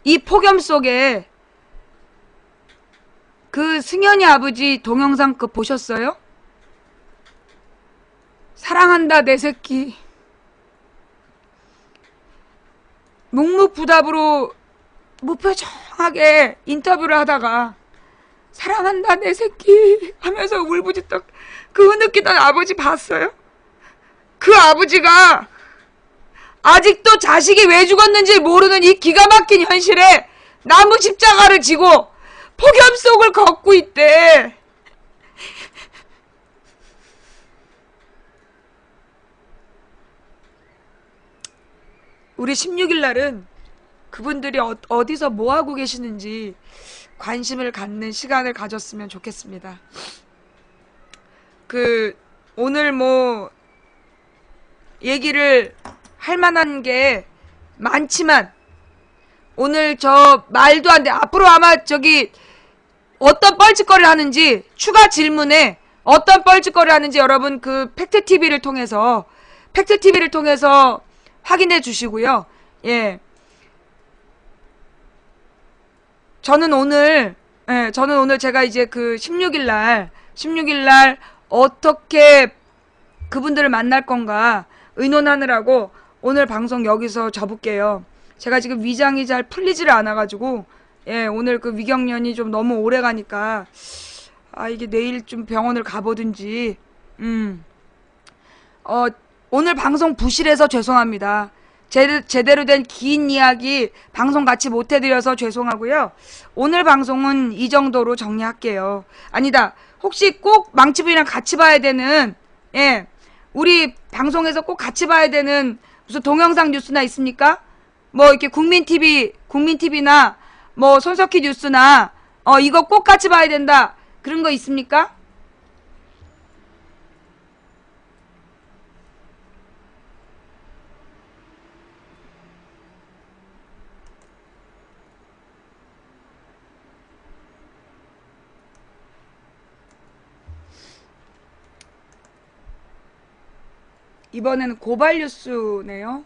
이 폭염 속에 그 승현이 아버지 동영상 그거 보셨어요? 사랑한다 내 새끼. 묵묵부답으로 무표정하게 인터뷰를 하다가 사랑한다 내 새끼 하면서 울부짖던 그 흐느끼던 아버지 봤어요? 그 아버지가 아직도 자식이 왜 죽었는지 모르는 이 기가 막힌 현실에 나무 십자가를 지고 폭염 속을 걷고 있대. 우리 16일 날은 그분들이 어디서 뭐하고 계시는지 관심을 갖는 시간을 가졌으면 좋겠습니다. 오늘 뭐 얘기를 할 만한 게 많지만 오늘 저 말도 안 돼. 앞으로 아마 저기 어떤 뻘짓거리를 하는지 추가 질문에 어떤 뻘짓거리를 하는지 여러분 그 팩트TV를 통해서 확인해 주시고요. 예. 저는 오늘 제가 이제 그 16일 날 어떻게 그분들을 만날 건가 의논하느라고 오늘 방송 여기서 접을게요. 제가 지금 위장이 잘 풀리지를 않아가지고, 예, 오늘 그 위경련이 좀 너무 오래 가니까, 이게 내일 좀 병원을 가보든지, 오늘 방송 부실해서 죄송합니다. 제대로 된 긴 이야기 방송 같이 못해드려서 죄송하고요. 오늘 방송은 이 정도로 정리할게요. 아니다. 혹시 꼭 망치부이랑 같이 봐야 되는, 예, 우리 방송에서 꼭 같이 봐야 되는 무슨 동영상 뉴스나 있습니까? 뭐 이렇게 국민TV나 뭐 손석희 뉴스나 이거 꼭 같이 봐야 된다. 그런 거 있습니까? 이번에는 고발 뉴스네요.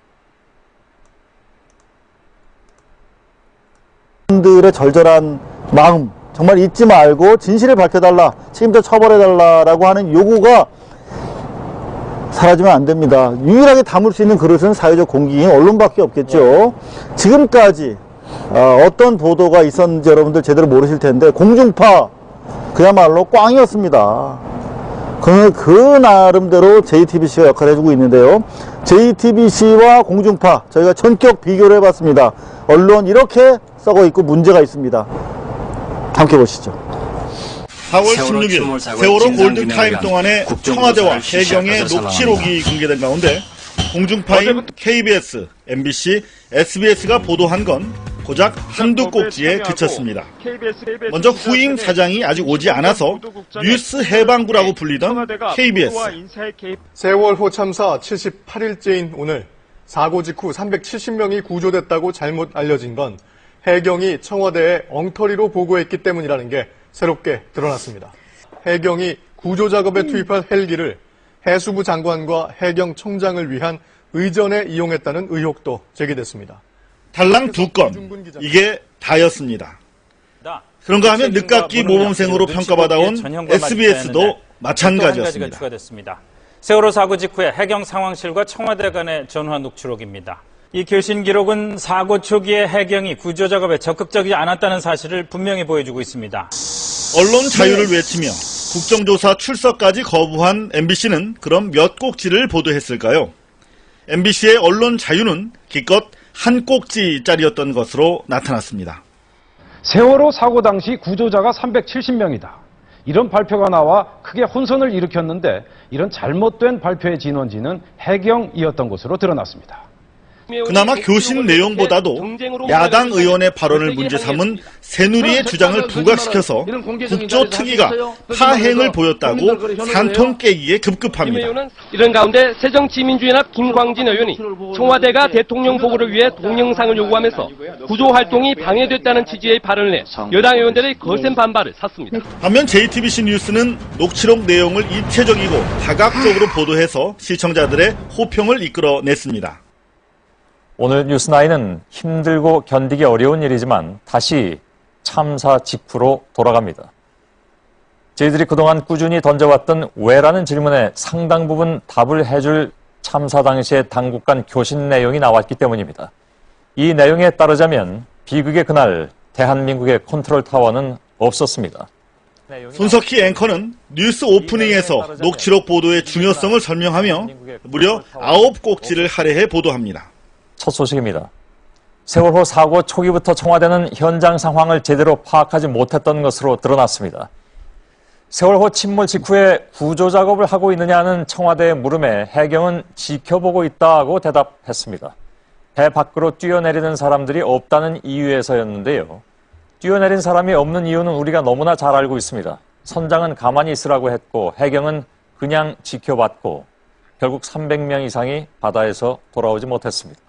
분들의 절절한 마음 정말 잊지 말고 진실을 밝혀달라, 책임져 처벌해달라라고 하는 요구가 사라지면 안 됩니다. 유일하게 담을 수 있는 그릇은 사회적 공기인 언론밖에 없겠죠. 지금까지 어떤 보도가 있었는지 여러분들 제대로 모르실 텐데 공중파 그야말로 꽝이었습니다. 그 나름대로 JTBC가 역할을 해주고 있는데요. JTBC와 공중파 저희가 전격 비교를 해봤습니다. 언론 이렇게 썩어 있고 문제가 있습니다. 함께 보시죠. 4월 16일 세월호 골드타임 동안의 청와대와 해경의 녹취록이 공개된 가운데 공중파인 KBS, MBC, SBS가 보도한 건 고작 한두 꼭지에 그쳤습니다. 먼저 후임 사장이 아직 오지 않아서 뉴스 해방구라고 불리던 KBS. 세월호 참사 78일째인 오늘 사고 직후 370명이 구조됐다고 잘못 알려진 건 해경이 청와대에 엉터리로 보고했기 때문이라는 게 새롭게 드러났습니다. 해경이 구조작업에 투입할 헬기를 해수부 장관과 해경청장을 위한 의전에 이용했다는 의혹도 제기됐습니다. 달랑 2건, 이게 다였습니다. 그런가 하면 늦깎이 모범생으로 평가받아온 SBS도 마찬가지였습니다. 세월호 사고 직후에 해경 상황실과 청와대 간의 전화 녹취록입니다. 이 교신 기록은 사고 초기에 해경이 구조 작업에 적극적이지 않았다는 사실을 분명히 보여주고 있습니다. 언론 자유를 외치며 국정조사 출석까지 거부한 MBC는 그럼 몇 꼭지를 보도했을까요? MBC의 언론 자유는 기껏 한 꼭지짜리였던 것으로 나타났습니다. 세월호 사고 당시 구조자가 370명이다. 이런 발표가 나와 크게 혼선을 일으켰는데 이런 잘못된 발표의 진원지는 해경이었던 것으로 드러났습니다. 그나마 교신 내용보다도 야당 의원의 발언을 문제 삼은 새누리의 주장을 부각시켜서 국조특위가 파행을 보였다고 산통 깨기에 급급합니다. 이런 가운데 새정치민주연합 김광진 의원이 청와대가 대통령 보고를 위해 동영상을 요구하면서 구조활동이 방해됐다는 취지의 발언을 해 여당 의원들의 거센 반발을 샀습니다. 반면 JTBC 뉴스는 녹취록 내용을 입체적이고 다각적으로 보도해서 시청자들의 호평을 이끌어냈습니다. 오늘 뉴스9은 힘들고 견디기 어려운 일이지만 다시 참사 직후로 돌아갑니다. 저희들이 그동안 꾸준히 던져왔던 왜라는 질문에 상당 부분 답을 해줄 참사 당시의 당국 간 교신 내용이 나왔기 때문입니다. 이 내용에 따르자면 비극의 그날 대한민국의 컨트롤 타워는 없었습니다. 손석희 앵커는 뉴스 오프닝에서 녹취록 보도의 중요성을 설명하며 무려 9꼭지를 할애해 보도합니다. 첫 소식입니다. 세월호 사고 초기부터 청와대는 현장 상황을 제대로 파악하지 못했던 것으로 드러났습니다. 세월호 침몰 직후에 구조 작업을 하고 있느냐는 청와대의 물음에 해경은 지켜보고 있다고 대답했습니다. 배 밖으로 뛰어내리는 사람들이 없다는 이유에서였는데요. 뛰어내린 사람이 없는 이유는 우리가 너무나 잘 알고 있습니다. 선장은 가만히 있으라고 했고 해경은 그냥 지켜봤고 결국 300명 이상이 바다에서 돌아오지 못했습니다.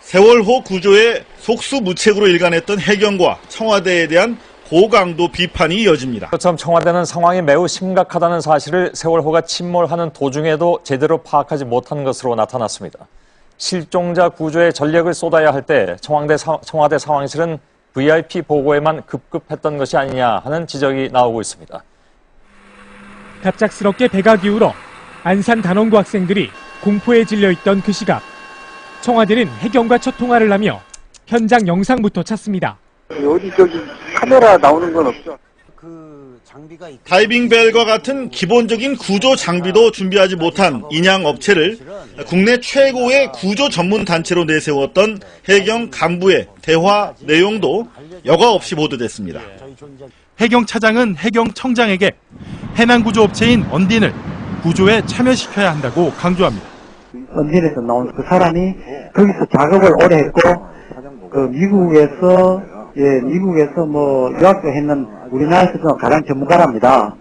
세월호 구조에 속수무책으로 일관했던 해경과 청와대에 대한 고강도 비판이 이어집니다. 그처럼 청와대는 상황이 매우 심각하다는 사실을 세월호가 침몰하는 도중에도 제대로 파악하지 못한 것으로 나타났습니다. 실종자 구조에 전력을 쏟아야 할 때 청와대 상황실은 VIP 보고에만 급급했던 것이 아니냐 하는 지적이 나오고 있습니다. 갑작스럽게 배가 기울어 안산 단원고 학생들이 공포에 질려있던 그 시각. 청와대는 해경과 첫 통화를 하며 현장 영상부터 찾습니다. 어디 저기 카메라 나오는 건 없죠? 다이빙벨과 같은 기본적인 구조 장비도 준비하지 못한 인양 업체를 국내 최고의 구조 전문 단체로 내세웠던 해경 간부의 대화 내용도 여과 없이 보도됐습니다. 해경 차장은 해경 청장에게 해난 구조 업체인 언딘을 구조에 참여시켜야 한다고 강조합니다. 언딘에서 나온 그 사람이 거기서 작업을 오래 했고 그 미국에서 뭐 유학도 했는 우리나라에서 가장 전문가랍니다.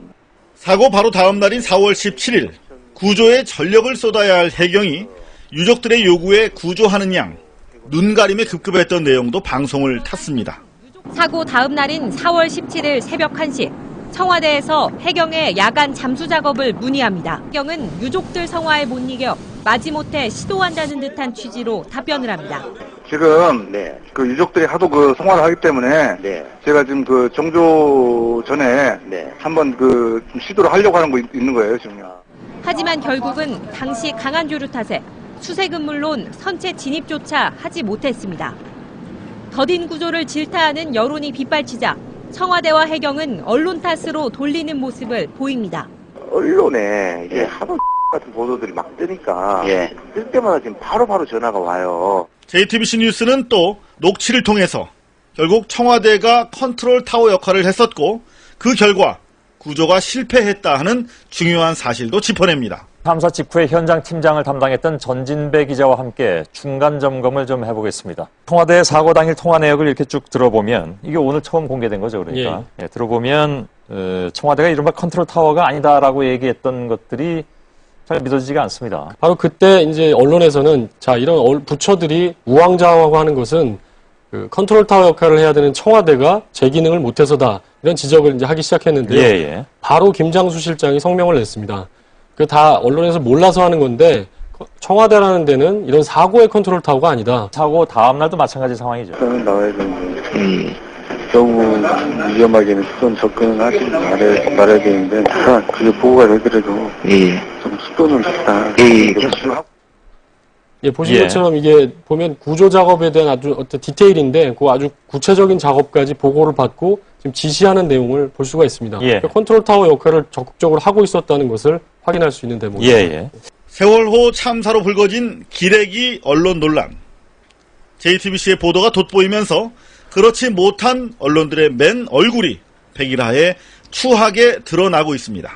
사고 바로 다음 날인 4월 17일 구조에 전력을 쏟아야 할 해경이 유족들의 요구에 구조하는 양 눈가림에 급급했던 내용도 방송을 탔습니다. 사고 다음 날인 4월 17일 새벽 1시 청와대에서 해경의 야간 잠수 작업을 문의합니다. 해경은 유족들 성화에 못 이겨 마지못해 시도한다는 듯한 취지로 답변을 합니다. 지금 그 유족들이 하도 그 성화를 하기 때문에 제가 지금 그 정조 전에 한번 그 좀 시도를 하려고 하는 거 있는 거예요 지금요. 하지만 결국은 당시 강한 조류 탓에 수색은 물론 선체 진입조차 하지 못했습니다. 더딘 구조를 질타하는 여론이 빗발치자 청와대와 해경은 언론 탓으로 돌리는 모습을 보입니다. 언론에 이제 하도 같은 보도들이 막 뜨니까 뜰 때마다 지금 바로바로 전화가 와요. JTBC 뉴스는 또 녹취를 통해서 결국 청와대가 컨트롤 타워 역할을 했었고 그 결과 구조가 실패했다 하는 중요한 사실도 짚어냅니다. 참사 직후에 현장 팀장을 담당했던 전진배 기자와 함께 중간 점검을 좀 해보겠습니다. 청와대 사고 당일 통화 내역을 이렇게 쭉 들어보면 이게 오늘 처음 공개된 거죠, 그러니까. 예, 들어보면 청와대가 이른바 컨트롤 타워가 아니다라고 얘기했던 것들이 잘 믿어지지가 않습니다. 바로 그때 이제 언론에서는 자 이런 부처들이 우왕좌왕하고 하는 것은 그 컨트롤 타워 역할을 해야 되는 청와대가 제 기능을 못해서다 이런 지적을 이제 하기 시작했는데요. 바로 김장수 실장이 성명을 냈습니다. 그 다 언론에서 몰라서 하는 건데 청와대라는 데는 이런 사고의 컨트롤 타워가 아니다. 사고 다음 날도 마찬가지 상황이죠. 나와야 되는데 너무 위험하게는 수동 접근을 하지 말아야 되는데 그게 보고가 되더라도 좀 수동을 했다. 예, 보신 것처럼 이게 보면 구조 작업에 대한 아주 어떤 디테일인데 그 아주 구체적인 작업까지 보고를 받고 지금 지시하는 내용을 볼 수가 있습니다. 그러니까 컨트롤 타워 역할을 적극적으로 하고 있었다는 것을 확인할 수 있는 대목입니다. 세월호 참사로 불거진 기레기 언론 논란. JTBC의 보도가 돋보이면서 그렇지 못한 언론들의 맨 얼굴이 백일하에 추하게 드러나고 있습니다.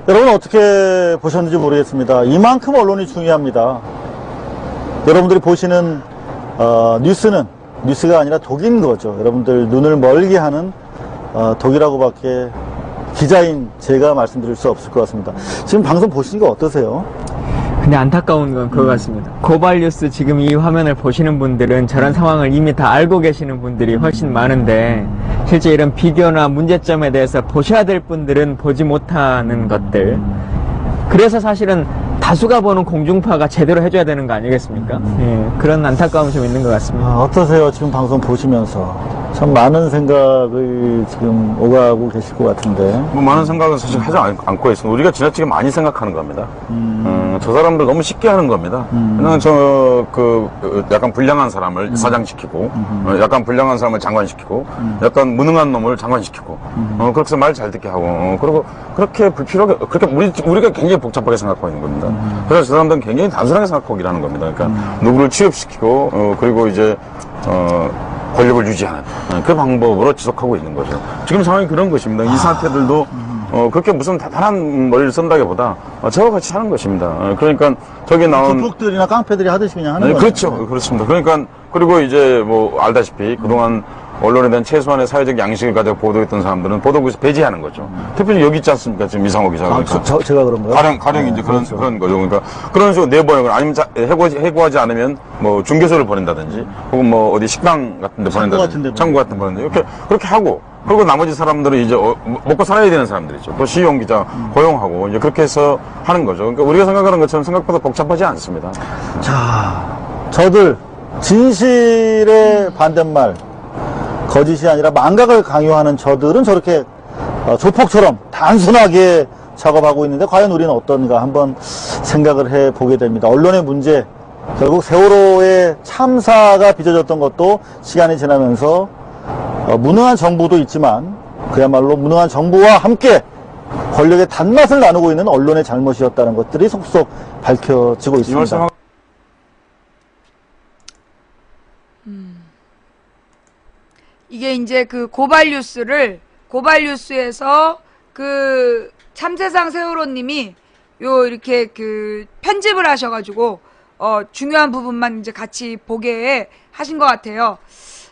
여러분 어떻게 보셨는지 모르겠습니다. 이만큼 언론이 중요합니다. 여러분들이 보시는 뉴스는 뉴스가 아니라 독인 거죠. 여러분들 눈을 멀게 하는 독이라고밖에 기자인 제가 말씀드릴 수 없을 것 같습니다. 지금 방송 보시니까 어떠세요? 근데 안타까운 건 그거 같습니다. 고발뉴스 지금 이 화면을 보시는 분들은 저런 상황을 이미 다 알고 계시는 분들이 훨씬 많은데 실제 이런 비교나 문제점에 대해서 보셔야 될 분들은 보지 못하는 것들. 그래서 사실은 다수가 보는 공중파가 제대로 해줘야 되는 거 아니겠습니까? 그런 안타까움이 좀 있는 것 같습니다. 어떠세요? 지금 방송 보시면서 참 많은 생각을 지금 오가고 계실 것 같은데. 뭐 많은 생각은 사실 하지 않고 있습니다. 우리가 지나치게 많이 생각하는 겁니다. 저 사람들 너무 쉽게 하는 겁니다. 그냥 약간 불량한 사람을 사장시키고, 약간 불량한 사람을 장관시키고, 약간 무능한 놈을 장관시키고, 그렇게 해서 말 잘 듣게 하고, 그리고 그렇게 불필요하게, 그렇게 우리가 굉장히 복잡하게 생각하고 있는 겁니다. 그래서 저 사람들은 굉장히 단순하게 생각하고 일하는 겁니다. 그러니까 누구를 취업시키고, 그리고 이제, 권력을 유지하는 그 방법으로 지속하고 있는 거죠. 지금 상황이 그런 것입니다. 이 사태들도 그렇게 무슨 대단한 머리를 쓴다기보다 저와 같이 하는 것입니다. 그러니까 저기 나온 조폭들이나 깡패들이 하듯이 그냥 하는 거죠. 그렇죠. 그렇습니다. 그러니까 그리고 이제 뭐 알다시피 그동안 언론에 대한 최소한의 사회적 양식을 가지고 보도했던 사람들은 보도국에서 배제하는 거죠. 대표님 여기 있지 않습니까? 지금 이상호 기자가. 제가 그런 거요? 가령 이제 그런 거죠. 그러니까 그런 식으로 내보내거나 아니면 해고하지 않으면 뭐 중개소를 보낸다든지 혹은 뭐 어디 식당 같은 데 보낸다든지 창고 같은 데 보낸다든지 그렇게 하고 그리고 나머지 사람들은 이제 먹고 살아야 되는 사람들이죠. 또 시용 기자 고용하고 이제 그렇게 해서 하는 거죠. 그러니까 우리가 생각하는 것처럼 생각보다 복잡하지 않습니다. 자, 저들 진실의 반대말 거짓이 아니라 망각을 강요하는 저들은 저렇게 조폭처럼 단순하게 작업하고 있는데 과연 우리는 어떤가 한번 생각을 해보게 됩니다. 언론의 문제, 결국 세월호의 참사가 빚어졌던 것도 시간이 지나면서 무능한 정부도 있지만 그야말로 무능한 정부와 함께 권력의 단맛을 나누고 있는 언론의 잘못이었다는 것들이 속속 밝혀지고 있습니다. 이게 이제 그 고발뉴스에서 그 참세상 세월호님이 이렇게 그 편집을 하셔가지고 중요한 부분만 이제 같이 보게 하신 것 같아요.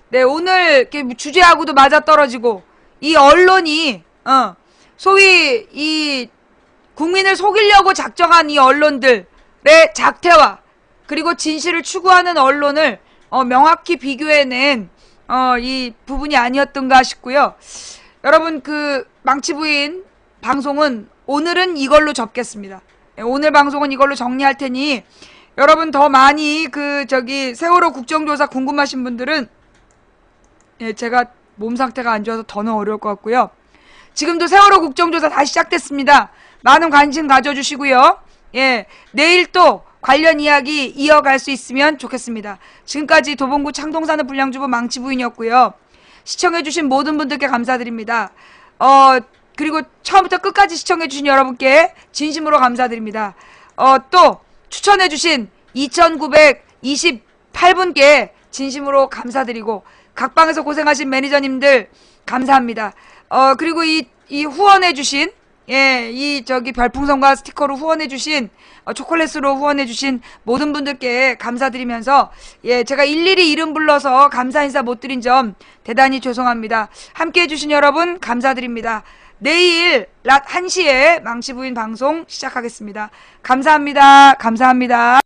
네, 오늘 이렇게 주제하고도 맞아 떨어지고 이 언론이 소위 이 국민을 속이려고 작정한 이 언론들의 작태와 그리고 진실을 추구하는 언론을 명확히 비교해낸 이 부분이 아니었던가 싶고요. 여러분 그 망치부인 방송은 오늘은 이걸로 접겠습니다. 오늘 방송은 이걸로 정리할 테니 여러분 더 많이 세월호 국정조사 궁금하신 분들은 제가 몸 상태가 안 좋아서 더는 어려울 것 같고요. 지금도 세월호 국정조사 다시 시작됐습니다. 많은 관심 가져주시고요. 내일 또 관련 이야기 이어갈 수 있으면 좋겠습니다. 지금까지 도봉구 창동산업 불량주부 망치부인이었고요. 시청해주신 모든 분들께 감사드립니다. 그리고 처음부터 끝까지 시청해주신 여러분께 진심으로 감사드립니다. 또 추천해주신 2,928분께 진심으로 감사드리고 각방에서 고생하신 매니저님들 감사합니다. 그리고 이 후원해주신 예, 이 별풍선과 스티커로 후원해주신, 초콜릿으로 후원해주신 모든 분들께 감사드리면서, 예, 제가 일일이 이름 불러서 감사 인사 못 드린 점 대단히 죄송합니다. 함께 해주신 여러분 감사드립니다. 내일 낮 1시에 망치부인 방송 시작하겠습니다. 감사합니다. 감사합니다.